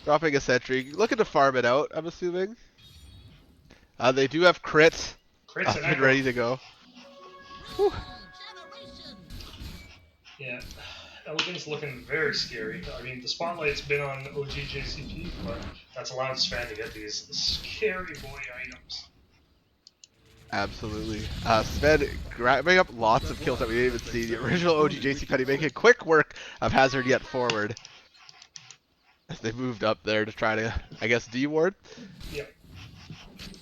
Dropping a sentry. Looking to farm it out, I'm assuming. They do have crit. Crits Up and and ready to go. Whew. Yeah, Elegance looking very scary. I mean, the spotlight's been on OG JCP, but that's allowed Sven to get these scary boy items. Absolutely. Sven grabbing up lots of kills that we didn't even see. The original OG JC Penny making quick work of Hazard yet forward. As they moved up there to try to, I guess, D-ward. Yep.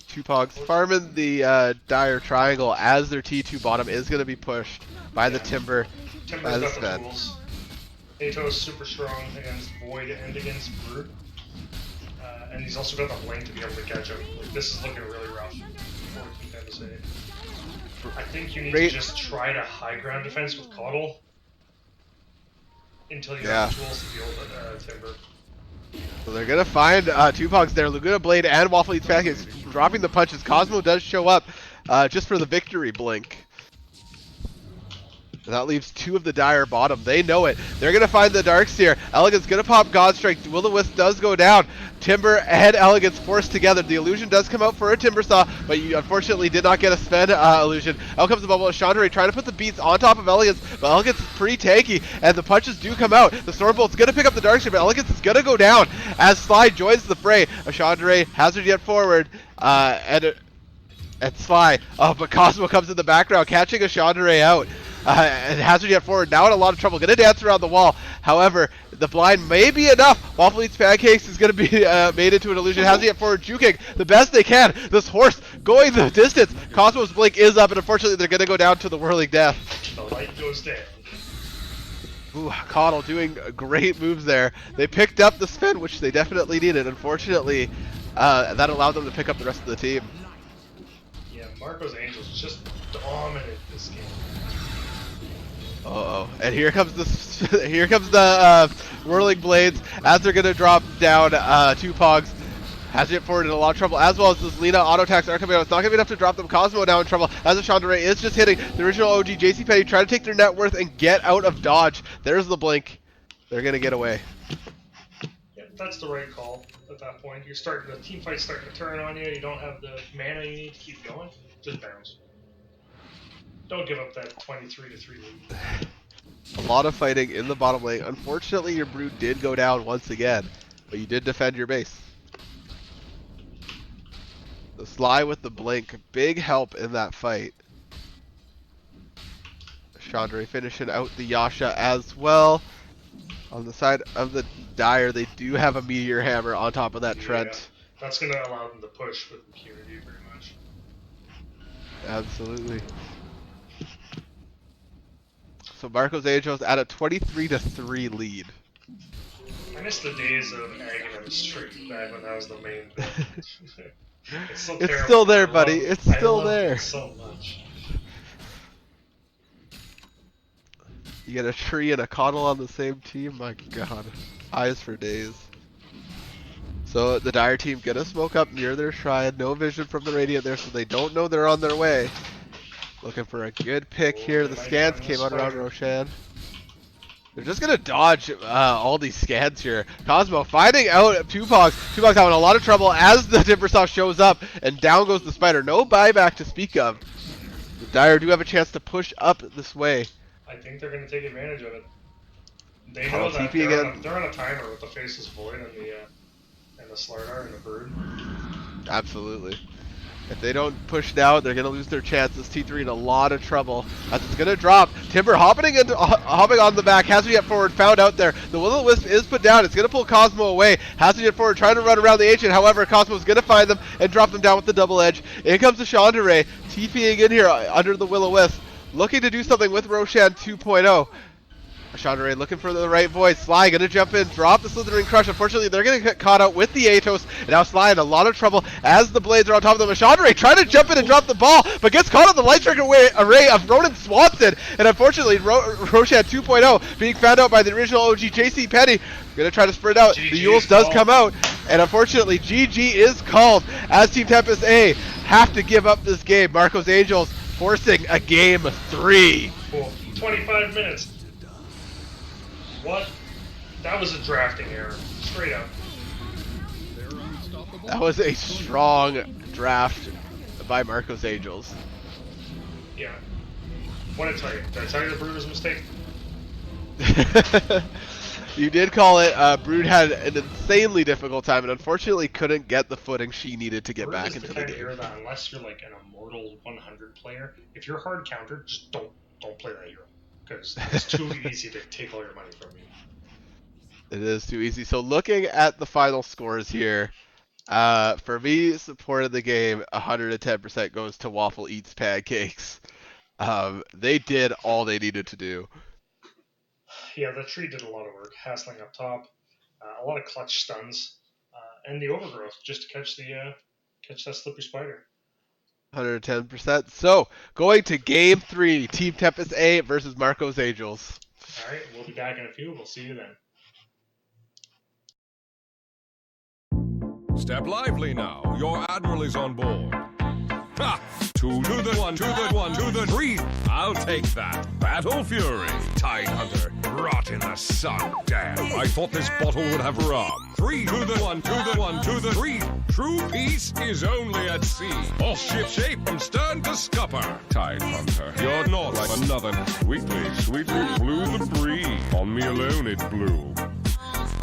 Two Pogs farming the Dire Triangle as their T2 bottom is going to be pushed by the Timber. Timber's got the tools. Ato's super strong against Void and against Brood. And he's also got the blink to be able to catch him. Like, this is looking really rough for Team Tempus. I think you need to just try to high ground defense with Coddle. until you Yeah. have the tools to deal with Timber. So they're gonna find Tupacs there. Laguna Blade and Waffle Eats Pancakes dropping the punches. Cosmo does show up just for the victory blink. And that leaves two of the Dire bottom. They know it. They're going to find the Darkseer. Elegance going to pop Godstrike. Will-O-Wisp does go down. Timber and Elegance forced together. The illusion does come out for a Timber Saw, but you unfortunately did not get a spend illusion. Out comes the bubble. Chandra trying to put the beats on top of Elegance, but Elegance is pretty tanky, and the punches do come out. The Stormbolt's going to pick up the Darkseer, but Elegance is going to go down as Sly joins the fray. Chandra hazard yet forward, and Sly. Oh, but Cosmo comes in the background, catching a Chandra out. And Hazard yet forward, now in a lot of trouble, gonna dance around the wall. However, the blind may be enough. Waffle Eats Pancakes is gonna be made into an illusion. Hazard yet forward, juking the best they can. This horse going the distance. Cosmo's blink is up, and unfortunately they're gonna go down to the whirling death. The light goes down. Ooh, Coddle doing great moves there. They picked up the spin, which they definitely needed. Unfortunately, that allowed them to pick up the rest of the team. Yeah, Marco's Angels just dominate this game. Uh-oh. And here comes the whirling blades as they're gonna drop down two Pogs. Has it forward in a lot of trouble, as well as this Lina auto attacks are coming out. It's not gonna be enough to drop them. Cosmo now in trouble as the Chandra is just hitting the original OG JC Penny, trying to take their net worth and get out of dodge. There's the blink. They're gonna get away. Yeah, that's the right call at that point. The team fight's starting to turn on you. You don't have the mana you need to keep going. Just bounce. Don't give up that 23-3 lead. A lot of fighting in the bottom lane. Unfortunately, your Brood did go down once again, but you did defend your base. The Sly with the blink, big help in that fight. Chandra finishing out the Yasha as well. On the side of the Dire, they do have a Meteor Hammer on top of that Trent. Yeah, that's going to allow them to push with impunity pretty much. Absolutely. So Marco's Angels at a 23-3 lead. I miss the days of Aghanim straight back when that was the main thing. It's so It's terrible. still there, I buddy. love- It's I still love there. it so much. You get a tree and a Coddle on the same team? My god. Eyes for days. So the Dire team gonna smoke up near their shrine. No vision from the Radiant there, so they don't know they're on their way. Looking for a good pick here. The scans came out around Roshan. They're just gonna dodge all these scans here. Cosmo finding out Tupac. Tupac's having a lot of trouble as the Timbersaw shows up, and down goes the Spider. No buyback to speak of. The Dire do have a chance to push up this way. I think they're going to take advantage of it. They Oh, know that TP again. they're on a timer with the Faceless Void and the Slardar and the Bird. Absolutely. If they don't push now, they're going to lose their chances. T3 in a lot of trouble as it's going to drop. Timber hopping on the back. Hazard yet forward, found out there. The Will-O-Wisp is put down. It's going to pull Cosmo away. Hazard yet forward, trying to run around the Ancient. However, Cosmo's going to find them and drop them down with the double edge. In comes the Chandra, TPing in here under the Will-O-Wisp. Looking to do something with Roshan 2.0. Chandra looking for the right voice. Sly gonna jump in, drop the Slithering Crush. Unfortunately, they're gonna get caught out with the Atos, and now Sly in a lot of trouble as the blades are on top of them. Chandra trying to jump in and drop the ball, but gets caught on the Light Strike array of Ronan Swanson, and unfortunately, Roshan 2.0 being found out by the original OG JC Penny. Gonna try to spread out. GG The Yules does come out, and unfortunately, GG is called as Team Tempus A have to give up this game. Marco's Angels forcing a game 3. Cool. 25 minutes. What? That was a drafting error. Straight up. That was a strong draft by Marco's Angels. Yeah. What did I tell you? Did I tell you the Brood was a mistake? You did call it. Brood had an insanely difficult time and unfortunately couldn't get the footing she needed to get Brood back is into the the kind of game. hero that unless you're like an immortal 100 player, if you're hard countered, just don't play that hero. Because it's too easy to take all your money from you. It is too easy. So looking at the final scores here, for me, support of the game, 110% goes to Waffle Eats Pancakes. They did all they needed to do. Yeah, the tree did a lot of work, hassling up top, a lot of clutch stuns, and the overgrowth just to catch that slippery spider. 110%. So, going to game 3, Team Tempest A versus Marco's Angels. All right, we'll be back in a few. We'll see you then. Step lively now. Your admiral is on board. Ha! Two to the one, to the one, to the three. I'll take that. Battle Fury. Tide Hunter. Rot in the sun. Damn. I thought this bottle would have rum. Three to the one, to the one, to the three. True peace is only at sea. All ship shape from stern to scupper. Tide Hunter. You're not like another. Sweetly, sweetly blew the breeze. On me alone it blew.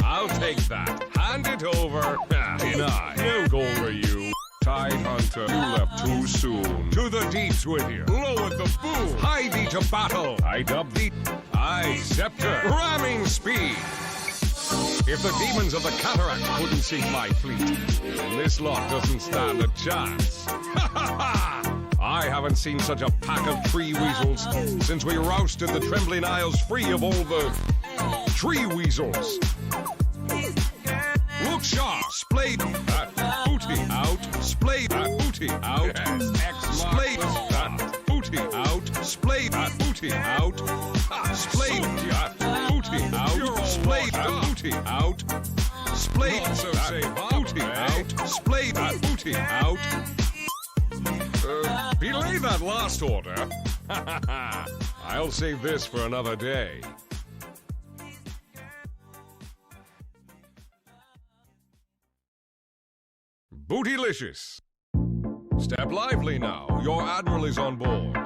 I'll take that. Hand it over. Deny. No goal for you. Tide Hunter, you left too soon. To the deeps with you. Lower the boom. Hie thee to battle. I dub thee. I scepter. Ramming speed. If the demons of the cataract couldn't sink my fleet, then this lot doesn't stand a chance. Ha ha ha! I haven't seen such a pack of tree weasels since we rousted the trembling isles free of all the tree weasels. Look sharp, splayed that booty out, splayed that booty out, splayed that booty out, splayed that booty out, splayed that booty out, splayed that booty out, splayed that booty out, splayed that booty out. Belay that last order. I'll save this for another day. Bootylicious. Step lively now. Your admiral is on board.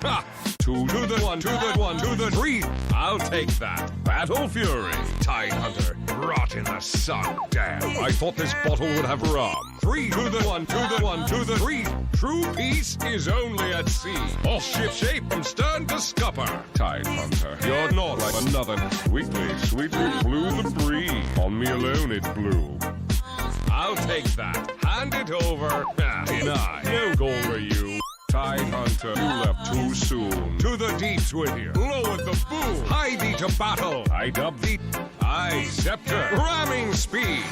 Ha! Two to the one, to the one, to the three. I'll take that. Battle Fury. Tide Hunter. Rot in the sun. Damn. I thought this bottle would have rum. Three to the one, to the one, to the three. True peace is only at sea. All ship shape from stern to scupper. Tide Hunter. You're not like another. Sweetly, sweetly blew the breeze. On me alone it blew. I'll take that. Hand it over. Deny. No goal for you. Tide Hunter, you left too soon. To the deeps with you. Lower the boom. Hie thee to battle. I dub thee. I scepter. Ramming speed.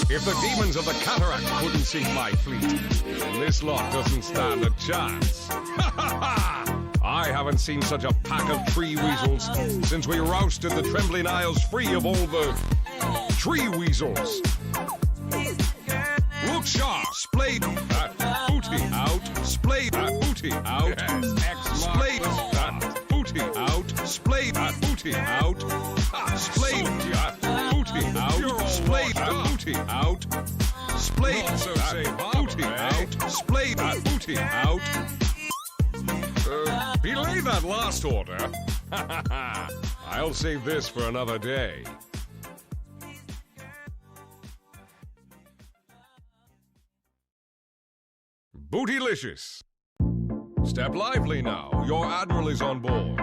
If the demons of the cataract couldn't sink my fleet, then this lot doesn't stand a chance. Ha ha ha! I haven't seen such a pack of tree weasels since we rousted the trembling isles free of all the tree weasels. Look sharp, splayed that booty out, splayed that booty out, splayed that booty out, splayed that booty out, splayed that booty out, splayed that booty out, splayed that booty out, splayed that booty out. Belay that last order. I'll save this for another day. Bootylicious. Step lively now. Your admiral is on board.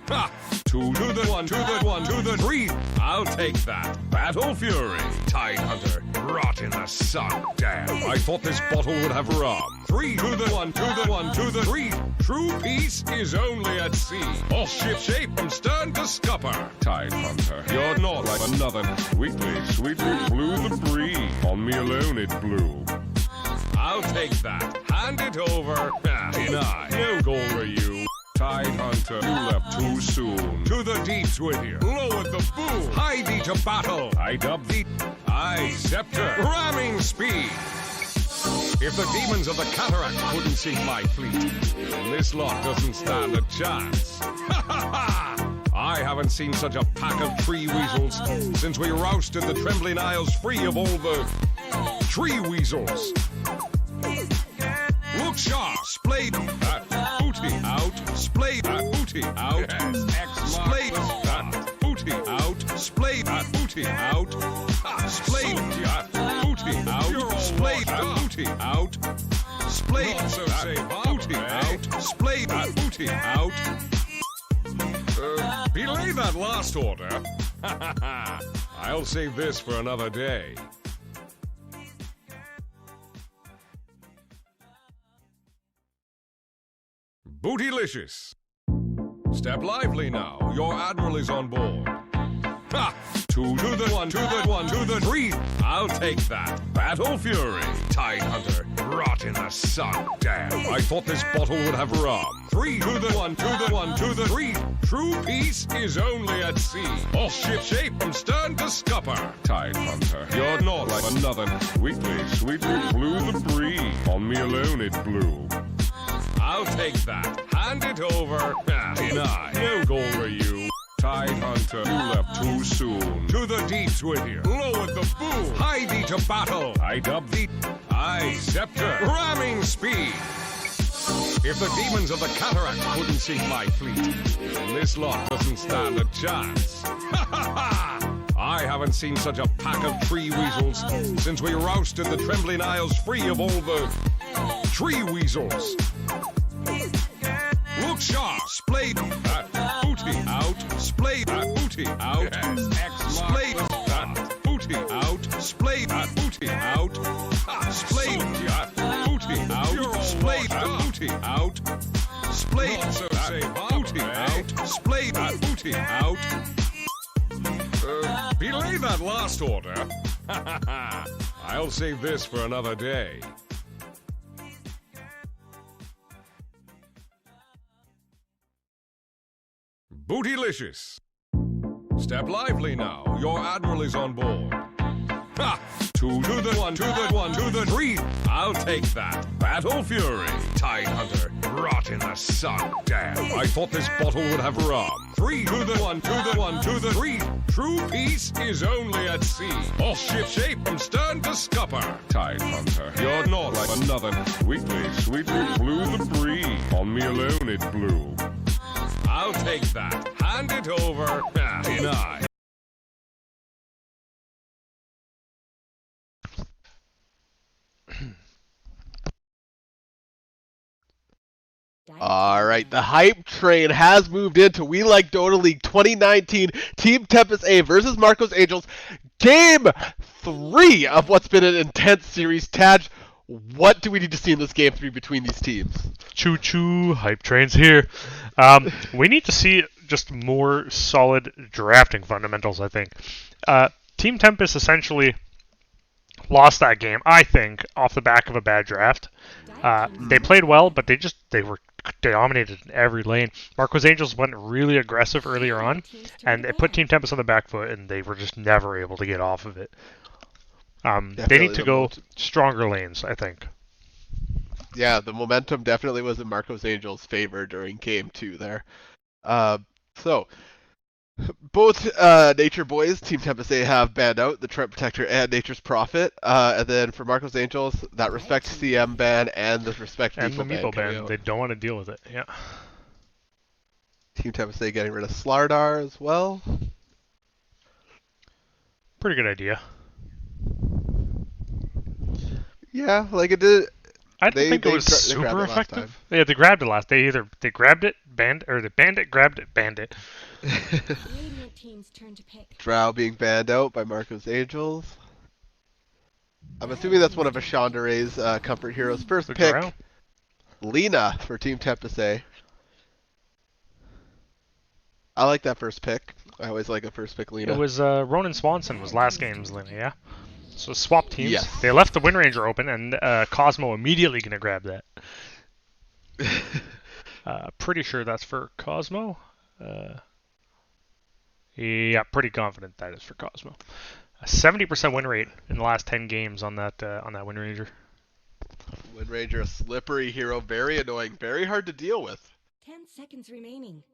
Ha! Two to the one, to the one, to the three. I'll take that. Battle Fury. Tide Hunter. Rot in the sun. Damn. I thought this bottle would have rum. Three to the one, to the one, to the three. True peace is only at sea. All ship shape from stern to scupper. Tide Hunter. You're not like another. Sweetly, sweetly blew the breeze. On me alone it blew. I'll take that. Hand it over. Deny. No goal for you. Tide Hunter, you left too soon. To the deeps with you. Lower the boom. Hie thee to battle. I dub thee. I scepter. Ramming speed. If the demons of the cataract couldn't sink my fleet, then this lot doesn't stand a chance. Ha ha ha! I haven't seen such a pack of tree weasels since we rousted the trembling isles free of all the tree weasels. Look sharp, splayed that booty out, splayed that booty out, splayed that booty out, splayed that booty out, splayed that booty out, splayed that booty out, splayed that booty out, splayed that booty out. Belay that last order. I'll save this for another day. Bootylicious. Step lively now. Your admiral is on board. Ha! Two to the one, to the one, to the three. I'll take that. Battle Fury. Tide Hunter. Rot in the sun. Damn. I thought this bottle would have rum. Three to the one, to the one, to the three. True peace is only at sea. All ship shape from stern to scupper. Tide Hunter. You're not like another. Sweetly blew the breeze. On me alone it blew. I'll take that. Hand it over. Deny. No goal for you. Tide Hunter, you left too soon. To the deeps with you. Lower the boom. Hie thee to battle. I dub thee. I scepter. Ramming speed. If the demons of the cataract couldn't sink my fleet, then this lot doesn't stand a chance. Ha ha ha! I haven't seen such a pack of tree weasels since we rousted the trembling isles free of all the tree weasels. Look sharp, splay that booty out, splay that booty out, splay that booty out, splay that booty out, splay that booty out, splay that booty out, splay that booty out, splay that booty out. Belay that last order. I'll save this for another day. Bootylicious. Step lively now. Your admiral is on board. Ha! Two to the one, to the one, to the three. I'll take that. Battle Fury. Tide Hunter. Rot in the sun. Damn. I thought this bottle would have rum. Three to the one, to the one, to the three. True peace is only at sea. All ship shape from stern to scupper. Tide Hunter. You're not like another. Sweetly blew the breeze. On me alone it blew. I'll take that. Hand it over. Deny. All right, the hype train has moved into We Like Dota League 2019 Team Tempus A versus Marco's Angels. Game 3 of what's been an intense series. Taj, what do we need to see in this game 3 between these teams? Choo-choo, hype train's here. We need to see just more solid drafting fundamentals, I think. Team Tempus essentially lost that game, I think, off the back of a bad draft. They played well, but they were dominated in every lane. Marco's Angels went really aggressive earlier on, and it put Team Tempest on the back foot, and they were just never able to get off of it. They need to go stronger lanes, I think. Yeah, the momentum definitely was in Marco's Angels' favor during game 2 there. So, both Nature Boys, Team Tempest A, have banned out the Trent Protector and Nature's Prophet. And then for Marco's Angels, that Respect CM ban and the Respect And the Meeple Meeple ban. out. They don't want to deal with it, yeah. Team Tempest A getting rid of Slardar as well. Pretty good idea. Yeah, like it did. I don't think it was super effective. Yeah, they grabbed it last. They grabbed it, banned, or they banned it, grabbed it, banned it. Radiant team's turn to pick. Drow being banned out by Marco's Angels. I'm assuming that's one of Ashandare's comfort heroes. First pick, Drow? Lena for Team Tempest A. I like that first pick. I always like a first pick Lena. It was Ronan Swanson was last game's Lena, yeah? So swap teams. Yes. They left the Wind Ranger open, and Cosmo immediately going to grab that. Pretty sure that's for Cosmo. Yeah, pretty confident that is for Cosmo. A 70% win rate in the last 10 games on that Wind Ranger. Wind Ranger, a slippery hero, very annoying, very hard to deal with. 10 seconds remaining.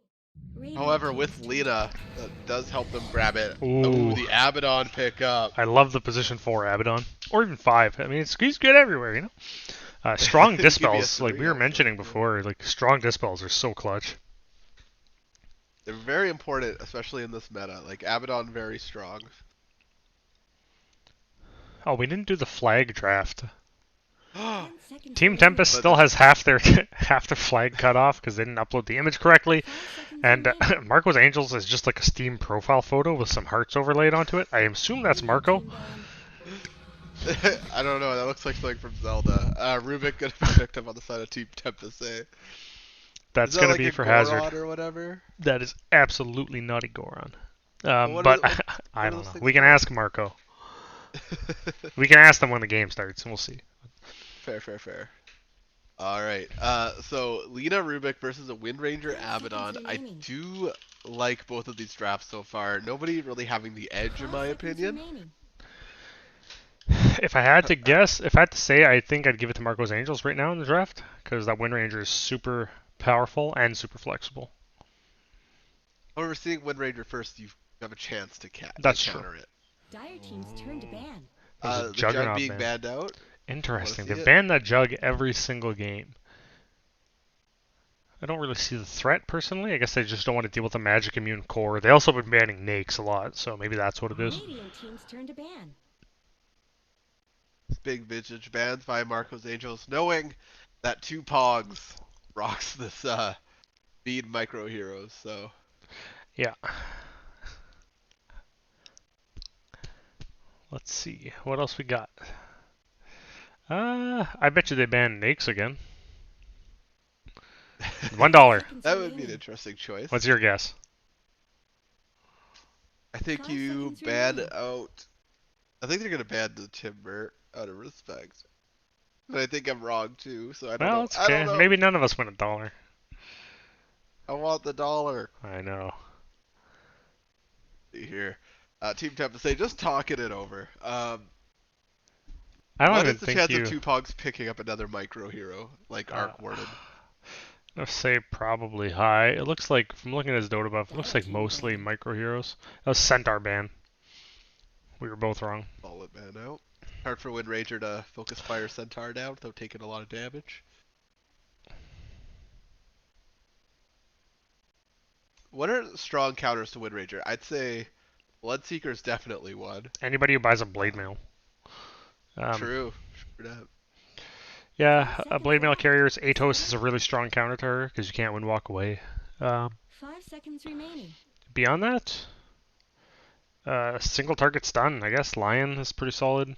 Radiant However, team's with turn Lena, to pick. that does help them grab it. Ooh. The Abaddon pickup. I love the position 4 Abaddon, or even 5. I mean, he's good everywhere, you know. Strong dispels, like we were mentioning before, like strong dispels are so clutch. They're very important, especially in this meta. Like Abaddon, very strong. Oh, we didn't do the flag draft. 10 seconds Team remaining. Tempest still has half their flag cut off because they didn't upload the image correctly. 5 seconds And remaining. Marco's Angels is just like a Steam profile photo with some hearts overlaid onto it. I assume that's Marco. Team ban. I don't know. That looks like something from Zelda. Rubik gonna be picked up on the side of Team Tempest. That's Is that going like to be a for Goron Hazard. or whatever? That is absolutely not a Goron. What But are I those don't know. things We can called? ask Marco. We can ask them when the game starts, and we'll see. Fair. All right. So Lena Rubik versus a Wind Ranger 10 seconds Abaddon. I remaining. do like both of these drafts so far. Nobody really having the edge, in 5 my seconds opinion. remaining. If I had to guess, if I had to say, I think I'd give it to Marco's Angels right now in the draft because that Wind Ranger is super powerful and super flexible. However, seeing Wind Ranger first, you have a chance to That's true. counter it. Dire teams turn to ban. There's a The Jug Juggernaut being ban. banned out. Interesting. see They've it? banned that Jug every single game. I don't really see the threat personally. I guess they just don't want to deal with the magic immune core. They also have been banning Nakes a lot, so maybe that's what it is. Radiant teams turn to ban. Big vintage bans by Marco's Angels, knowing that 2 Pogs rocks this Bead Micro Heroes. So Yeah. Let's see. What else we got? I bet you they ban Nakes again. $1. that would be an interesting choice. What's your guess? I think 5 you seconds ban remaining. out. I think they're gonna ban the Timber out of respect. But I think I'm wrong too, so I don't Well, know. it's I okay. don't know. Maybe none of us win $1. I want the dollar. I know. See here. Team Tempus say just talking it over. I don't What even is the think chance you. of 2 Pogs picking up another micro hero like Arc Warden? Let's say probably high. It looks like, from looking at his Dota buff, it looks like mostly micro heroes. That was Centaur ban. We were both wrong. Solid man out. Hard for Wind Ranger to focus Fire Centaur down without taking a lot of damage. What are strong counters to Wind Ranger? I'd say Bloodseeker is definitely one. Anybody who buys a Blade Mail. True. True that. Yeah, 5 a seconds Blade Mail left. carrier's Atos is a really strong counter to her because you can't win walk away. 5 seconds remaining. Beyond that, single target stun. I guess Lion is pretty solid.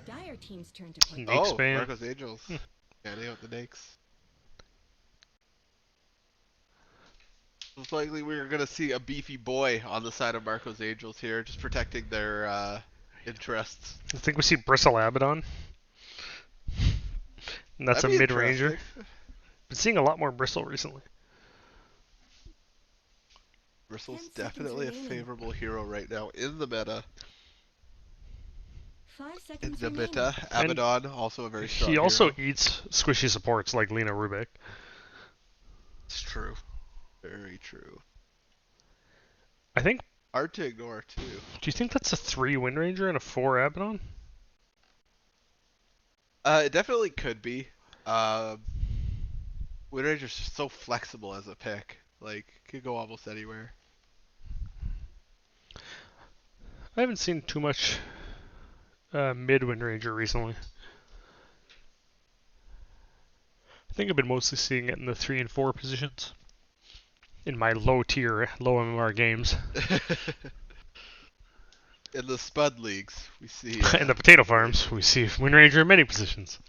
Dire teams turn to pick. Nakes ban. Marco's Angels. Banning out the Nakes. Most likely we're going to see a beefy boy on the side of Marco's Angels here, just protecting their interests. I think we see Bristle Abaddon. And that's That'd a be mid-ranger. interesting. Been seeing a lot more Bristle recently. Bristle's 10 seconds definitely a remaining. favorable hero right now in the meta. 5 In seconds the remaining. meta, Abaddon also a very strong He also hero. eats squishy supports like Lena Rubik. It's true. Very true. I think. Hard to ignore too. Do you think that's a 3 Wind Ranger and a 4 Abaddon? It definitely could be. Wind Ranger's just so flexible as a pick. Like, could go almost anywhere. I haven't seen too much mid Wind Ranger recently. I think I've been mostly seeing it in the 3 and 4 positions. In my low tier, low MMR games. In the Spud leagues, we see. In the potato farms, we see Wind Ranger in many positions.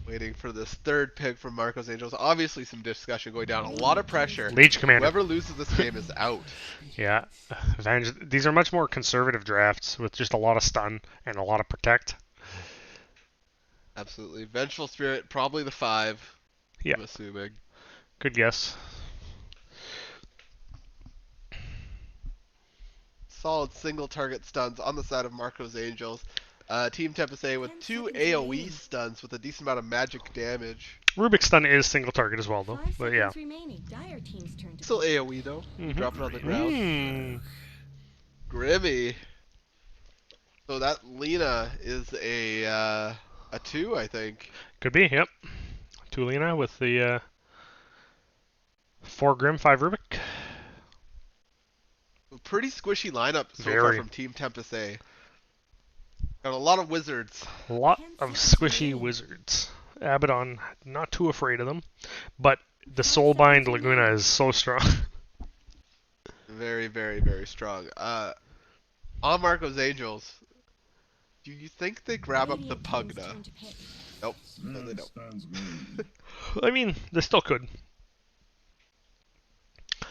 Waiting for this third pick from Marco's Angels. Obviously, some discussion going down. A lot of pressure. Leech Commander. Whoever loses this game is out. Yeah. These are much more conservative drafts with just a lot of stun and a lot of protect. Absolutely. Vengeful Spirit, probably the 5. Yeah. I'm assuming. Good guess. Solid single target stuns on the side of Marco's Angels. Team Tempus with 10 2 seconds AoE remaining. stuns with a decent amount of magic damage. Rubik's stun is single target as well, though. 5 But yeah. seconds remaining. Dire teams turn to Still pick. AoE though. Drop it on the ground. Mm. Grimmy. So that Lena is a 2, I think. Could be, yep. Tulina with the 4 Grim, 5 Rubik. Pretty squishy lineup so far Very. from Team Tempus. Got a lot of wizards. A lot 10 of seconds squishy remaining. wizards. Abaddon, not too afraid of them. But the 5 Soulbind seconds Laguna remaining. is so strong. Very, very, very strong. On Marco's Angels, do you think they grab up the Radiant teams Pugna? turn to pick. Nope. No, they That don't. stands me. I mean, they still could.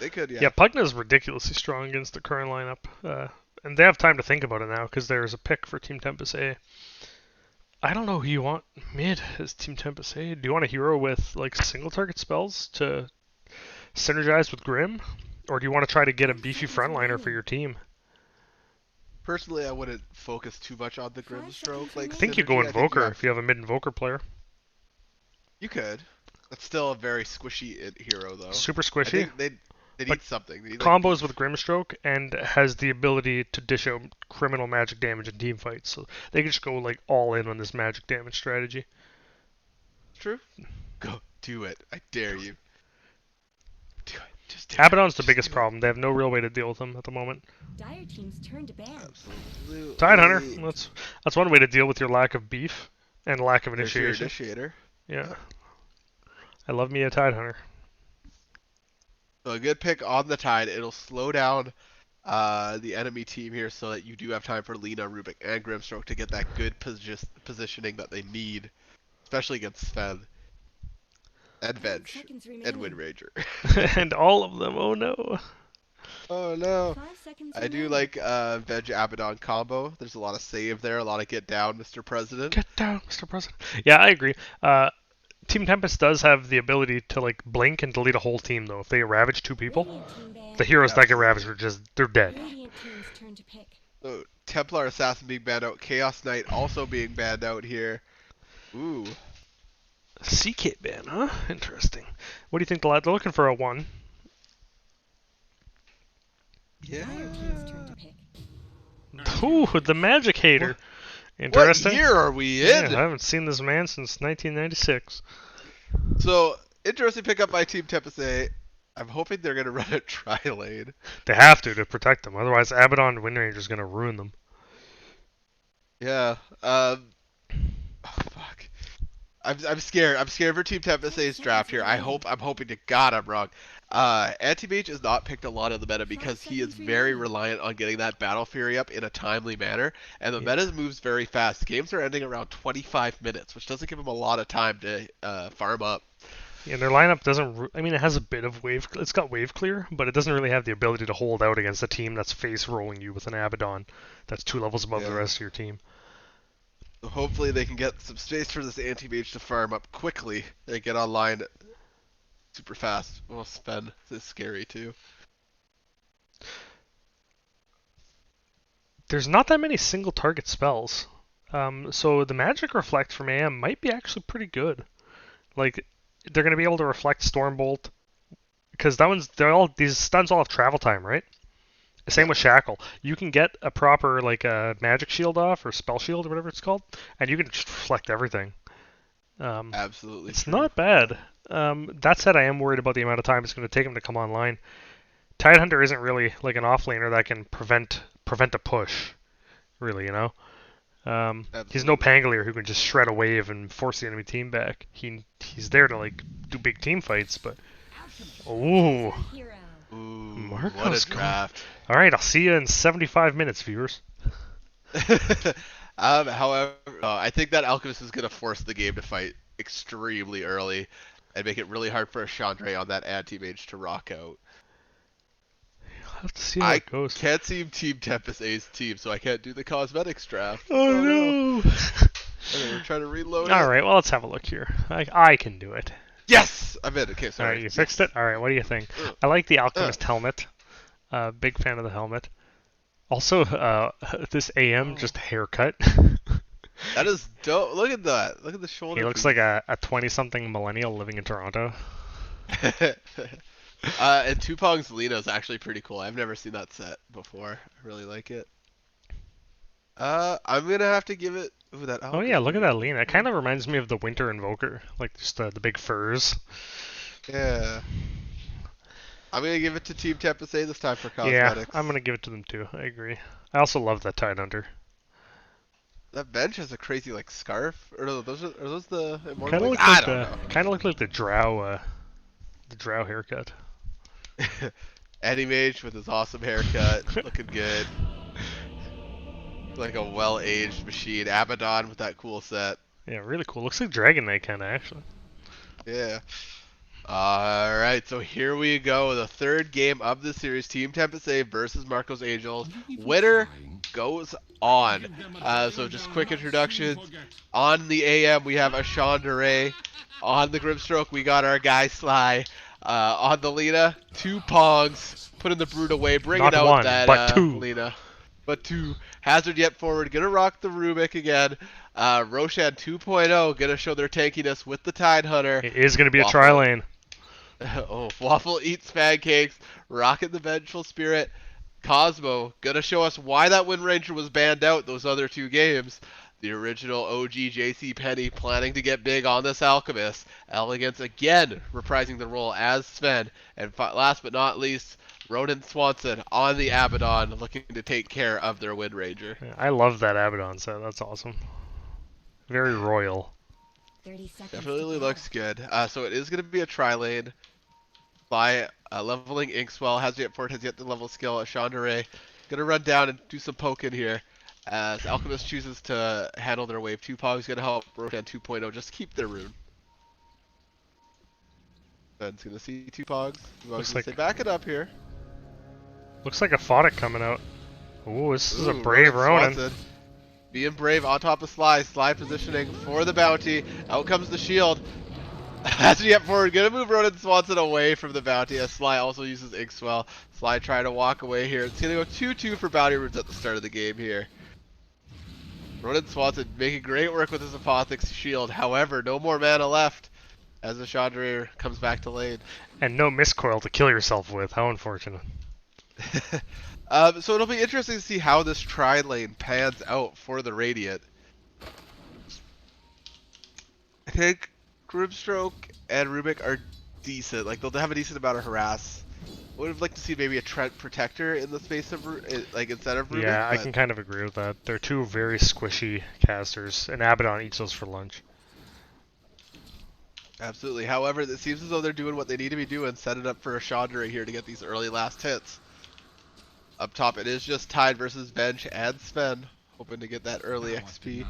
They could, yeah. Yeah, Pugna is ridiculously strong against the current lineup. And they have time to think about it now because there's a pick for Team Tempus A. I don't know who you want mid as Team Tempus A. Do you want a hero with like single target spells to synergize with Grim? Or do you want to try to get a beefy frontliner for your team? Personally, I wouldn't focus too much on the Grimstroke. Like, I think you synergy. go I think Invoker if you have a mid-Invoker player. You could. That's still a very squishy hero, though. Super I squishy. think they But need something. They need, Combos with Grimstroke and has the ability to dish out criminal magic damage in team fights. So they can just go like all in on this magic damage strategy. True. Go do it. I dare you. Do it. Just do it. Abaddon's the Just biggest do it. problem. They have no real way to deal with them at the moment. Dire team's turn to ban. Absolutely. Tidehunter. That's one way to deal with your lack of beef and lack of There's your initiation. initiator. Yeah. I love me a Tidehunter. So a good pick on the Tide. It'll slow down the enemy team here so that you do have time for Lina, Rubik, and Grimstroke to get that good positioning that they need, especially against Sven and 10 Veg seconds and remaining. Windраger. And all of them. Oh no. Oh no. 5 seconds I do remaining. like Veg Abaddon combo. There's a lot of save there, a lot of get down, Mr. President. Get down, Mr. President. Yeah, I agree. Team Tempest does have the ability to like blink and delete a whole team though. If they ravage 2 people, Radiant team ban. the heroes that get Absolutely. ravaged are just they're dead. Radiant team's turn to pick. So Templar Assassin being banned out, Chaos Knight also being banned out here. Ooh. C-Kit ban, huh? Interesting. What do you think the lad? They're looking for a 1. Yeah. Dire team's turn to pick. Ooh, the Magic Hater. What Interesting. year are we Yeah, in? I haven't seen this man since 1996. So, interesting pickup by Team Tempest A. I'm hoping they're going to run a tri-lane. They have to protect them, otherwise Abaddon and Windranger is going to ruin them. Yeah. Oh, fuck. I'm scared. I'm scared for Team Tempest A's draft here. I'm hoping to God I'm wrong. Anti-Mage is not picked a lot of the meta because he is very reliant on getting that Battle Fury up in a timely manner, and the meta moves very fast. Games are ending around 25 minutes, which doesn't give him a lot of time to farm up. Yeah, their lineup doesn't. I mean, it has a bit of wave. It's got wave clear, but it doesn't really have the ability to hold out against a team that's face rolling you with an Abaddon that's 2 levels above the Yeah. rest of your team. So hopefully they can get some space for this Anti-Mage to farm up quickly and get online super fast. Well, Sven is scary too. There's not that many single target spells, so the Magic Reflect from AM might be actually pretty good. Like, they're going to be able to reflect Stormbolt because these stuns all have travel time, right? Same with Shackle. You can get a proper like a magic shield off or spell shield or whatever it's called, and you can just reflect everything. Absolutely. It's true. not bad. That said, I am worried about the amount of time it's going to take him to come online. Tidehunter isn't really like an offlaner that can prevent a push, really, you know. He's no Absolutely. Pangolier who can just shred a wave and force the enemy team back. He's there to like do big team fights, but ooh. Hero. Ooh, Marco's what a going- draft. All right, I'll see you in 75 minutes, viewers. However, I think that Alchemist is going to force the game to fight extremely early and make it really hard for a Chandra on that anti-mage to rock out. I'll have to see how I it goes. can't see Team Tempest A's team, so I can't do the cosmetics draft. Oh no! Okay, we're trying to reload All it. right, well let's have a look here. I can do it. Yes! I'm in. Okay, All sorry. right, you fixed it. All right, what do you think? I like the Alchemist helmet. Big fan of the helmet. Also, this AM just haircut. That is dope. Look at that. Look at the shoulder. He looks like a 20-something millennial living in Toronto. And Tupong's Lena is actually pretty cool. I've never seen that set before. I really like it. I'm gonna have to give it. Ooh, that. Oh yeah, look at that Lena. It kind of reminds me of the Winter Invoker, like just the big furs. Yeah. I'm gonna give it to Team Tempest A this time for Yeah, cosmetics. I'm gonna give it to them too. I agree. I also love that Tidehunter. That bench has a crazy like scarf. Or no, are those the immortal? Kind of ones? look I like don't the Drow haircut. know. Anti-Mage with his awesome haircut, looking good. Like a well-aged machine. Abaddon with that cool set. Yeah, really cool. Looks like Dragon Knight kind of actually. Yeah. Alright, so here we go. The third game of the series. Team Tempus versus Marco's Angels. Winner goes on. So just quick introductions. On the AM, we have Ashan DeRay. On the Grimstroke, we got our guy Sly. On the Lena, 2 Pongs. Putting the Brute away, bringing Not out one, that but 2. Lena. But 2. Hazard yet forward, gonna rock the Rubik again. Roshan 2.0, gonna show their tankiness with the Tide Hunter. It is going to be a tri-lane. Oh, Waffle eats pancakes, Rocket the Vengeful Spirit, Cosmo, gonna show us why that Wind Ranger was banned out those other 2 games. The original OG JC Penny planning to get big on this Alchemist. Elegance again reprising the role as Sven. And last but not least, Ronan Swanson on the Abaddon looking to take care of their Wind Ranger. Yeah, I love that Abaddon set. That's awesome. Very royal. 30 seconds. Definitely to go. looks good. So it is going to be a tri-lane. By leveling Inkswell, has yet Fort has yet to level skill. Ashandere gonna run down and do some poking here. As Alchemist chooses to handle their wave. 2 Pog's gonna help Roshan 2.0 just keep their rune. Ben's gonna see 2 Pogs. Looks Looks like- say back it up here. Looks like a Photic coming out. Ooh, this is a Ooh, brave Ronan. Swanson. Being brave on top of Sly. Sly positioning for the bounty. Out comes the shield. Has yet forward, gonna move Ronan Swanson away from the bounty as Sly also uses Inkswell. Sly trying to walk away here. It's gonna go 2-2 for bounty runes at the start of the game here. Ronan Swanson making great work with his Apothic's shield. However, no more mana left as the Chandra comes back to lane. And no miscoil to kill yourself with. How unfortunate. So it'll be interesting to see how this tri-lane pans out for the Radiant. I think Grimstroke and Rubik are decent. Like, they'll have a decent amount of harass. I would have liked to see maybe a Trent Protector in the space of, like, instead of Rubik. Yeah, I but can kind of agree with that. They're 2 very squishy casters, and Abaddon eats those for lunch. Absolutely. However, it seems as though they're doing what they need to be doing, setting up for a Chandra here to get these early last hits. Up top, it is just Tide versus Bench and Sven, hoping to get that early XP.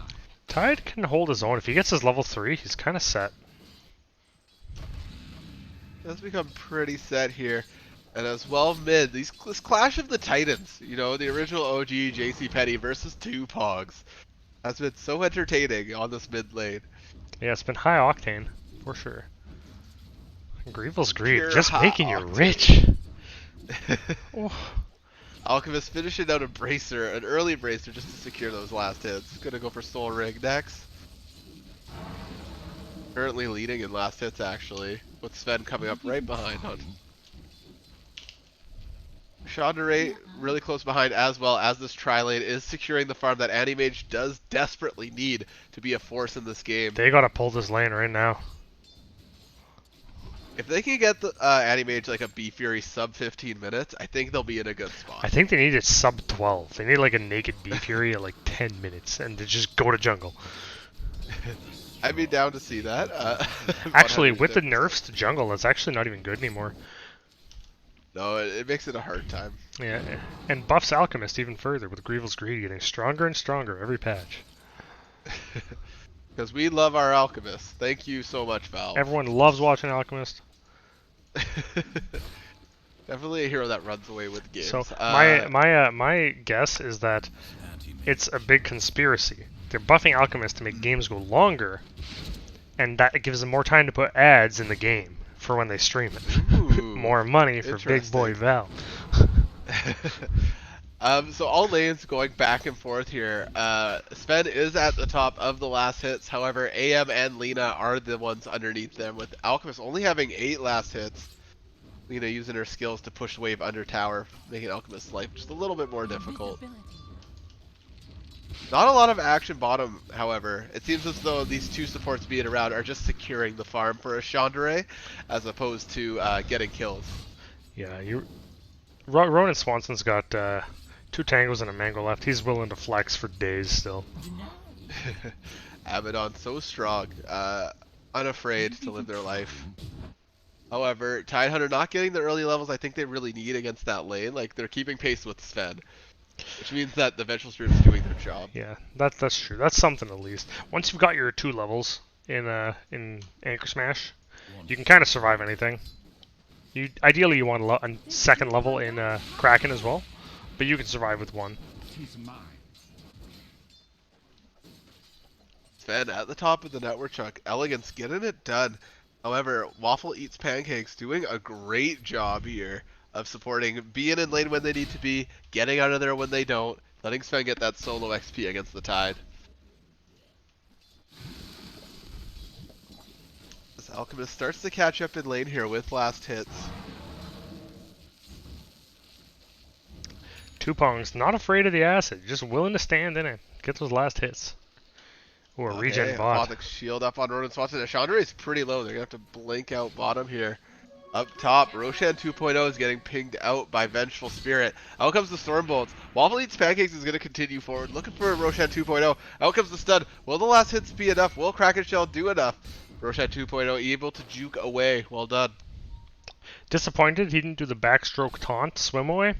Tide can hold his own. If he gets his level 3, he's kind of set. That's become pretty set here. And as well mid, this clash of the Titans, you know, the original OG JC Penny versus 2 Pogs, has been so entertaining on this mid lane. Yeah, it's been high octane, for sure. Grievel's Greed, Pure just hot making you octane. rich. Oh. Alchemist finishing out a bracer, an early bracer just to secure those last hits. Gonna go for Soul Ring next. Currently leading in last hits actually, with Sven coming up right behind on. Chandra really close behind as well as this tri-lane is securing the farm that Animage does desperately need to be a force in this game. They gotta pull this lane right now. If they can get the Animage like a B Fury sub 15 minutes, I think they'll be in a good spot. I think they need it sub 12. They need like a naked B Fury at like 10 minutes and to just go to jungle. I'd be down to see that. Actually, with the 100%. nerfs to jungle, that's actually not even good anymore. No, it makes it a hard time. Yeah, and buffs Alchemist even further with Grievel's Greed getting stronger and stronger every patch. Because we love our Alchemist. Thank you so much, Valve. Everyone loves watching Alchemist. Definitely a hero that runs away with games. So my guess is that it's a big conspiracy. They're buffing Alchemist to make games go longer, and that gives them more time to put ads in the game for when they stream it. Ooh, More money for big boy interesting. Val. So all lanes going back and forth here. Sven is at the top of the last hits. However, AM and Lena are the ones underneath them, with Alchemist only having 8 last hits. Lena using her skills to push wave under tower, making Alchemist's life just a little bit more difficult. Not a lot of action bottom, however. It seems as though these 2 supports being around are just securing the farm for a Chandra, as opposed to getting kills. Yeah, Ronan Swanson's got 2 tangos and a mango left. He's willing to flex for days still. Abaddon so strong, unafraid to live their life. However, Tidehunter not getting the early levels I think they really need against that lane. Like, they're keeping pace with Sven, which means that the Vengeful Spirit is doing their job. Yeah, that's true. That's something at least. Once you've got your 2 levels in Anchor Smash, you can kind of survive anything. Ideally you want a second level in Kraken as well, but you can survive with one. Sven at the top of the network chunk. Elegance getting it done. However, Waffle Eats Pancakes doing a great job here of supporting, being in lane when they need to be, getting out of there when they don't, letting Sven get that solo XP against the Tide. As Alchemist starts to catch up in lane here with last hits. Tupong's not afraid of the acid, just willing to stand in it, get those last hits. Or a regen bot. Apothic shield up on Ronan Swanson. Chandra is pretty low. They're going to have to blink out bottom here. Up top, Roshan 2.0 is getting pinged out by Vengeful Spirit. Out comes the Stormbolts. Waffle Eats Pancakes is going to continue forward, looking for Roshan 2.0. Out comes the stun. Will the last hits be enough? Will Kraken Shell do enough? Roshan 2.0 able to juke away. Well done. Disappointed he didn't do the backstroke taunt swim away.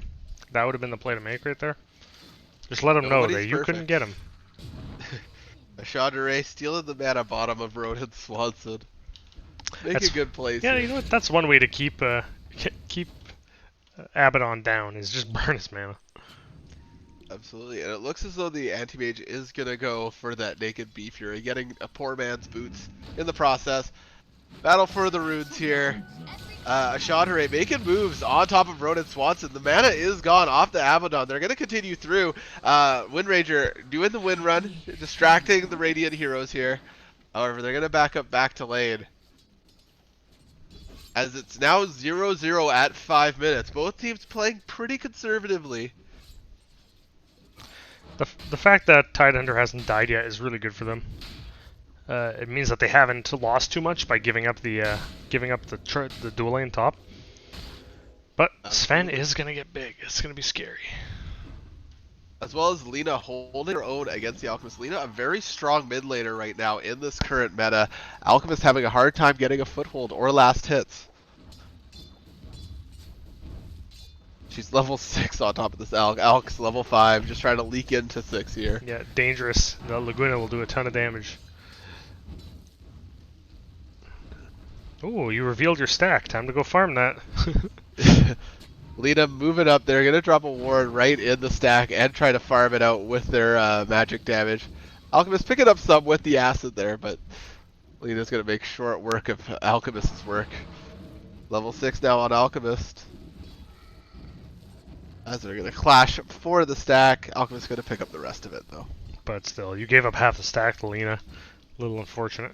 That would have been the play to make right there. Just let him know that you couldn't get him. Chandra stealing the mana bottom of Ronan Swanson. Making good plays. Yeah, here. you know what? That's one way to keep Abaddon down, is just burn his mana. Absolutely, and it looks as though the anti-mage is gonna go for that naked Bee Fury, getting a poor man's boots in the process. Battle for the runes here. Chandra making moves on top of Ronan Swanson. The mana is gone off the Abaddon. They're going to continue through. Windranger doing the win run, distracting the Radiant heroes here. However, they're going to back up back to lane. As it's now 0-0 at 5 minutes. Both teams playing pretty conservatively. The fact that Tidehunter hasn't died yet is really good for them. It means that they haven't lost too much by giving up the dual lane top. But Sven is gonna get big. It's gonna be scary. As well as Lina holding her own against the Alchemist. Lina, a very strong mid laner right now in this current meta. Alchemist having a hard time getting a foothold or last hits. She's level 6 on top of this Alk. Alk's level 5, just trying to leak into 6 here. Yeah, dangerous. The Laguna will do a ton of damage. Ooh, you revealed your stack. Time to go farm that. Lina moving up. They're going to drop a ward right in the stack and try to farm it out with their magic damage. Alchemist picking up some with the acid there, but Lina's going to make short work of Alchemist's work. Level 6 now on Alchemist. As they're going to clash for the stack. Alchemist's going to pick up the rest of it, though. But still, you gave up half the stack to Lina. A little unfortunate.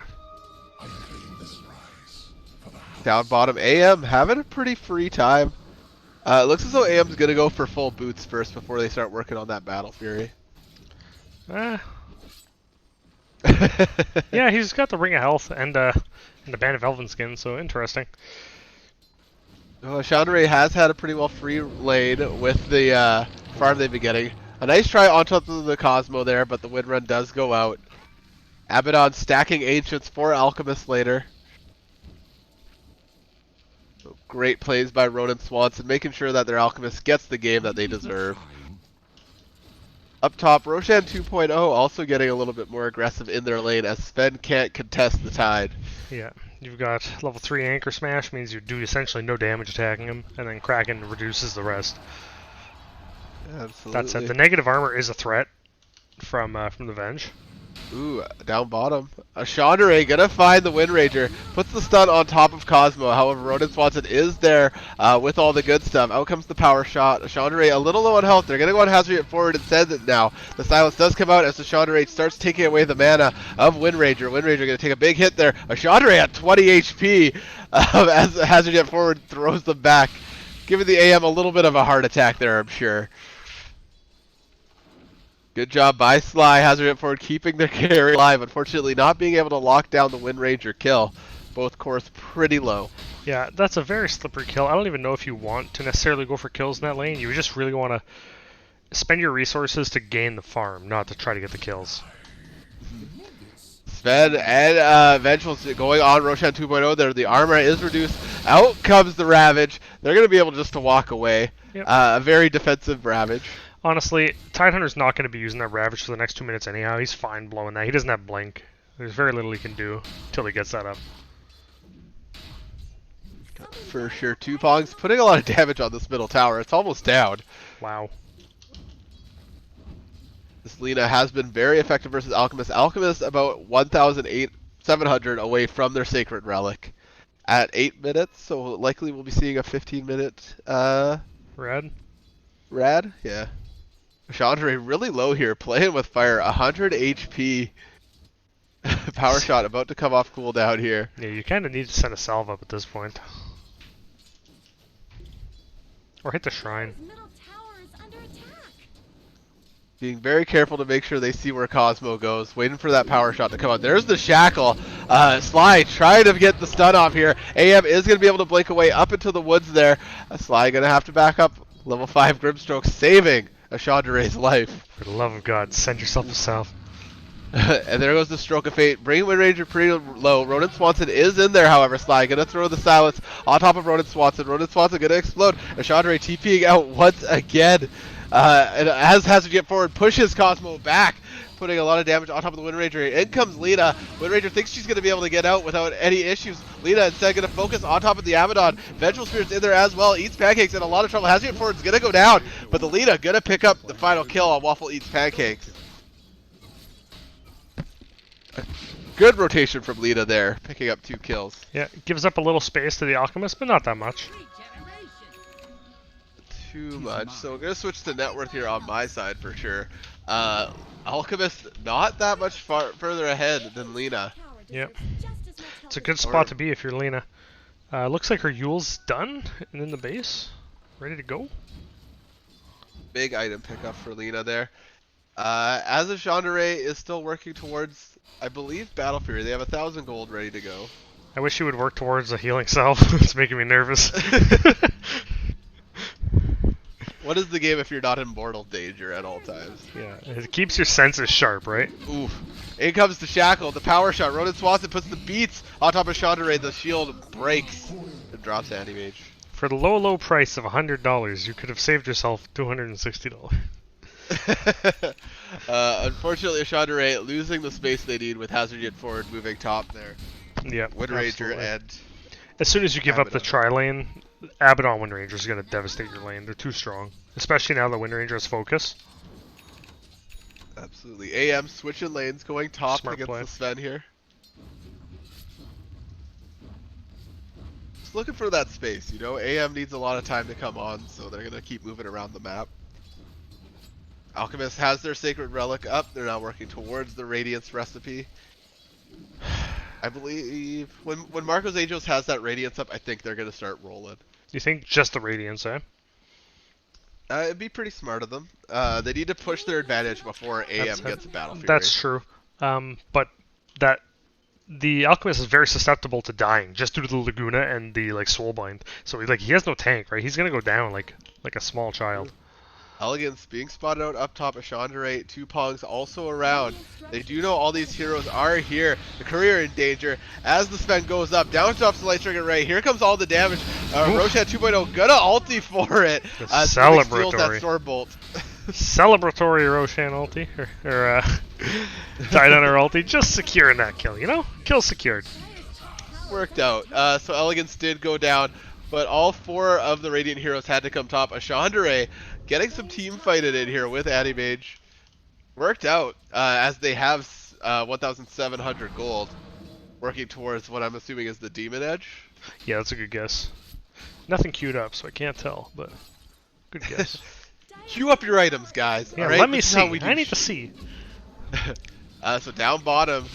Down bottom, AM having a pretty free time. It looks as though AM's going to go for full boots first before they start working on that Battle Fury. Yeah, he's got the Ring of Health and the Band of Elven Skin, so interesting. Chandra has had a pretty well free lane with the farm they've been getting. A nice try on top of the Cosmo there, but the win run does go out. Abaddon stacking Ancients for Alchemist later. So great plays by Ronan Swanson, making sure that their Alchemist gets the game that they deserve. Up top, Roshan 2.0 also getting a little bit more aggressive in their lane as Sven can't contest the Tide. Yeah, you've got level 3 Anchor Smash, means you do essentially no damage attacking him, and then Kraken reduces the rest. Absolutely. That said, the negative armor is a threat from the Venge. Ooh, down bottom. Chandra gonna find the Windranger. Puts the stun on top of Cosmo. However, Ronan Swanson is there with all the good stuff. Out comes the power shot. Chandra a little low on health. They're gonna go on Hazard it forward and sends it now. The silence does come out as the Chandra starts taking away the mana of Windranger. Windranger gonna take a big hit there. Chandra at 20 HP as Hazard it forward throws them back. Giving the AM a little bit of a heart attack there, I'm sure. Good job by Sly, Hazard it forward, keeping their carry alive. Unfortunately, not being able to lock down the Windranger kill. Both cores pretty low. Yeah, that's a very slippery kill. I don't even know if you want to necessarily go for kills in that lane. You just really want to spend your resources to gain the farm, not to try to get the kills. Sven and Vengeful going on Roshan 2.0 there. The armor is reduced. Out comes the Ravage. They're going to be able just to walk away. Yep. A very defensive Ravage. Honestly, Tidehunter's not going to be using that Ravage for the next 2 minutes anyhow. He's fine blowing that. He doesn't have Blink. There's very little he can do until he gets that up. For sure. Two Pongs putting a lot of damage on this middle tower. It's almost down. Wow. This Lina has been very effective versus Alchemist. Alchemist about 1,700 away from their Sacred Relic at 8 minutes, so likely we'll be seeing a 15-minute Red. Rad. Yeah. Chandra really low here, playing with fire. 100 HP. Power shot about to come off cooldown here. Yeah, you kind of need to send a salve up at this point. Or hit the shrine. His middle tower is under attack. Being very careful to make sure they see where Cosmo goes. Waiting for that power shot to come out. There's the shackle. Sly trying to get the stun off here. AM is going to be able to blink away up into the woods there. Sly going to have to back up. Level 5 Grimstroke saving a Chandra's life. For the love of God, send yourself a salve. And there goes the Stroke of Fate. Bringing Wind Ranger pretty low. Ronan Swanson is in there, however. Sly gonna throw the silence on top of Ronan Swanson. Ronan Swanson gonna explode. Chandra TPing out once again. And as has to get forward, pushes Cosmo back, putting a lot of damage on top of the Wind Ranger. In comes Lina. Wind Ranger thinks she's gonna be able to get out without any issues. Lina instead gonna focus on top of the Abaddon. Vengeful Spirit's in there as well. Eats Pancakes in a lot of trouble. Has to get forward. It's gonna go down. But the Lina gonna pick up the final kill on Waffle Eats Pancakes. Good rotation from Lina there, picking up 2 kills. Yeah, gives up a little space to the Alchemist, but not that much. Too much. So we're gonna switch to net worth here on my side for sure. Alchemist not that much further ahead than Lina. Yep. It's a good spot to be if you're Lina. Looks like her Yule's done and in the base, ready to go. Big item pickup for Lina there. As a Chandra is still working towards, I believe, Battle Fury. They have 1,000 gold ready to go. I wish you would work towards a healing salve. It's making me nervous. What is the game if you're not in mortal danger at all times? Yeah, it keeps your senses sharp, right? Oof. In comes the shackle, the power shot. Ronan Swanson puts the beats on top of Chandra. The shield breaks and drops Anti-Mage. For the low, low price of $100, you could have saved yourself $260. Unfortunately, Chandra losing the space they need with Hazard Yet Forward moving top there. Yeah, Wind Ranger and as soon as you give up the Abaddon. tri-lane, Abaddon Wind Ranger is going to devastate your lane. They're too strong. Especially now that Wind Ranger has focus. Absolutely. AM switching lanes, going top Smart against play. the Sven here. Just looking for that space, you know? AM needs a lot of time to come on, so they're going to keep moving around the map. Alchemist has their Sacred Relic up. They're now working towards the Radiance recipe. I believe when Marco's Angels has that Radiance up, I think they're going to start rolling. You think just the Radiance, eh? It'd be pretty smart of them. They need to push their advantage before AM gets a Battle Fury. That's true. But that the Alchemist is very susceptible to dying just due to the Laguna and the Soulbind. So he has no tank, right? He's gonna go down like a small child. Elegance being spotted out up top of Chandra. 2 Pongs also around. They do know all these heroes are here. The career in danger. As the Sven goes up, down drops the Light Striker Ray. Here comes all the damage. Roshan 2.0 gonna ulti for it. Celebratory. That Storm Bolt. Celebratory Roshan ulti. Or died on her ulti. Just securing that kill, you know? Kill secured. Worked out. So Elegance did go down. But all 4 of the Radiant heroes had to come top. Chandra getting some team fighted in here with Anti-Mage. Worked out as they have 1,700 gold. Working towards what I'm assuming is the Demon Edge. Yeah, that's a good guess. Nothing queued up, so I can't tell, but good guess. Queue up your items, guys. Yeah, all right? let me This is see. how we do I need to shit. see. So down bottom,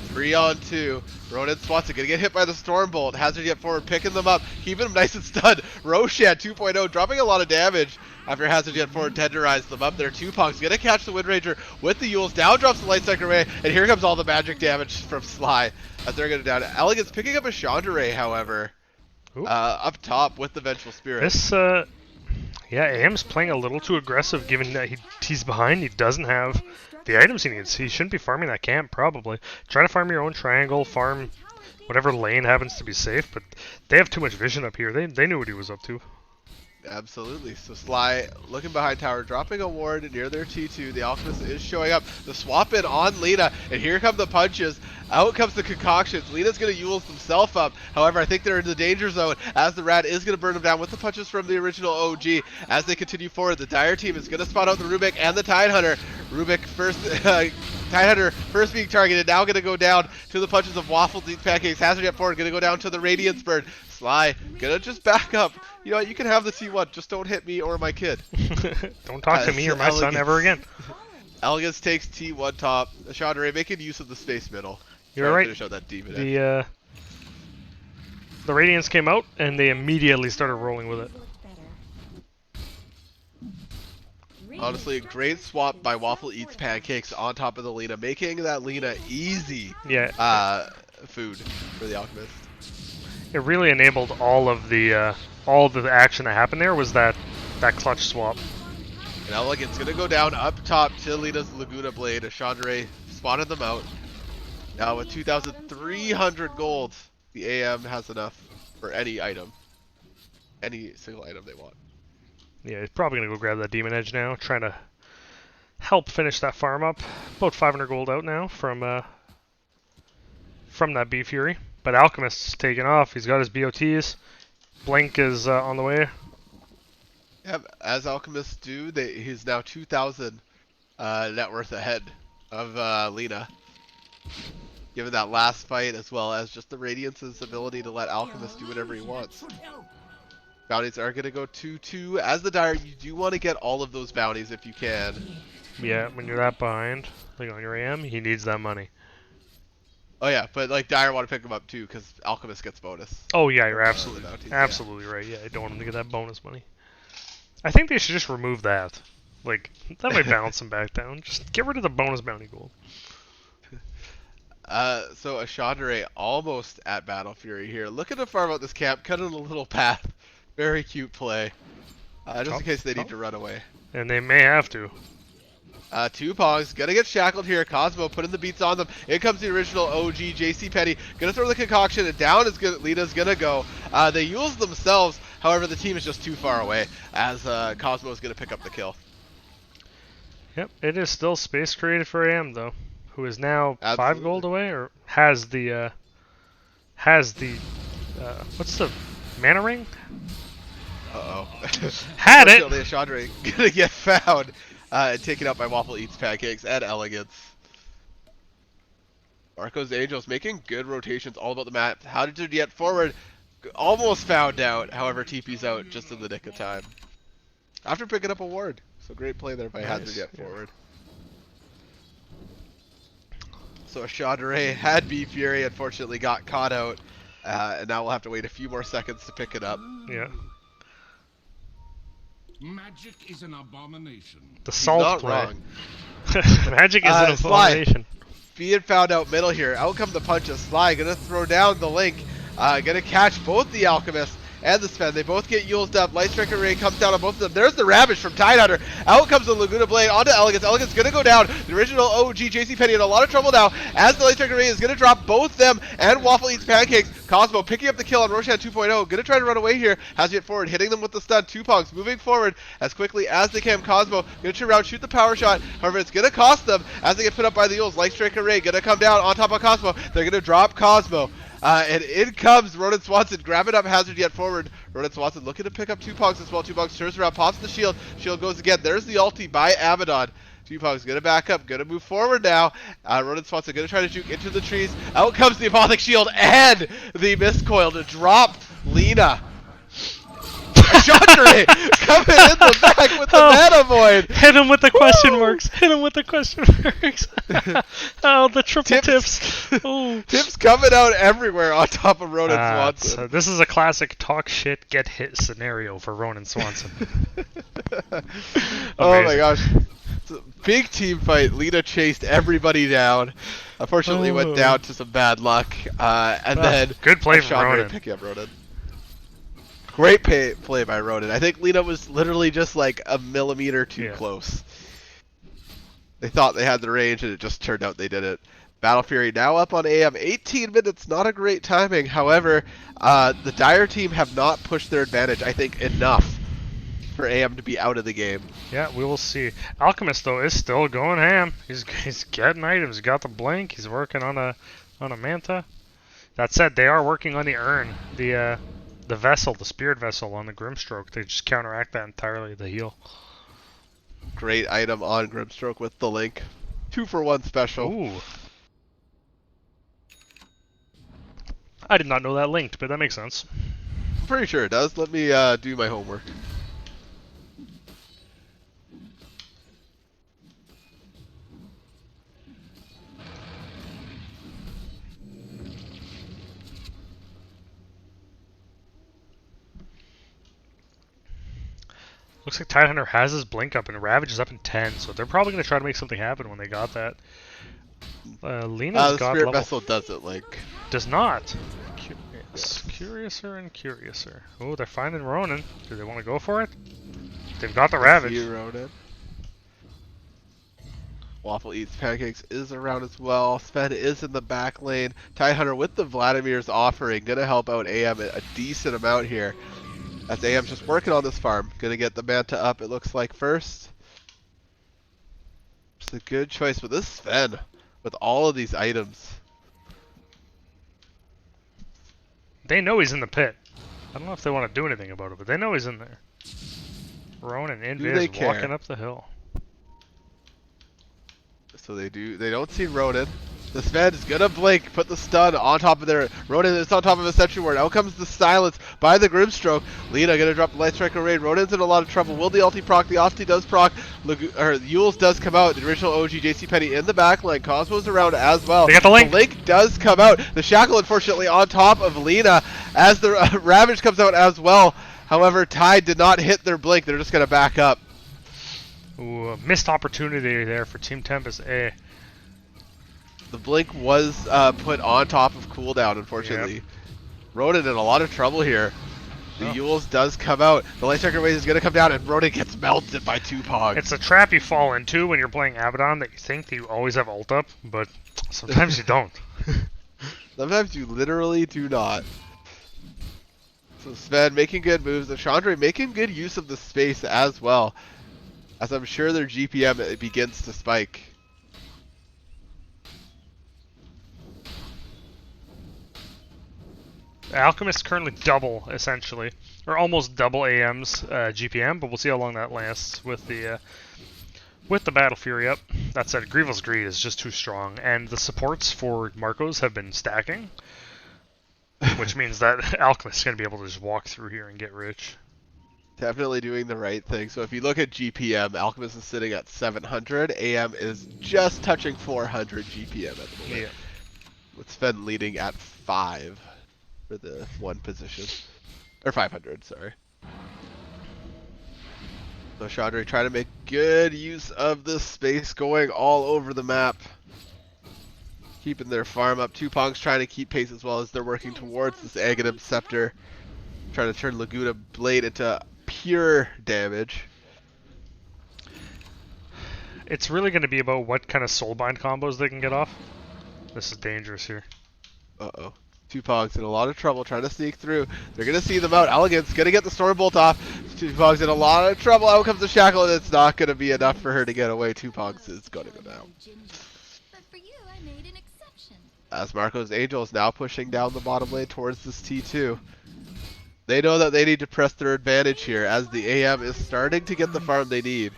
3-on-2. Ronan Swanson gonna get hit by the Stormbolt. Hazard Yet Forward picking them up, keeping them nice and stunned. Roshan 2.0 dropping a lot of damage after Hazard Yet Forward tenderized them up there. 2 Pongs gonna catch the Wind Ranger with the Yules. Down drops the Light Striker Ray, and here comes all the magic damage from Sly as they're gonna down. Elegance picking up a Chandra, however, up top with the Vengeful Spirit. This, yeah, AM's playing a little too aggressive given that he's behind. He doesn't have the items he needs. He shouldn't be farming that camp, probably. Try to farm your own triangle, farm whatever lane happens to be safe, but they have too much vision up here. They knew what he was up to. Absolutely. So Sly looking behind tower, dropping a ward near their T2. The Alchemist is showing up. The swap in on Lina, and here come the punches. Out comes the concoctions. Lina's going to Eul's himself up. However, I think they're in the danger zone as the Rat is going to burn them down with the punches from the original OG. As they continue forward, the Dire team is going to spot out the Rubik and the Tidehunter. Rubik first, Tidehunter first being targeted, now going to go down to the punches of Waffle Eats Pancakes. Hazard yet forward, going to go down to the Radiance Bird. Sly gonna just back up. You know what, you can have the T1, just don't hit me or my kid. Don't talk to me or my son ever again. Elegance takes T1 top. Chandra making use of the space middle. You're right. Finish out that demon edge. The Radiance came out and they immediately started rolling with it. Honestly, a great swap by Waffle Eats Pancakes on top of the Lina, making that Lina easy food for the Alchemist. It really enabled all of the action that happened there was that clutch swap. And Elegant's gonna go down up top to Lina's Laguna Blade. Chandra spotted them out. Now with 2,300 gold, the AM has enough for any item. Any single item they want. Yeah, he's probably going to go grab that Demon Edge now, trying to help finish that farm up. About 500 gold out now from that Bee Fury. But Alchemist's taking off. He's got his BOTs. Blink is on the way. Yeah, as Alchemists do, he's now 2,000 net worth ahead of Lina. Given that last fight, as well as just the Radiance's ability to let Alchemist do whatever he wants. Bounties are going to go 2-2. As the Dire, you do want to get all of those bounties if you can. Yeah, when you're that behind, like on your AM, he needs that money. Oh yeah, but like Dire want to pick him up too, because Alchemist gets bonus. Oh yeah, you're absolutely right. Yeah, I don't want him to get that bonus money. I think they should just remove that. Like, that might balance him back down. Just get rid of the bonus bounty gold. So a Chandra almost at Battle Fury here. Looking to farm out this camp, cut in a little path. Very cute play. Just in case they need to run away. And they may have to. Two Pongs, gonna get shackled here. Cosmo putting the beats on them. In comes the original OG, JC Petty. Gonna throw the concoction, and down is Lina's gonna go. They use themselves, however, the team is just too far away, as Cosmo is gonna pick up the kill. Yep, it is still space created for AM, though, who is now 5 gold away, or has the, what's the mana ring? Uh-oh. Had it! Unfortunately, Chandra gonna get found and taken out by Waffle Eats Pancakes and Elegance. Marco's Angels making good rotations all about the map. How did you get forward? Almost found out. However, TP's out just in the nick of time. After picking up a ward. So great play there by Hazard yet forward. So Chandra had Bee Fury, unfortunately got caught out. And now we'll have to wait a few more seconds to pick it up. Yeah. Magic is an abomination. The salt not play. Wrong. Magic is an abomination. Being found out middle here. Out come the punches. Sly gonna throw down the Link. Gonna catch both the Alchemist and the Sven. They both get used up. Light Striker Ray comes down on both of them. There's the Ravage from Tidehunter. Out comes the Laguna Blade onto Elegance. Elegance gonna go down. The original OG JC Penny in a lot of trouble now as the Light Striker Ray is gonna drop both them and Waffle Eats Pancakes. Cosmo picking up the kill on Roshan 2.0. Gonna try to run away here. Has to get forward, hitting them with the stun. Two Pongs moving forward as quickly as they can. Cosmo gonna turn around, shoot the power shot. However, it's gonna cost them as they get put up by the Yules. Light Striker Ray gonna come down on top of Cosmo. They're gonna drop Cosmo. And in comes Ronan Swanson, grabbing up Hazard yet forward. Ronan Swanson looking to pick up Two Pongs as well. Two Pongs turns around, pops the shield. Shield goes again. There's the ulti by Abaddon. Two Pongs gonna back up, gonna move forward now. Ronan Swanson gonna try to juke into the trees. Out comes the Apothic Shield and the Mist Coil to drop Lina. Chandra coming in the back with the Mana Void. Hit him with the question marks. Hit him with the question marks. Oh, the triple tips. Oh. Tips coming out everywhere on top of Ronan Swanson. So this is a classic talk shit, get hit scenario for Ronan Swanson. Oh my gosh. It's a big team fight. Lina chased everybody down. Unfortunately, went down to some bad luck. And then good play from Chandra Ronan. picking up Ronan. Great play by Ronan. I think Lina was literally just like a millimeter too close. They thought they had the range, and it just turned out they didn't. Battle Fury now up on AM. 18 minutes, not a great timing. However, the Dire team have not pushed their advantage, I think, enough for AM to be out of the game. Yeah, we will see. Alchemist though is still going ham. He's getting items. He's got the blink. He's working on a manta. That said, they are working on the urn, the vessel, the spirit vessel on the Grimstroke. They just counteract that entirely. The heal. Great item on Grimstroke with the link. 2-for-1 special. Ooh. I did not know that linked, but that makes sense. I'm pretty sure it does. Let me do my homework. Looks like Tidehunter has his blink up and Ravage is up in 10, so they're probably going to try to make something happen when they got that. Lena's The got Spirit level. Vessel doesn't link. Does not. Curiouser and Curiouser. Oh, they're finding Ronin. Do they want to go for it? They've got the Ravage. See Ronin. Waffle Eats Pancakes is around as well. Sven is in the back lane. Tidehunter with the Vladimir's offering. Going to help out AM a decent amount here. As AM's just working on this farm. Going to get the Manta up, it looks like, first. It's a good choice with this Sven. With all of these items. They know he's in the pit. I don't know if they want to do anything about it, but they know he's in there. Ronin Invis walking up the hill. So they do. They don't see Ronin. The Sven is gonna blink, put the stun on top of their Ronin is on top of a Sentry Ward. Out comes the silence by the Grimstroke. Lena gonna drop the Light Striker raid. Ronin's in a lot of trouble. Will the ulti proc? The ulti does proc. Yules does come out. The original OG JC Penny in the back line. Cosmo's around as well. They got the link. The link does come out. The Shackle unfortunately on top of Lena as the Ravage comes out as well. However, Tide did not hit their blink. They're just gonna back up. Ooh, a missed opportunity there for Team Tempus. The blink was put on top of cooldown, unfortunately. Yep. Ronin in a lot of trouble here. The Yules does come out. The Light Striker Wave is going to come down, and Ronin gets melted by 2-Pog. It's a trap you fall into when you're playing Abaddon that you think that you always have ult up, but sometimes you don't. Sometimes you literally do not. So Sven making good moves, and Chandra making good use of the space as well. As I'm sure their GPM begins to spike. Alchemist currently double, essentially, or almost double AM's GPM, but we'll see how long that lasts with the Battle Fury up. That said, Grievel's Greed is just too strong, and the supports for Marcos have been stacking, which means that Alchemist is going to be able to just walk through here and get rich. Definitely doing the right thing. So if you look at GPM, Alchemist is sitting at 700. AM is just touching 400 GPM at the moment. Yeah. With Sven leading at 5 for the one position. Or 500, sorry. So Chandra trying to make good use of this space, going all over the map. Keeping their farm up. 2-Pong's trying to keep pace as well as they're working towards this Aghanim Scepter. Trying to turn Laguna Blade into pure damage. It's really going to be about what kind of soulbind combos they can get off. This is dangerous here. Uh-oh. 2-Pong's in a lot of trouble trying to sneak through. They're going to see them out. Elegant's going to get the Stormbolt off. 2-Pong's in a lot of trouble. Out comes the Shackle, and it's not going to be enough for her to get away. 2-Pong's is going to go down. But for you, I made an exception. As Marco's Angel is now pushing down the bottom lane towards this T2. They know that they need to press their advantage here as the AM is starting to get the farm they need.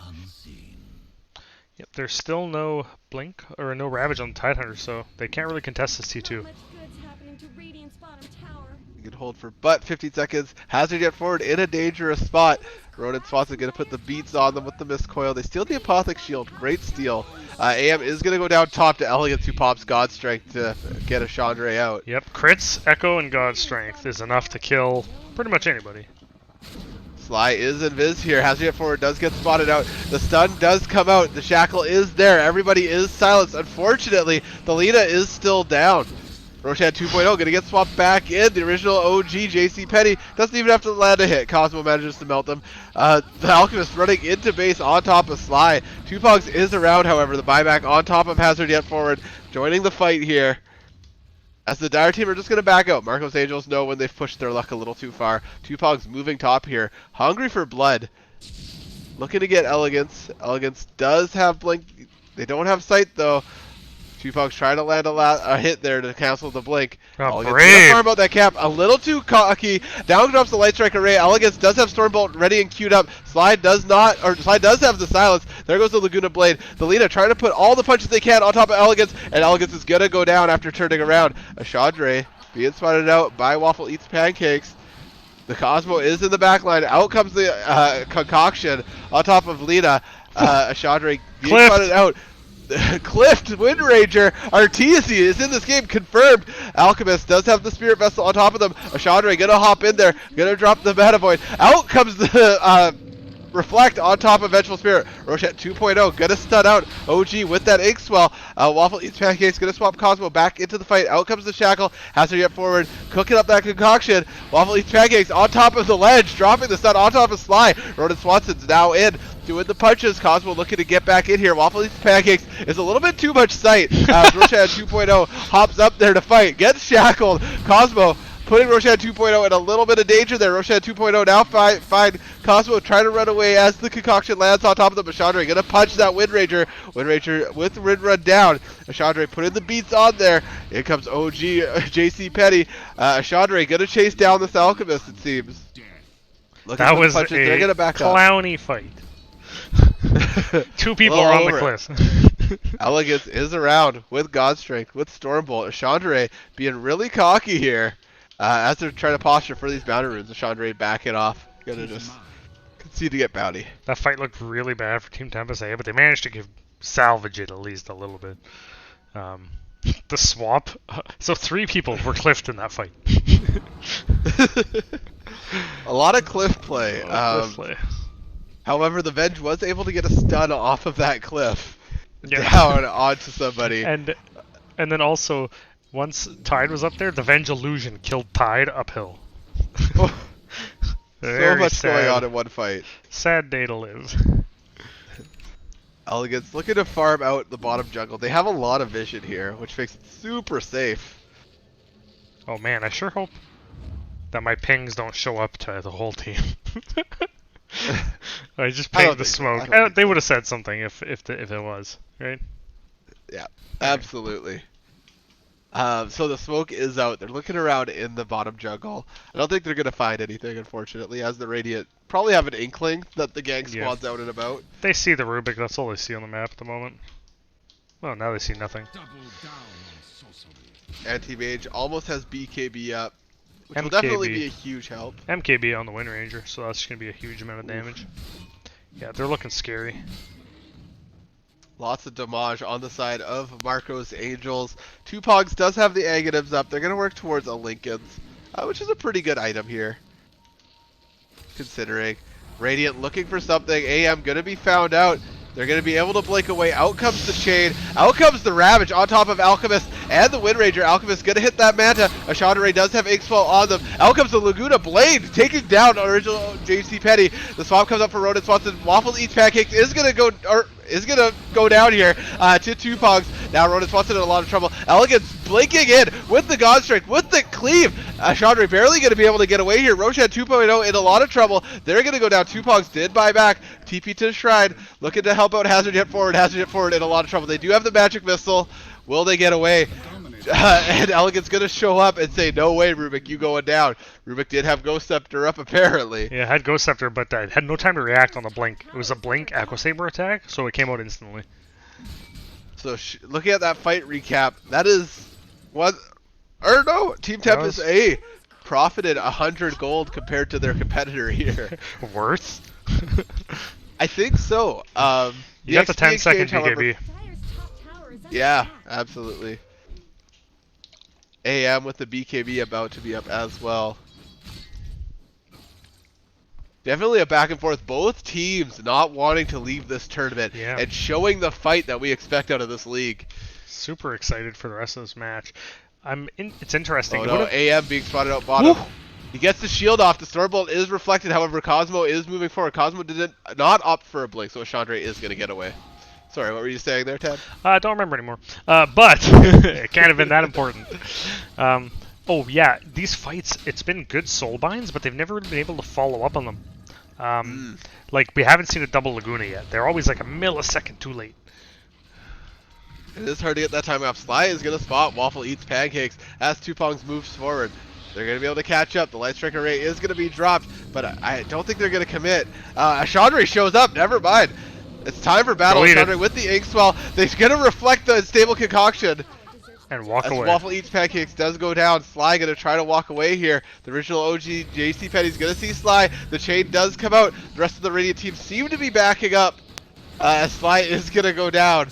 Yep, there's still no blink or no Ravage on the Tidehunter, so they can't really contest this T2. Much good's happening to Radiant's bottom tower. You can hold for but 15 seconds. Hazard yet forward in a dangerous spot. Ronin Spots is going to put the beats on them with the Mist Coil. They steal the Apothic Shield. Great steal. AM is going to go down top to Elegance, who pops God Strength to get a Chandra out. Yep, crits, Echo, and God Strength is enough to kill pretty much anybody. Sly is invis here. Hazard yet forward does get spotted out. The stun does come out. The Shackle is there. Everybody is silenced. Unfortunately, the Lina is still down. Roshan 2.0 going to get swapped back in. The original OG JC Penny doesn't even have to land a hit. Cosmo manages to melt them. The Alchemist running into base on top of Sly. 2-Pong's is around, however. The buyback on top of Hazard yet forward. Joining the fight here. As the Dire team are just going to back out. Marcos Angels know when they've pushed their luck a little too far. 2-Pong's moving top here. Hungry for blood. Looking to get Elegance. Elegance does have blink. They don't have sight though. Two Fox trying to land a hit there to cancel the blink. Oh, Elegance brave. gonna farm out that cap. A little too cocky. Down drops the Light Strike Array. Elegance does have Stormbolt ready and queued up. Slide does not, or Slide does have the Silence. There goes the Laguna Blade. The Lina trying to put all the punches they can on top of Elegance, and Elegance is gonna go down after turning around. A Chandra being spotted out by Waffle Eats Pancakes. The Cosmo is in the back line. Out comes the Concoction on top of Lina. A Chandra being Cliffed. spotted out. Cliffed Wind Ranger Arteezy is in this game, confirmed. Alchemist does have the Spirit Vessel on top of them. A Chandra gonna hop in there, gonna drop the Mana Void. Out comes the Reflect on top of Vengeful Spirit. Rochette 2.0 gonna stun out OG with that Ink Swell. Waffle Eats Pancakes gonna swap Cosmo back into the fight. Out comes the Shackle. Has her get forward, cooking up that concoction. Waffle Eats Pancakes on top of the ledge, dropping the stun on top of Sly. Ronan Swanson's now in, doing the punches. Cosmo looking to get back in here. Waffle Eats Pancakes is a little bit too much sight. Rochette 2.0 hops up there to fight, gets shackled. Cosmo putting Roshan 2.0 in a little bit of danger there. Roshan 2.0 now find Cosmo trying to run away as the concoction lands on top of the Chandra. Gonna punch that Wind Ranger. Wind Ranger with Wind Run down. Chandra putting the beats on there. Here comes OG JC Petty. Chandra gonna chase down this Alchemist, it seems. Looking That for the was punches. They're gonna a back up. clowny fight. Two people are on the cliffs. Elegance is around with God Strength, with Stormbolt. Chandra being really cocky here. As they're trying to posture for these bounty runes, Chandra backing off. Gonna just concede to get bounty. That fight looked really bad for Team Tempus, but they managed to salvage it at least a little bit. The swamp. So 3 people were cliffed in that fight. A lot of cliff play. Cliff play. However, the Venge was able to get a stun off of that cliff Yeah. down onto somebody. And then also, once Tide was up there, the Venge illusion killed Tide uphill. So Very much sad. going on in one fight. Sad day to live. Elegance looking to farm out the bottom jungle. They have a lot of vision here, which makes it super safe. Oh man, I sure hope that my pings don't show up to the whole team. I just I don't pinged the think so. smoke. I don't think They so. would have said something if it was, right? Yeah, absolutely. So the smoke is out. They're looking around in the bottom jungle. I don't think they're going to find anything, unfortunately, as the Radiant probably have an inkling that the gang Yeah. spawn's out and about. They see the Rubik, that's all they see on the map at the moment. Well, now they see nothing. Double down on sorcery. Anti-Mage almost has BKB up, which will MKB. definitely be a huge help. MKB on the Wind Ranger, so that's going to be a huge amount of damage. Yeah, they're looking scary. Lots of damage on the side of Marco's Angels. Two Pogs does have the Aghanims up. They're going to work towards a Lincoln's, which is a pretty good item here, considering. Radiant looking for something. AM going to be found out. They're going to be able to blink away. Out comes the Chain. Out comes the Ravage on top of Alchemist and the Wind Ranger. Alchemist going to hit that Manta. Chandra does have Inkspell on them. Out comes the Laguna Blade, taking down original JC Petty. The swap comes up for Ronan Swanson. Waffle Eats Pancakes is going to go down here to Two Pogs. Now Ronan Swanson in a lot of trouble. Elegance blinking in with the God Strike, with the Cleave. Chandra barely going to be able to get away here. Roshan 2.0 in a lot of trouble. They're going to go down. Two Pogs did buy back. TP to the Shrine. Looking to help out Hazard Hit Forward. Hazard Hit Forward in a lot of trouble. They do have the Magic Missile. Will they get away? And Elegant's going to show up and say, no way, Rubik, you going down. Rubik did have Ghost Scepter up, apparently. Yeah, I had Ghost Scepter, but I had no time to react on the blink. It was a blink Aqua Saber attack, so it came out instantly. So looking at that fight recap, that is what, or no, Team Tempus A profited 100 gold compared to their competitor here. Worth? I think so. You got the 10-second exchange, however- BKB. Dire's top tower is under Yeah, attack. absolutely. AM with the BKB about to be up as well. Definitely a back and forth. Both teams not wanting to leave this tournament and showing the fight that we expect out of this league. Super excited for the rest of this match. It's interesting. Oh no, AM being spotted out bottom. Woo! He gets the shield off. The Stormbolt is reflected. However, Cosmo is moving forward. Cosmo not opt for a blink, so Chandra is going to get away. Sorry, what were you saying there, Ted? I don't remember anymore. But it can't have been that important. Oh yeah, these fights, it's been good soul binds, but they've never been able to follow up on them. Like, we haven't seen a double Laguna yet. They're always like a millisecond too late. It is hard to get that time off. Sly is going to spot Waffle Eats Pancakes as Tupongs moves forward. They're going to be able to catch up. The light strike array is going to be dropped, but I don't think they're going to commit. Chandra shows up. Never mind. It's time for battle. Chandra with the Ink Swell. They're going to reflect the stable concoction. And walk As away. Waffle Eats Pancakes does go down. Sly going to try to walk away here. The original OG JC Petty's going to see Sly. The chain does come out. The rest of the Radiant team seem to be backing up as Sly is going to go down.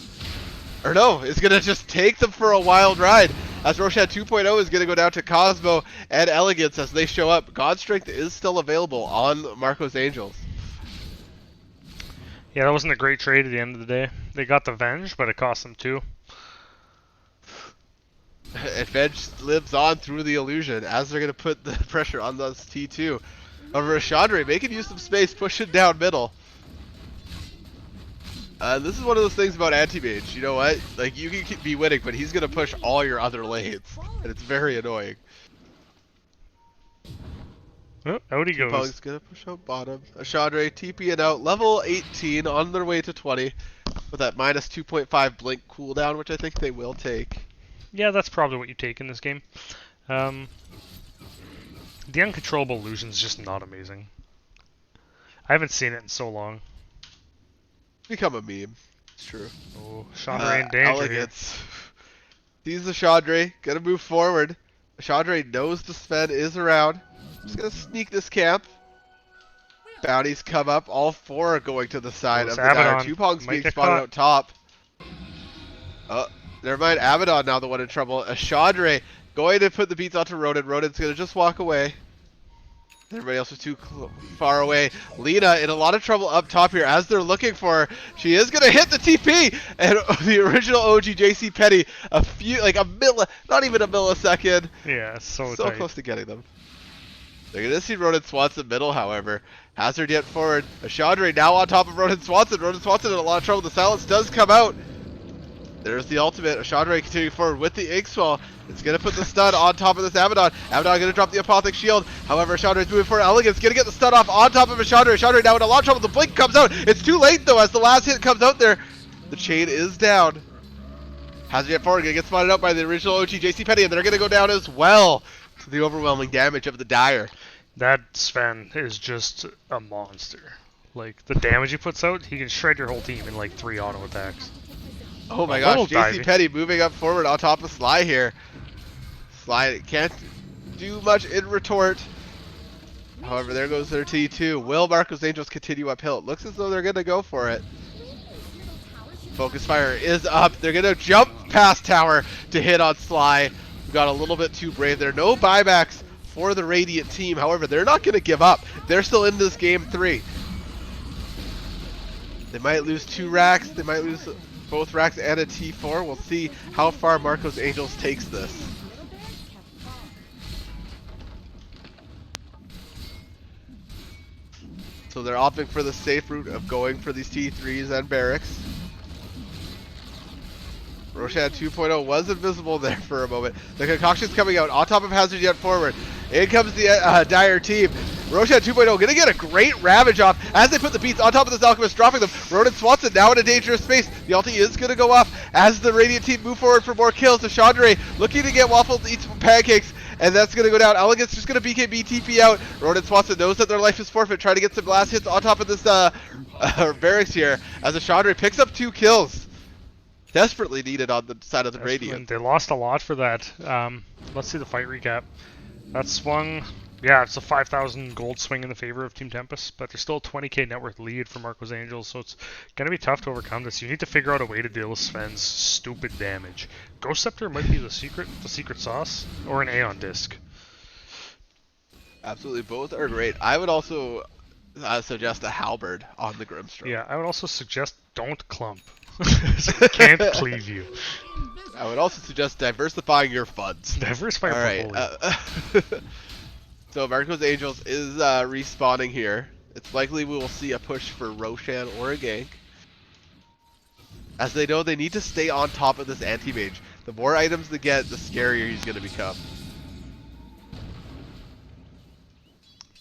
Or no, is going to just take them for a wild ride. As Roshan 2.0 is going to go down to Cosmo and Elegance as they show up. God Strength is still available on Marco's Angels. Yeah, that wasn't a great trade at the end of the day. They got the Venge, but it cost them 2. And Venge lives on through the illusion as they're going to put the pressure on those T2. Over Chandra making use of space, pushing down middle. This is one of those things about Anti-Mage. You know what? Like, you can be winning, but he's going to push all your other lanes. And it's very annoying. Oh, out he goes. Pong's going to push out bottom. Chandra TPing out. Level 18 on their way to 20. With that minus 2.5 blink cooldown, which I think they will take. Yeah, that's probably what you take in this game. The uncontrollable illusion is just not amazing. I haven't seen it in so long. Become a meme. It's true. Oh, Chandra in danger. Elegance. Sees the Chandra. Gonna move forward. Chandra knows the Sven is around. Just gonna sneak this camp. Bounties come up. All 4 are going to the side of the Dire. Tupong's being spotted out top. Oh, never mind. Abaddon now the one in trouble. Chandra going to put the beats onto Ronan. Ronan's gonna just walk away. Everybody else is too far away. Lena in a lot of trouble up top here as they're looking for her. She is going to hit the TP! And the original OG JC Petty, not even a millisecond. Yeah, so tight. Close to getting them. They're going to see Ronan Swanson middle, however. Hazard yet forward. Chandra now on top of Ronan Swanson. Ronan Swanson in a lot of trouble. The silence does come out. There's the ultimate. Chandra continuing forward with the Ink Swell. It's going to put the stun on top of this Abaddon. Abaddon going to drop the Apothic Shield. However, Chandra is moving forward. Elegance going to get the stun off on top of Chandra. Chandra now in a lot of trouble. The blink comes out. It's too late, though, as the last hit comes out there. The chain is down. Hazard yet forward. Going to get spotted out by the original OG JC Petty, and they're going to go down as well to the overwhelming damage of the Dire. That Sven is just a monster. Like, the damage he puts out, he can shred your whole team in like 3 auto attacks. Oh my gosh, JC Petty moving up forward on top of Sly here. Sly can't do much in retort. However, there goes their T2. Will Marco's Angels continue uphill? It looks as though they're going to go for it. Focus fire is up. They're going to jump past tower to hit on Sly. We got a little bit too brave there. No buybacks for the Radiant team. However, they're not going to give up. They're still in this game 3. They might lose 2 racks. They might lose both racks and a T4. We'll see how far Marco's Angels takes this. So they're opting for the safe route of going for these T3s and barracks. Roshan 2.0 was invisible there for a moment. The concoction's coming out on top of Hazard yet forward. In comes the Dire team. Roshan 2.0 gonna get a great Ravage off as they put the beats on top of this Alchemist, dropping them. Ronan Swanson now in a dangerous space. The ulti is gonna go off as the Radiant team move forward for more kills. So Chandra looking to get Waffle to eat some pancakes, and that's gonna go down. Elegance just gonna BKB TP out. Ronan Swanson knows that their life is forfeit, trying to get some last hits on top of this barracks here as the Chandra picks up 2 kills. Desperately needed on the side of the Radiant. They lost a lot for that. Let's see the fight recap. That swung, yeah, it's a 5,000 gold swing in the favor of Team Tempus, but there's still a 20k net worth lead for Marco's Angels, so it's going to be tough to overcome this. You need to figure out a way to deal with Sven's stupid damage. Ghost Scepter might be the secret sauce, or an Aeon Disc. Absolutely, both are great. I would also suggest a Halberd on the Grimstroke. Yeah, I would also suggest don't clump. So it can't cleave you. I would also suggest diversifying your funds. Diversify your portfolio. So Marco's Angels is respawning here. It's likely we will see a push for Roshan or a gank. As they know they need to stay on top of this anti-mage. The more items they get, the scarier he's going to become.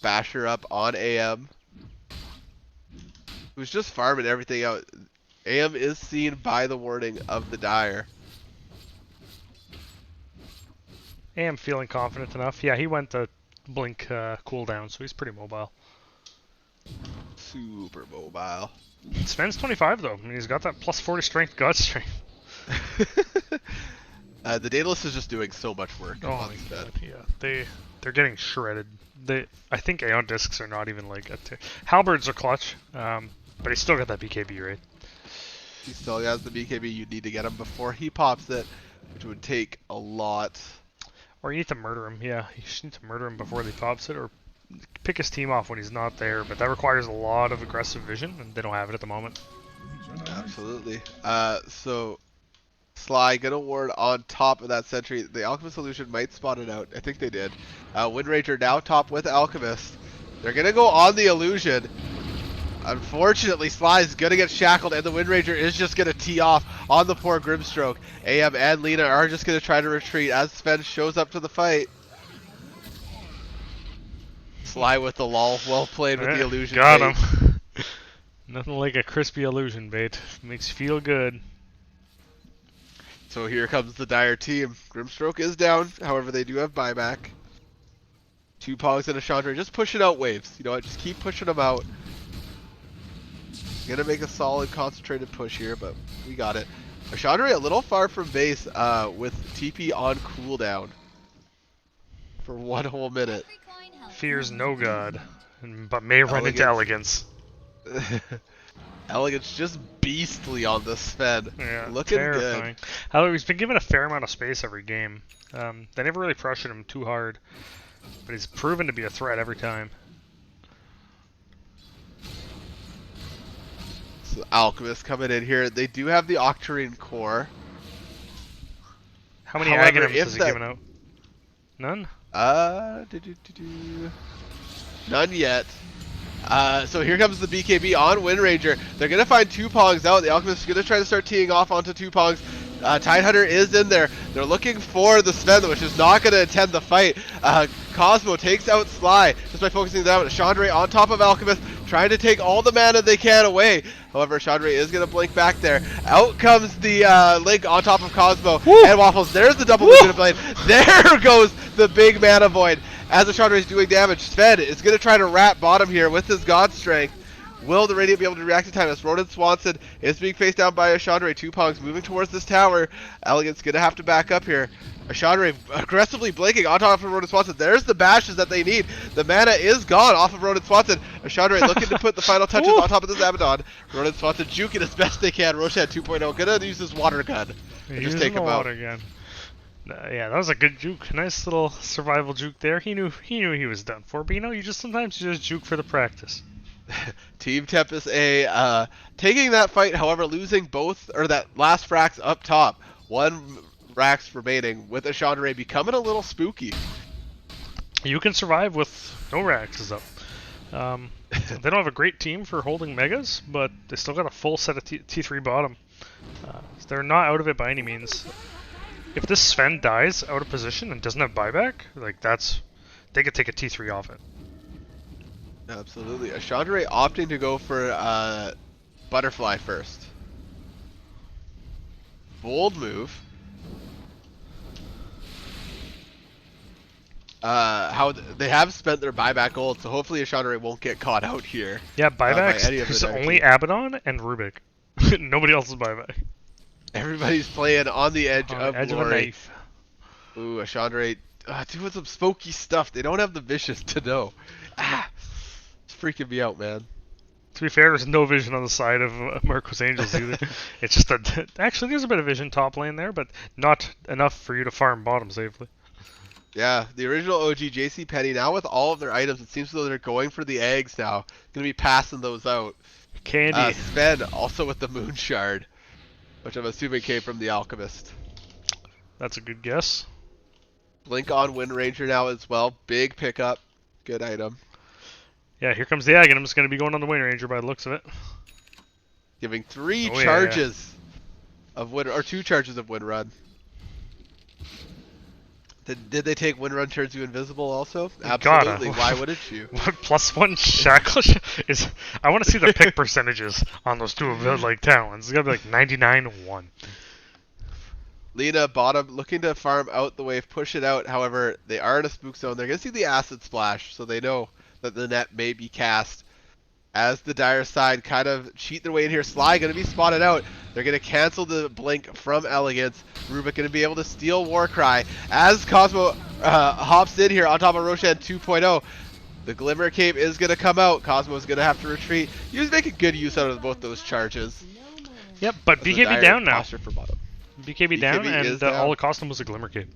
Basher up on AM. who's just farming everything out. AM is seen by the warning of the Dire. AM feeling confident enough. Yeah, he went the blink cooldown, so he's pretty mobile. Super mobile. Sven's 25 though. I mean, he's got that plus 40 strength, God strength. The Daedalus is just doing so much work. Oh on my Sven. god, yeah. They're getting shredded. I think Aeon discs are not even like halberds are clutch, but he's still got that BKB, right? He still has the BKB. You need to get him before he pops it, which would take a lot. Or you need to murder him. Yeah, you just need to murder him before he pops it, or pick his team off when he's not there. But that requires a lot of aggressive vision, and they don't have it at the moment. Absolutely. So Sly gonna ward on top of that sentry. The Alchemist Illusion might spot it out. I think they did. Windranger now top with Alchemist. They're gonna go on the Illusion. Unfortunately, Sly's gonna get shackled, and the Windranger is just gonna tee off on the poor Grimstroke. AM and Lena are just gonna try to retreat as Sven shows up to the fight. Sly with the lull. Well played with the Illusion Got bait. him. Nothing like a crispy illusion bait. Makes you feel good. So here comes the Dire team. Grimstroke is down, however they do have buyback. 2 Pogs and a Chandra just pushing out waves. You know what, just keep pushing them out. Gonna make a solid concentrated push here, but we got it. Chandra a little far from base with TP on cooldown for 1 whole minute. Every coin helps. Fears no god, but may run into elegance. Elegance just beastly on this Sven. Yeah, Looking terrifying. However, he's been given a fair amount of space every game. They never really pressured him too hard, but he's proven to be a threat every time. So Alchemist coming in here. They do have the Octarine core. How many However, Aghanims if has he that- given out? None? None yet. So here comes the BKB on Windranger. They're going to find 2 Pogs out. The Alchemist is going to try to start teeing off onto 2 Pogs. Tidehunter is in there. They're looking for the Sven, which is not going to attend the fight. Cosmo takes out Sly just by focusing down. Chandra on top of Alchemist, trying to take all the mana they can away. However, Chandra is going to blink back there. Out comes the Link on top of Cosmo. Woo! And Waffles. There's the double Laguna Blade. There goes the big mana void. As the Chandra is doing damage, Sven is going to try to wrap bottom here with his God Strength. Will the Radiant be able to react in time as Ronan Swanson is being faced down by Chandra? 2 Pogs moving towards this tower. Elegant's going to have to back up here. Chandra aggressively blinking on top of Ronan Swanson. There's the bashes that they need. The mana is gone off of Ronan Swanson. Chandra looking to put the final touches on top of this Abaddon. Ronan Swanson juking as best they can. Roshan 2.0 gonna use his water gun. And just take him out. Again. Yeah, that was a good juke. Nice little survival juke there. He knew he was done for, but you just sometimes you just juke for the practice. Team Tempus A taking that fight, however, losing both, or that last Frax up top. 1 Rax remaining with a Chandra becoming a little spooky. You can survive with no Raxes up. They don't have a great team for holding Megas, but they still got a full set of T3 bottom. They're not out of it by any means. If this Sven dies out of position and doesn't have buyback, like they could take a T3 off it. Absolutely. A Chandra opting to go for Butterfly first. Bold move. How they have spent their buyback gold, so hopefully a Chandra won't get caught out here. Yeah, by buybacks. any of the There's Dire only team. Abaddon and Rubik. Nobody else is buyback. Everybody's playing on the edge On of the edge of a glory. knife. Ooh, a Chandra doing some spooky stuff. They don't have the vision to know. It's freaking me out, man. To be fair, there's no vision on the side of Marco's Angels either. It's just that actually there's a bit of vision top lane there, but not enough for you to farm bottom safely. Yeah, the original OG JC Penny, now with all of their items, it seems as though they're going for the eggs now. Gonna be passing those out. Candy. Sven also with the Moon Shard, which I'm assuming came from the Alchemist. That's a good guess. Blink on Windranger now as well. Big pickup. Good item. Yeah, here comes the Aghanim. It's going to be going on the Windranger by the looks of it. Giving 3 Oh, yeah. charges of Wind, or 2 charges of Windrun. Did they take Windrun turns you invisible also? Gotta. Absolutely. Why wouldn't you? +1 shackle is. I want to see the pick percentages on those two like talents. It's gotta be like 99-1. Lina bottom looking to farm out the wave, push it out. However, they are in a spook zone. They're gonna see the acid splash, so they know that the net may be cast. As the Dire side kind of cheat their way in here, Sly going to be spotted out. They're going to cancel the blink from Elegance. Rubik going to be able to steal Warcry. As Cosmo hops in here on top of Roshan 2.0, the Glimmer Cape is going to come out. Cosmo's going to have to retreat. He was making good use out of both those charges. Yep, but BKB down now. For bottom. BKB down, and down. all it cost him was a Glimmer Cape.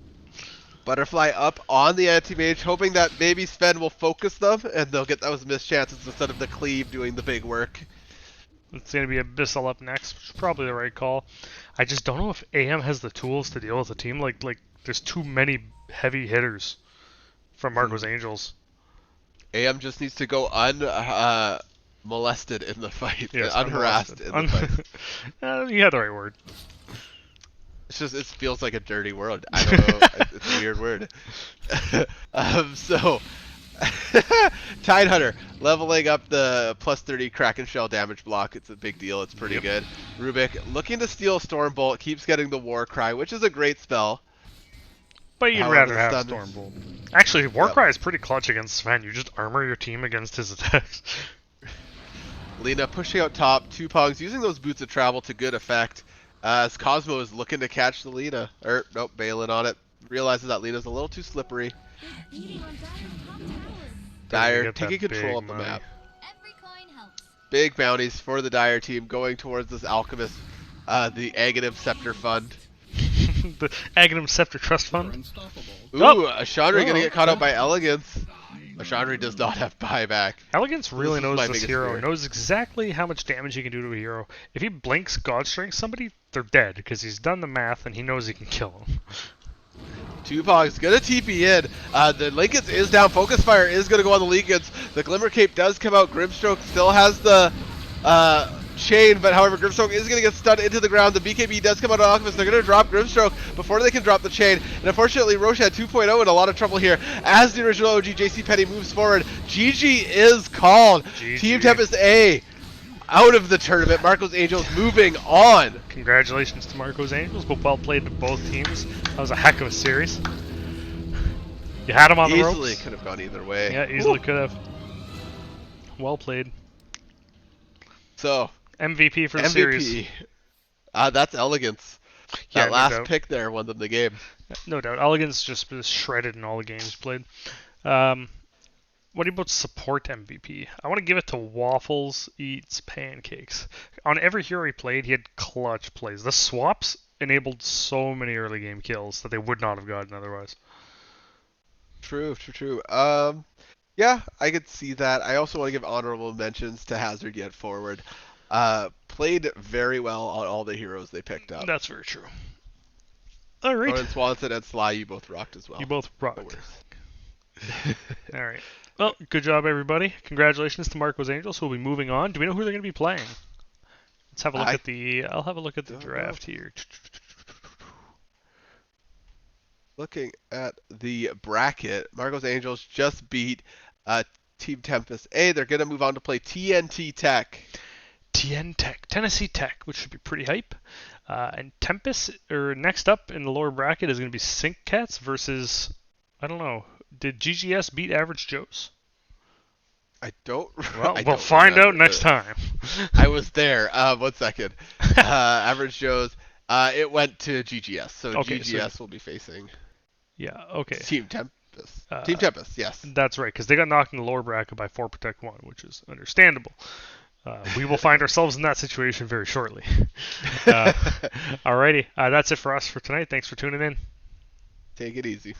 Butterfly up on the anti-mage, hoping that maybe Sven will focus them, and they'll get those missed chances instead of the cleave doing the big work. It's going to be Abyssal up next, which is probably the right call. I just don't know if AM has the tools to deal with a team like there's too many heavy hitters from Marco's Angels. AM just needs to go molested in the fight, yes, unharassed in the fight. You had the right word. It's just, it feels like a dirty word. I don't know. It's a weird word. So, Tidehunter leveling up the +30 Kraken Shell damage block. It's a big deal. It's pretty good. Rubik looking to steal Stormbolt, keeps getting the Warcry, which is a great spell. But you'd rather have Stormbolt. Actually, Warcry is pretty clutch against Sven. You just armor your team against his attacks. Lina pushing out top, 2 Pongs, using those Boots of Travel to good effect. As Cosmo is looking to catch the Lina. Nope, bailing on it. Realizes that Lina's a little too slippery. Dire taking control of the map. Every coin helps. Big bounties for the Dire team going towards this Alchemist, the Aghanim Scepter Fund. The Aghanim Scepter Trust Fund. Ooh, Ashandri gonna get caught out by Elegance. Ashandri does not have buyback. Elegance really knows this hero. Fear. Knows exactly how much damage he can do to a hero. If he blinks God Strength somebody, they're dead because he's done the math and he knows he can kill them. Tupog's gonna TP in. The Lincolns is down. Focus Fire is gonna go on the Lincolns. The Glimmer Cape does come out. Grimstroke still has the chain, but however, Grimstroke is gonna get stunned into the ground. The BKB does come out of Alchemist. They're gonna drop Grimstroke before they can drop the chain. And unfortunately, Roshan 2.0 in a lot of trouble here as the original OG JC Penny moves forward. GG is called. GG. Team Tempus A out of the tournament. Marco's Angels moving on. Congratulations to Marco's Angels, but well played to both teams. That was a heck of a series. You had him on the ropes. Easily could have gone either way. Yeah, easily could have. Well played. So, MVP for the series. That's Elegance. Yeah, That last pick there won them the game. No doubt. Elegance just was shredded in all the games played. What about support MVP? I want to give it to Waffles Eats Pancakes. On every hero he played, he had clutch plays. The swaps enabled so many early game kills that they would not have gotten otherwise. True. Yeah, I could see that. I also want to give honorable mentions to Hazard Yet Forward. Played very well on all the heroes they picked up. That's very true. All right. Ronan Swanson and Sly, you both rocked as well. You both rocked. All right. Well, good job, everybody. Congratulations to Marco's Angels, who will be moving on. Do we know who they're going to be playing? Let's have a look at the. I'll have a look at the draft here. Looking at the bracket, Marco's Angels just beat Team Tempus A. They're going to move on to play TNT Tech. Tennessee Tech, which should be pretty hype. And Tempus, or next up in the lower bracket, is going to be Sync Cats versus, I don't know, did GGS beat Average Joe's? I don't. Well, we'll find out next time. I was there. 1 second. Average Joe's. It went to GGS, so okay, GGS will be facing. Yeah. Okay. Team Tempus. Team Tempus. Yes. That's right, because they got knocked in the lower bracket by 4 Protect 1, which is understandable. We will find ourselves in that situation very shortly. Alrighty. That's it for us for tonight. Thanks for tuning in. Take it easy.